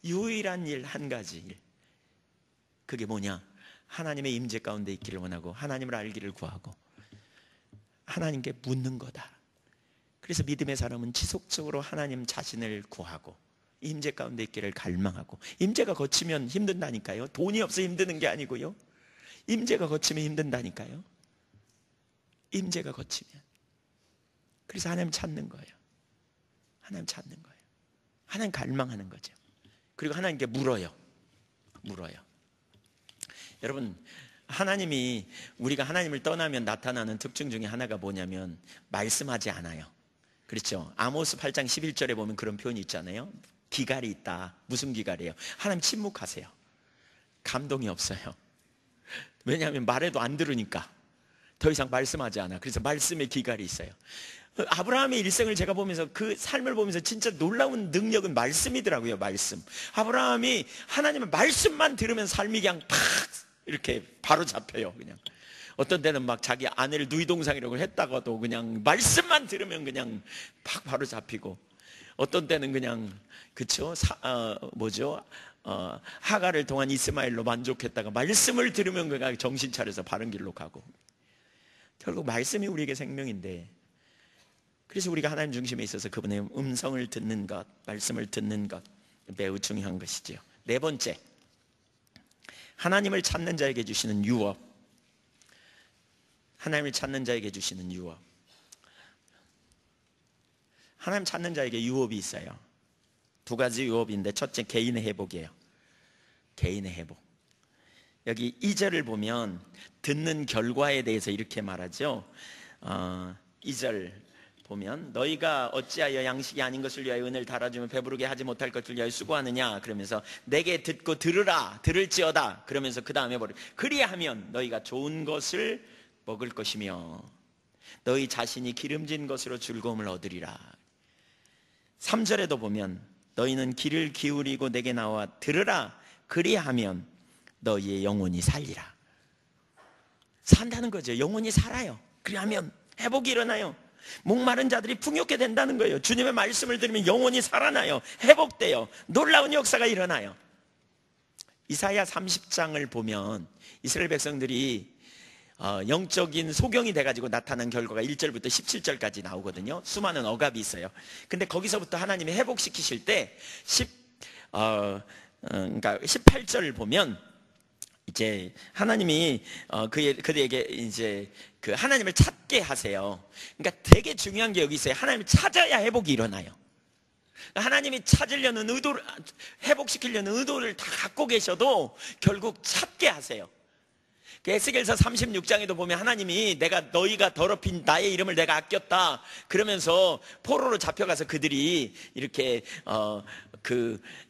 유일한 일 한 가지 일. 그게 뭐냐? 하나님의 임재 가운데 있기를 원하고 하나님을 알기를 구하고 하나님께 묻는 거다. 그래서 믿음의 사람은 지속적으로 하나님 자신을 구하고 임재 가운데 있기를 갈망하고, 임재가 거치면 힘든다니까요. 돈이 없어 힘드는 게 아니고요, 임재가 거치면 힘든다니까요. 임재가 거치면. 그래서 하나님 찾는 거예요. 하나님 찾는 거예요. 하나님 갈망하는 거죠. 그리고 하나님께 물어요. 여러분, 하나님이, 우리가 하나님을 떠나면 나타나는 특징 중에 하나가 뭐냐면 말씀하지 않아요. 그렇죠? 아모스 8장 11절에 보면 그런 표현이 있잖아요. 기갈이 있다. 무슨 기갈이에요? 하나님 침묵하세요. 감동이 없어요. 왜냐하면 말해도 안 들으니까 더 이상 말씀하지 않아. 그래서 말씀의 기갈이 있어요. 아브라함의 일생을 제가 보면서, 그 삶을 보면서 진짜 놀라운 능력은 말씀이더라고요. 말씀. 아브라함이 하나님의 말씀만 들으면 삶이 그냥 팍 이렇게 바로 잡혀요. 그냥 어떤 때는 막 자기 아내를 누이동상이라고 했다가도 그냥 말씀만 들으면 그냥 팍 바로 잡히고, 어떤 때는 그냥, 그쵸? 하갈을 통한 이스마엘로 만족했다가 말씀을 들으면 그냥 정신 차려서 바른 길로 가고. 결국 말씀이 우리에게 생명인데, 그래서 우리가 하나님 중심에 있어서 그분의 음성을 듣는 것, 말씀을 듣는 것, 매우 중요한 것이지요. 네 번째, 하나님을 찾는 자에게 주시는 유업. 하나님을 찾는 자에게 주시는 유업. 하나님 찾는 자에게 유업이 있어요. 두 가지 유업인데, 첫째 개인의 회복이에요. 개인의 회복. 여기 2절을 보면 듣는 결과에 대해서 이렇게 말하죠. 2절 보면, 너희가 어찌하여 양식이 아닌 것을 위하여 은혜를 달아주면 배부르게 하지 못할 것을 위하여 수고하느냐. 그러면서 내게 듣고 들을지어다. 그러면서 그 다음에 그리하면 너희가 좋은 것을 먹을 것이며 너희 자신이 기름진 것으로 즐거움을 얻으리라. 3절에도 보면 너희는 귀를 기울이고 내게 나와 들으라. 그리하면 너희의 영혼이 살리라. 산다는 거죠. 영혼이 살아요. 그리하면 회복이 일어나요. 목마른 자들이 풍요케 된다는 거예요. 주님의 말씀을 들으면 영혼이 살아나요. 회복돼요. 놀라운 역사가 일어나요. 이사야 30장을 보면 이스라엘 백성들이 영적인 소경이 돼가지고 나타난 결과가 1절부터 17절까지 나오거든요. 수많은 억압이 있어요. 근데 거기서부터 하나님이 회복시키실 때 그러니까 18절을 보면 이제 하나님이 그들에게 이제 그 하나님을 찾게 하세요. 그러니까 되게 중요한 게 여기 있어요. 하나님을 찾아야 회복이 일어나요. 하나님이 찾으려는 의도를, 회복시키려는 의도를 다 갖고 계셔도 결국 찾게 하세요. 에스겔서 36장에도 보면 하나님이 너희가 더럽힌 나의 이름을 내가 아꼈다 그러면서 포로로 잡혀가서 그들이 이렇게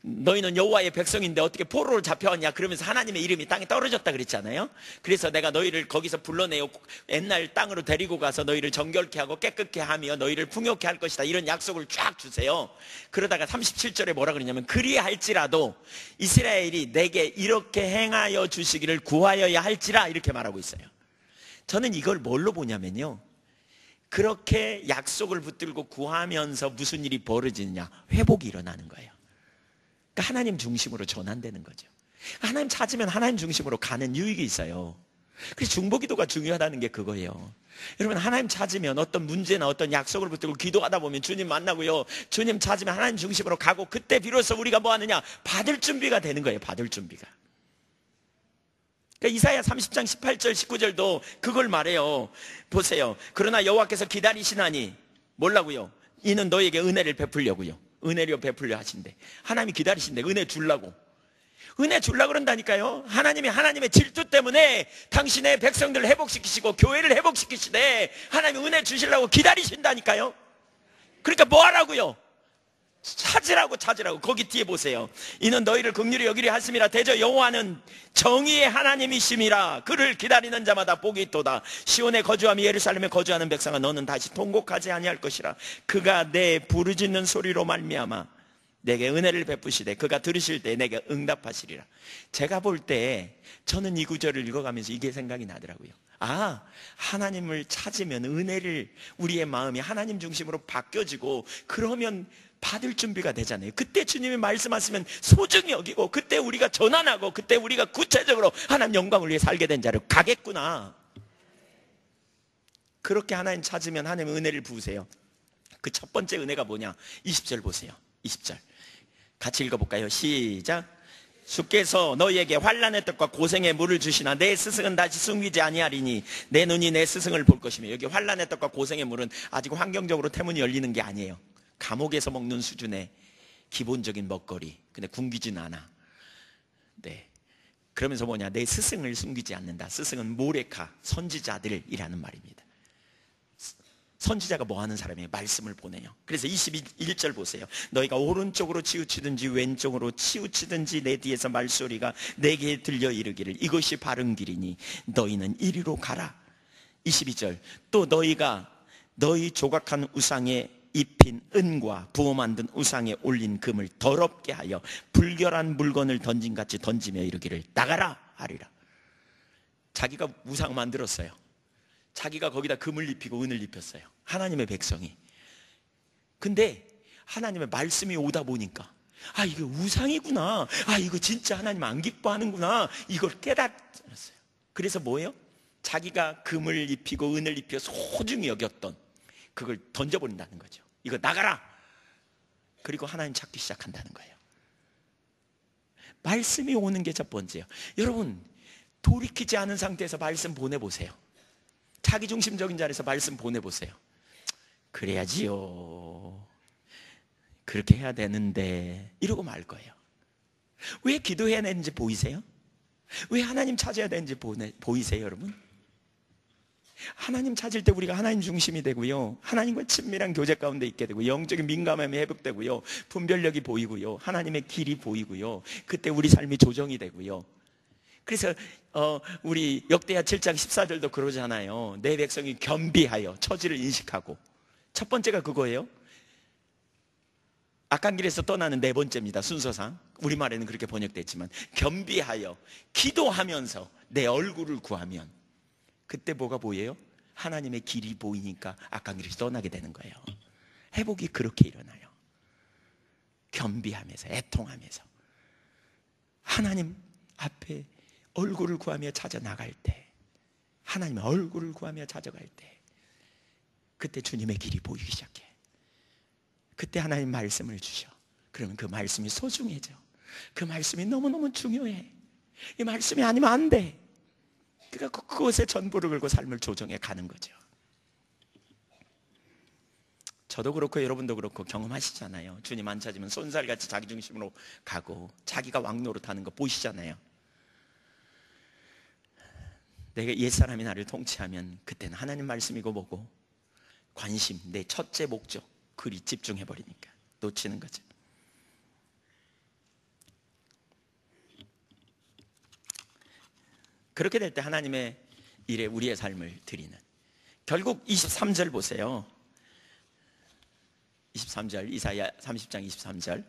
너희는 여호와의 백성인데 어떻게 포로로 잡혀왔냐 그러면서 하나님의 이름이 땅에 떨어졌다 그랬잖아요. 그래서 내가 너희를 거기서 불러내어 옛날 땅으로 데리고 가서 너희를 정결케 하고 깨끗게 하며 너희를 풍요케 할 것이다, 이런 약속을 쫙 주세요. 그러다가 37절에 뭐라 그러냐면 그리할지라도 이스라엘이 내게 이렇게 행하여 주시기를 구하여야 할지라, 이렇게 말하고 있어요. 저는 이걸 뭘로 보냐면요, 그렇게 약속을 붙들고 구하면서 무슨 일이 벌어지느냐, 회복이 일어나는 거예요. 그러니까 하나님 중심으로 전환되는 거죠. 하나님 찾으면 하나님 중심으로 가는 유익이 있어요. 그래서 중보기도가 중요하다는 게 그거예요. 여러분, 하나님 찾으면 어떤 문제나 어떤 약속을 붙들고 기도하다 보면 주님 만나고요, 주님 찾으면 하나님 중심으로 가고, 그때 비로소 우리가 뭐 하느냐, 받을 준비가 되는 거예요. 받을 준비가. 그러니까 이사야 30장 18절 19절도 그걸 말해요. 보세요. 그러나 여호와께서 기다리시나니 뭐라고요? 이는 너에게 은혜를 베풀려고요. 은혜를 베풀려 하신대. 하나님이 기다리신대. 은혜 주려고. 은혜 주려고 그런다니까요. 하나님이 하나님의 질투 때문에 당신의 백성들을 회복시키시고 교회를 회복시키시되 하나님이 은혜 주시려고 기다리신다니까요. 그러니까 뭐 하라고요? 찾으라고. 거기 뒤에 보세요. 이는 너희를 긍휼히 여기려 하심이라. 대저 여호와는 정의의 하나님이심이라. 그를 기다리는 자마다 복이 있도다. 시온에 거주하며 예루살렘에 거주하는 백성아, 너는 다시 통곡하지 아니할 것이라. 그가 내 부르짖는 소리로 말미암아 내게 은혜를 베푸시되 그가 들으실 때 내게 응답하시리라. 제가 볼 때 저는 이 구절을 읽어가면서 이게 생각이 나더라고요. 하나님을 찾으면 은혜를, 우리의 마음이 하나님 중심으로 바뀌어지고 그러면 받을 준비가 되잖아요. 그때 주님이 말씀하시면 소중히 여기고, 그때 우리가 전환하고, 그때 우리가 구체적으로 하나님 영광을 위해 살게 된 자를 가겠구나. 그렇게 하나님 찾으면 하나님 은혜를 부으세요. 그 첫 번째 은혜가 뭐냐? 20절 보세요. 20절 같이 읽어볼까요? 시작. 주께서 너희에게 환난의 떡과 고생의 물을 주시나 내 스승은 다시 숨기지 아니하리니 내 눈이 내 스승을 볼 것이며. 여기 환난의 떡과 고생의 물은 아직 환경적으로 태문이 열리는 게 아니에요. 감옥에서 먹는 수준의 기본적인 먹거리. 근데 굶기진 않아. 네. 그러면서 뭐냐? 내 스승을 숨기지 않는다. 스승은 모레카, 선지자들이라는 말입니다. 선지자가 뭐 하는 사람이에요? 말씀을 보내요. 그래서 21절 보세요. 너희가 오른쪽으로 치우치든지 왼쪽으로 치우치든지 내 뒤에서 말소리가 내게 들려 이르기를 이것이 바른 길이니 너희는 이리로 가라. 22절 또 너희가 너희 조각한 우상에 입힌 은과 부어 만든 우상에 올린 금을 더럽게 하여 불결한 물건을 던진같이 던지며 이르기를 나가라 하리라. 자기가 우상 만들었어요. 자기가 거기다 금을 입히고 은을 입혔어요. 하나님의 백성이. 근데 하나님의 말씀이 오다 보니까 이거 우상이구나, 이거 진짜 하나님 안 기뻐하는구나, 이걸 깨달았어요. 그래서 뭐예요? 자기가 금을 입히고 은을 입혀 소중히 여겼던 그걸 던져버린다는 거죠. 이거 나가라. 그리고 하나님 찾기 시작한다는 거예요. 말씀이 오는 게 첫 번째예요. 여러분, 돌이키지 않은 상태에서 말씀 보내보세요. 자기중심적인 자리에서 말씀 보내보세요. 그래야지요, 그렇게 해야 되는데 이러고 말 거예요. 왜 기도해야 되는지 보이세요? 왜 하나님 찾아야 되는지 보이세요, 여러분? 하나님 찾을 때 우리가 하나님 중심이 되고요, 하나님과 친밀한 교제 가운데 있게 되고, 영적인 민감함이 회복되고요, 분별력이 보이고요, 하나님의 길이 보이고요, 그때 우리 삶이 조정이 되고요. 그래서 우리 역대하 7장 14절도 그러잖아요. 내 백성이 겸비하여 처지를 인식하고. 첫 번째가 그거예요. 악한 길에서 떠나는 네 번째입니다. 순서상 우리말에는 그렇게 번역됐지만, 겸비하여 기도하면서 내 얼굴을 구하면 그때 뭐가 보여요? 하나님의 길이 보이니까 악한 길에서 떠나게 되는 거예요. 회복이 그렇게 일어나요. 겸비하면서, 애통하면서 하나님 앞에 얼굴을 구하며 찾아 나갈 때, 하나님의 얼굴을 구하며 찾아갈 때, 그때 주님의 길이 보이기 시작해. 그때 하나님 말씀을 주셔. 그러면 그 말씀이 소중해져. 그 말씀이 너무너무 중요해. 이 말씀이 아니면 안 돼. 그러니까 그것에 전부를 걸고 삶을 조정해 가는 거죠. 저도 그렇고 여러분도 그렇고 경험하시잖아요. 주님 안 찾으면 손살같이 자기 중심으로 가고 자기가 왕노릇하는 거 보시잖아요. 내가 옛사람이 나를 통치하면 그때는 하나님 말씀이고 뭐고 관심, 내 첫째 목적 그리 집중해버리니까 놓치는 거죠. 그렇게 될 때 하나님의 일에 우리의 삶을 드리는, 결국 23절 보세요. 23절, 이사야 30장 23절.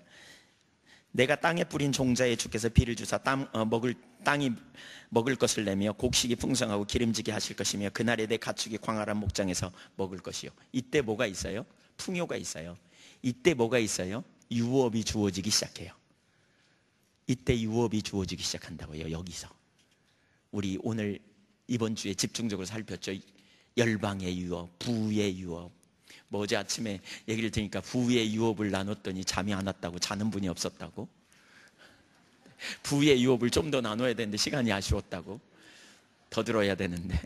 내가 땅에 뿌린 종자에 주께서 비를 주사 땅이 먹을 것을 내며 곡식이 풍성하고 기름지게 하실 것이며 그날에 내 가축이 광활한 목장에서 먹을 것이요. 이때 뭐가 있어요? 풍요가 있어요. 이때 뭐가 있어요? 유업이 주어지기 시작해요. 이때 유업이 주어지기 시작한다고요. 여기서 우리 오늘 이번 주에 집중적으로 살폈죠. 열방의 유업, 부의 유업. 어제 아침에 얘기를 들으니까 부의 유업을 나눴더니 잠이 안 왔다고, 자는 분이 없었다고. 부의 유업을 좀 더 나눠야 되는데 시간이 아쉬웠다고. 더 들어야 되는데.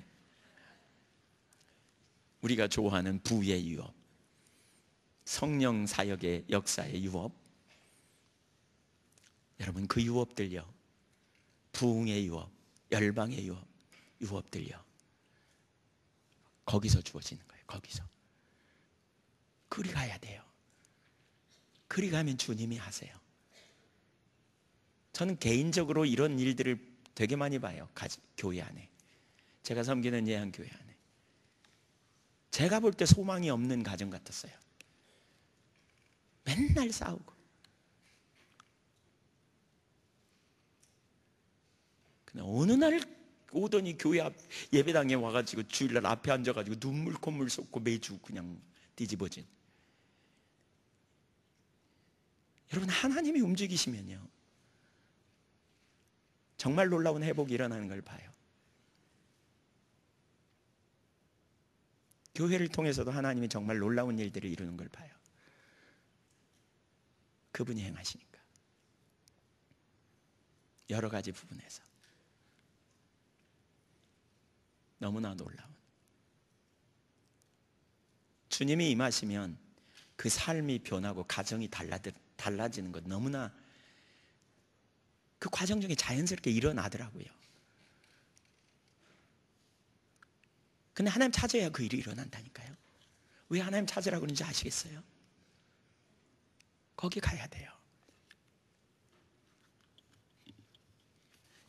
우리가 좋아하는 부의 유업, 성령 사역의 역사의 유업, 여러분 그 유업들요, 부흥의 유업, 열방의 유업, 유업들요, 거기서 주어지는 거예요. 거기서. 그리 가야 돼요. 그리 가면 주님이 하세요. 저는 개인적으로 이런 일들을 되게 많이 봐요. 교회 안에, 제가 섬기는 예한교회 안에. 제가 볼 때 소망이 없는 가정 같았어요. 맨날 싸우고. 근데 어느 날 오더니 교회 앞 예배당에 와가지고 주일날 앞에 앉아가지고 눈물 콧물 쏟고 매주 그냥 뒤집어진. 여러분 하나님이 움직이시면요 정말 놀라운 회복이 일어나는 걸 봐요. 교회를 통해서도 하나님이 정말 놀라운 일들을 이루는 걸 봐요. 그분이 행하시니까. 여러 가지 부분에서 너무나 놀라운, 주님이 임하시면 그 삶이 변하고 가정이 달라지는 것, 너무나 그 과정 중에 자연스럽게 일어나더라고요. 근데 하나님 찾아야 그 일이 일어난다니까요. 왜 하나님 찾으라고 그러는지 아시겠어요? 거기 가야 돼요.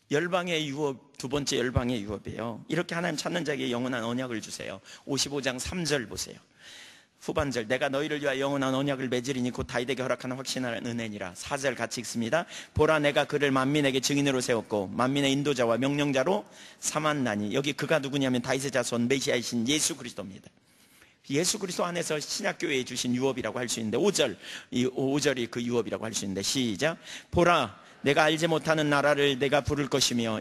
열방의 유업, 두 번째 열방의 유업이에요. 이렇게 하나님 찾는 자에게 영원한 언약을 주세요. 55장 3절 보세요. 후반절, 내가 너희를 위하여 영원한 언약을 맺으리니 곧 다윗에게 허락하는 확신한 은혜니라. 4절 같이 읽습니다. 보라, 내가 그를 만민에게 증인으로 세웠고 만민의 인도자와 명령자로 삼았나니. 여기 그가 누구냐면 다윗의 자손 메시아이신 예수 그리스도입니다. 예수 그리스도 안에서 신약교회에 주신 유업이라고 할 수 있는데, 5절, 이 5절이 그 유업이라고 할 수 있는데, 시작. 보라, 내가 알지 못하는 나라를 내가 부를 것이며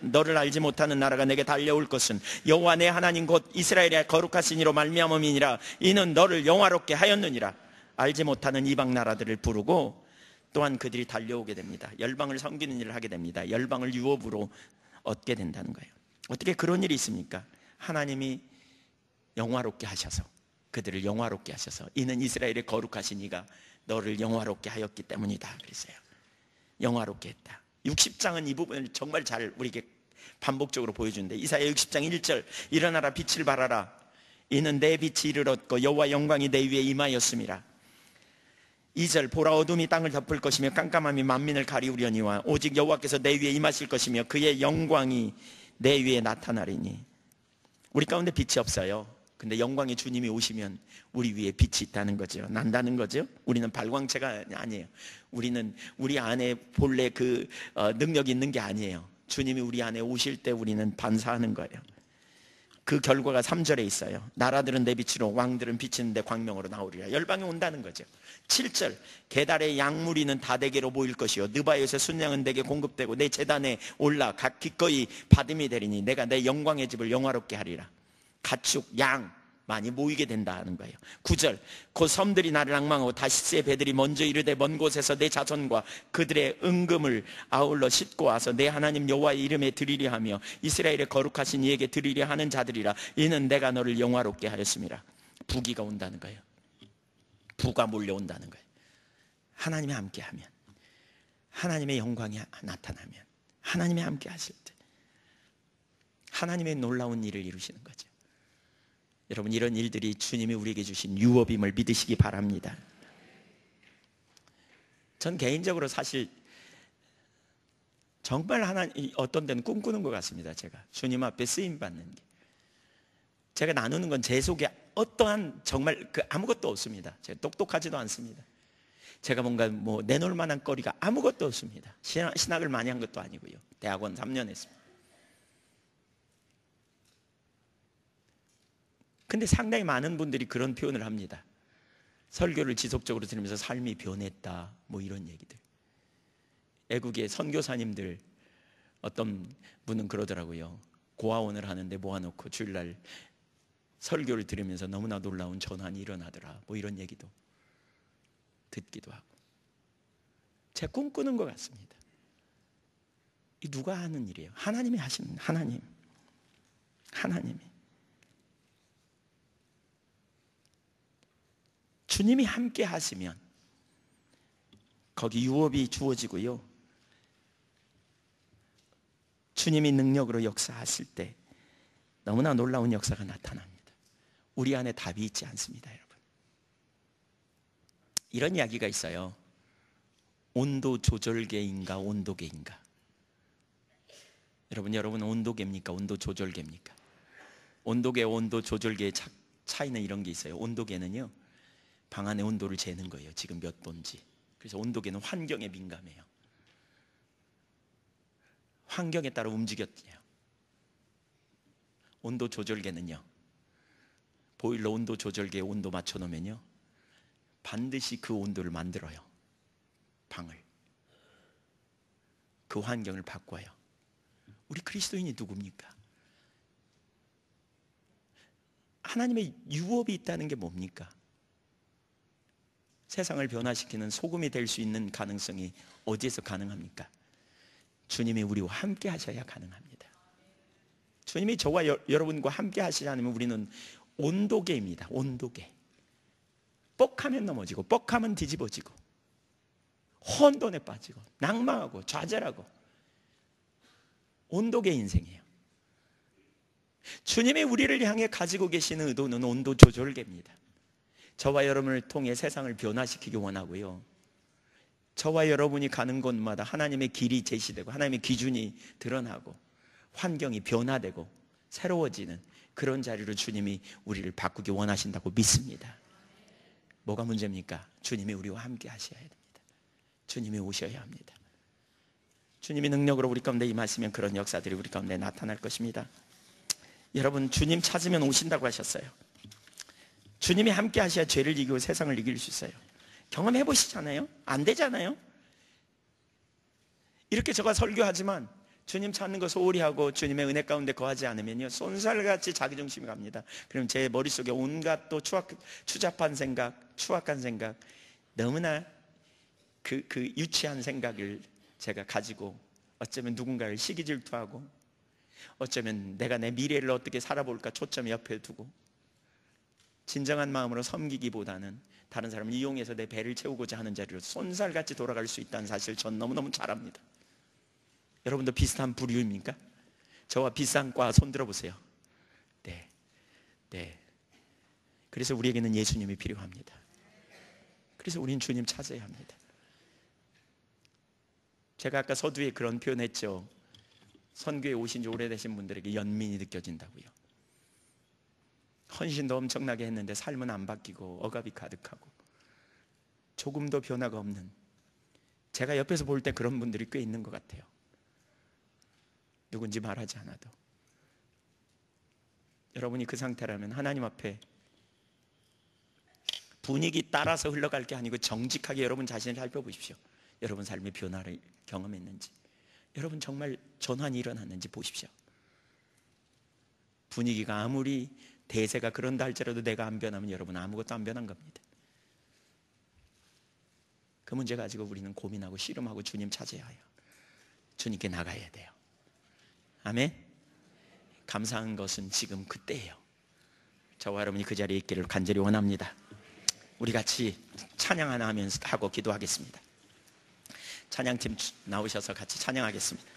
너를 알지 못하는 나라가 내게 달려올 것은 여호와 내 하나님 곧 이스라엘의 거룩하신 이로 말미암음이니라. 이는 너를 영화롭게 하였느니라. 알지 못하는 이방 나라들을 부르고 또한 그들이 달려오게 됩니다. 열방을 섬기는 일을 하게 됩니다. 열방을 유업으로 얻게 된다는 거예요. 어떻게 그런 일이 있습니까? 하나님이 영화롭게 하셔서, 그들을 영화롭게 하셔서, 이는 이스라엘의 거룩하신 이가 너를 영화롭게 하였기 때문이다 그랬어요. 영화롭게 했다. 60장은 이 부분을 정말 잘 우리에게 반복적으로 보여주는데, 이사야 60장 1절, 일어나라 빛을 발하라. 이는 내 빛이 이르렀고 여호와 영광이 내 위에 임하였음이라. 2절, 보라, 어둠이 땅을 덮을 것이며 깜깜함이 만민을 가리우려니와 오직 여호와께서 내 위에 임하실 것이며 그의 영광이 내 위에 나타나리니. 우리 가운데 빛이 없어요. 근데 영광의 주님이 오시면 우리 위에 빛이 있다는 거죠. 난다는 거죠. 우리는 발광체가 아니에요. 우리는 우리 안에 본래 그 능력이 있는 게 아니에요. 주님이 우리 안에 오실 때 우리는 반사하는 거예요. 그 결과가 3절에 있어요. 나라들은 내 빛으로, 왕들은 비치는데 광명으로 나오리라. 열방이 온다는 거죠. 7절, 게달의 양무리는 다 내게로 모일 것이요 느바요새 순양은 내게 공급되고 내 제단에 올라 각 기꺼이 받음이 되리니 내가 내 영광의 집을 영화롭게 하리라. 가축, 양, 많이 모이게 된다는 거예요. 9절, 곧 섬들이 나를 앙망하고 다시스의 배들이 먼저 이르되 먼 곳에서 내 자손과 그들의 은금을 아울러 싣고 와서 내 하나님 여호와의 이름에 드리려 하며 이스라엘의 거룩하신 이에게 드리려 하는 자들이라. 이는 내가 너를 영화롭게 하였음이라. 부귀가 온다는 거예요. 부가 몰려온다는 거예요. 하나님이 함께하면, 하나님의 영광이 나타나면, 하나님이 함께 하실 때 하나님의 놀라운 일을 이루시는 거죠. 여러분, 이런 일들이 주님이 우리에게 주신 유업임을 믿으시기 바랍니다. 전 개인적으로 사실 정말 어떤 데는 꿈꾸는 것 같습니다. 제가 주님 앞에 쓰임 받는 게, 제가 나누는 건 제 속에 어떠한 정말 아무것도 없습니다. 제가 똑똑하지도 않습니다. 제가 뭔가 내놓을 만한 거리가 아무것도 없습니다. 신학을 많이 한 것도 아니고요. 대학원 3년 했습니다. 근데 상당히 많은 분들이 그런 표현을 합니다. 설교를 지속적으로 들으면서 삶이 변했다, 이런 얘기들. 애국의 선교사님들 어떤 분은 그러더라고요. 고아원을 하는데 모아놓고 주일날 설교를 들으면서 너무나 놀라운 전환이 일어나더라, 이런 얘기도 듣기도 하고. 제가 꿈꾸는 것 같습니다. 이 누가 하는 일이에요? 하나님이 하시는, 하나님이. 주님이 함께 하시면 거기 유업이 주어지고요, 주님이 능력으로 역사하실 때 너무나 놀라운 역사가 나타납니다. 우리 안에 답이 있지 않습니다, 여러분. 이런 이야기가 있어요. 온도 조절계인가 온도계인가. 여러분 온도계입니까 온도 조절계입니까? 온도계, 온도 조절계의 차이는 이런 게 있어요. 온도계는요, 방 안의 온도를 재는 거예요. 지금 몇 도인지. 그래서 온도계는 환경에 민감해요. 환경에 따라 움직였대요. 온도 조절계는요, 보일러 온도 조절계에 온도 맞춰놓으면요, 반드시 그 온도를 만들어요. 방을, 그 환경을 바꿔요. 우리 그리스도인이 누굽니까? 하나님의 유업이 있다는 게 뭡니까? 세상을 변화시키는 소금이 될 수 있는 가능성이 어디에서 가능합니까? 주님이 우리와 함께 하셔야 가능합니다. 주님이 저와 여러분과 함께 하시지 않으면 우리는 온도계입니다. 온도계. 뻑하면 넘어지고 뻑하면 뒤집어지고 혼돈에 빠지고 낭망하고 좌절하고 온도계 인생이에요. 주님이 우리를 향해 가지고 계시는 의도는 온도 조절계입니다. 저와 여러분을 통해 세상을 변화시키기 원하고요, 저와 여러분이 가는 곳마다 하나님의 길이 제시되고 하나님의 기준이 드러나고 환경이 변화되고 새로워지는 그런 자리로 주님이 우리를 바꾸기 원하신다고 믿습니다. 뭐가 문제입니까? 주님이 우리와 함께 하셔야 됩니다. 주님이 오셔야 합니다. 주님이 능력으로 우리 가운데 임하시면 그런 역사들이 우리 가운데 나타날 것입니다. 여러분, 주님 찾으면 오신다고 하셨어요. 주님이 함께 하셔야 죄를 이기고 세상을 이길 수 있어요. 경험해 보시잖아요? 안 되잖아요? 이렇게 제가 설교하지만 주님 찾는 거 소홀히 하고 주님의 은혜 가운데 거하지 않으면요, 쏜살같이 자기중심이 갑니다. 그럼 제 머릿속에 온갖 또 추잡한 생각, 추악한 생각, 너무나 그 유치한 생각을 제가 가지고 어쩌면 누군가를 시기 질투하고 어쩌면 내가 내 미래를 어떻게 살아볼까 초점 옆에 두고 진정한 마음으로 섬기기보다는 다른 사람을 이용해서 내 배를 채우고자 하는 자리로 쏜살같이 돌아갈 수 있다는 사실 전 너무너무 잘 압니다. 여러분도 비슷한 부류입니까? 저와 비슷한 과 손들어 보세요. 네. 그래서 우리에게는 예수님이 필요합니다. 그래서 우린 주님 찾아야 합니다. 제가 아까 서두에 그런 표현했죠. 선교에 오신 지 오래되신 분들에게 연민이 느껴진다고요. 헌신도 엄청나게 했는데 삶은 안 바뀌고 억압이 가득하고 조금도 변화가 없는, 제가 옆에서 볼 때 그런 분들이 꽤 있는 것 같아요. 누군지 말하지 않아도. 여러분이 그 상태라면 하나님 앞에 분위기 따라서 흘러갈 게 아니고 정직하게 여러분 자신을 살펴보십시오. 여러분 삶의 변화를 경험했는지, 여러분 정말 전환이 일어났는지 보십시오. 분위기가 아무리 대세가 그런다 할지라도 내가 안 변하면 여러분 아무것도 안 변한 겁니다. 그 문제 가지고 우리는 고민하고 씨름하고 주님 찾아야 해요. 주님께 나가야 돼요. 아멘. 감사한 것은 지금 그때예요. 저와 여러분이 그 자리에 있기를 간절히 원합니다. 우리 같이 찬양 하나 하면서 하고 기도하겠습니다. 찬양팀 나오셔서 같이 찬양하겠습니다.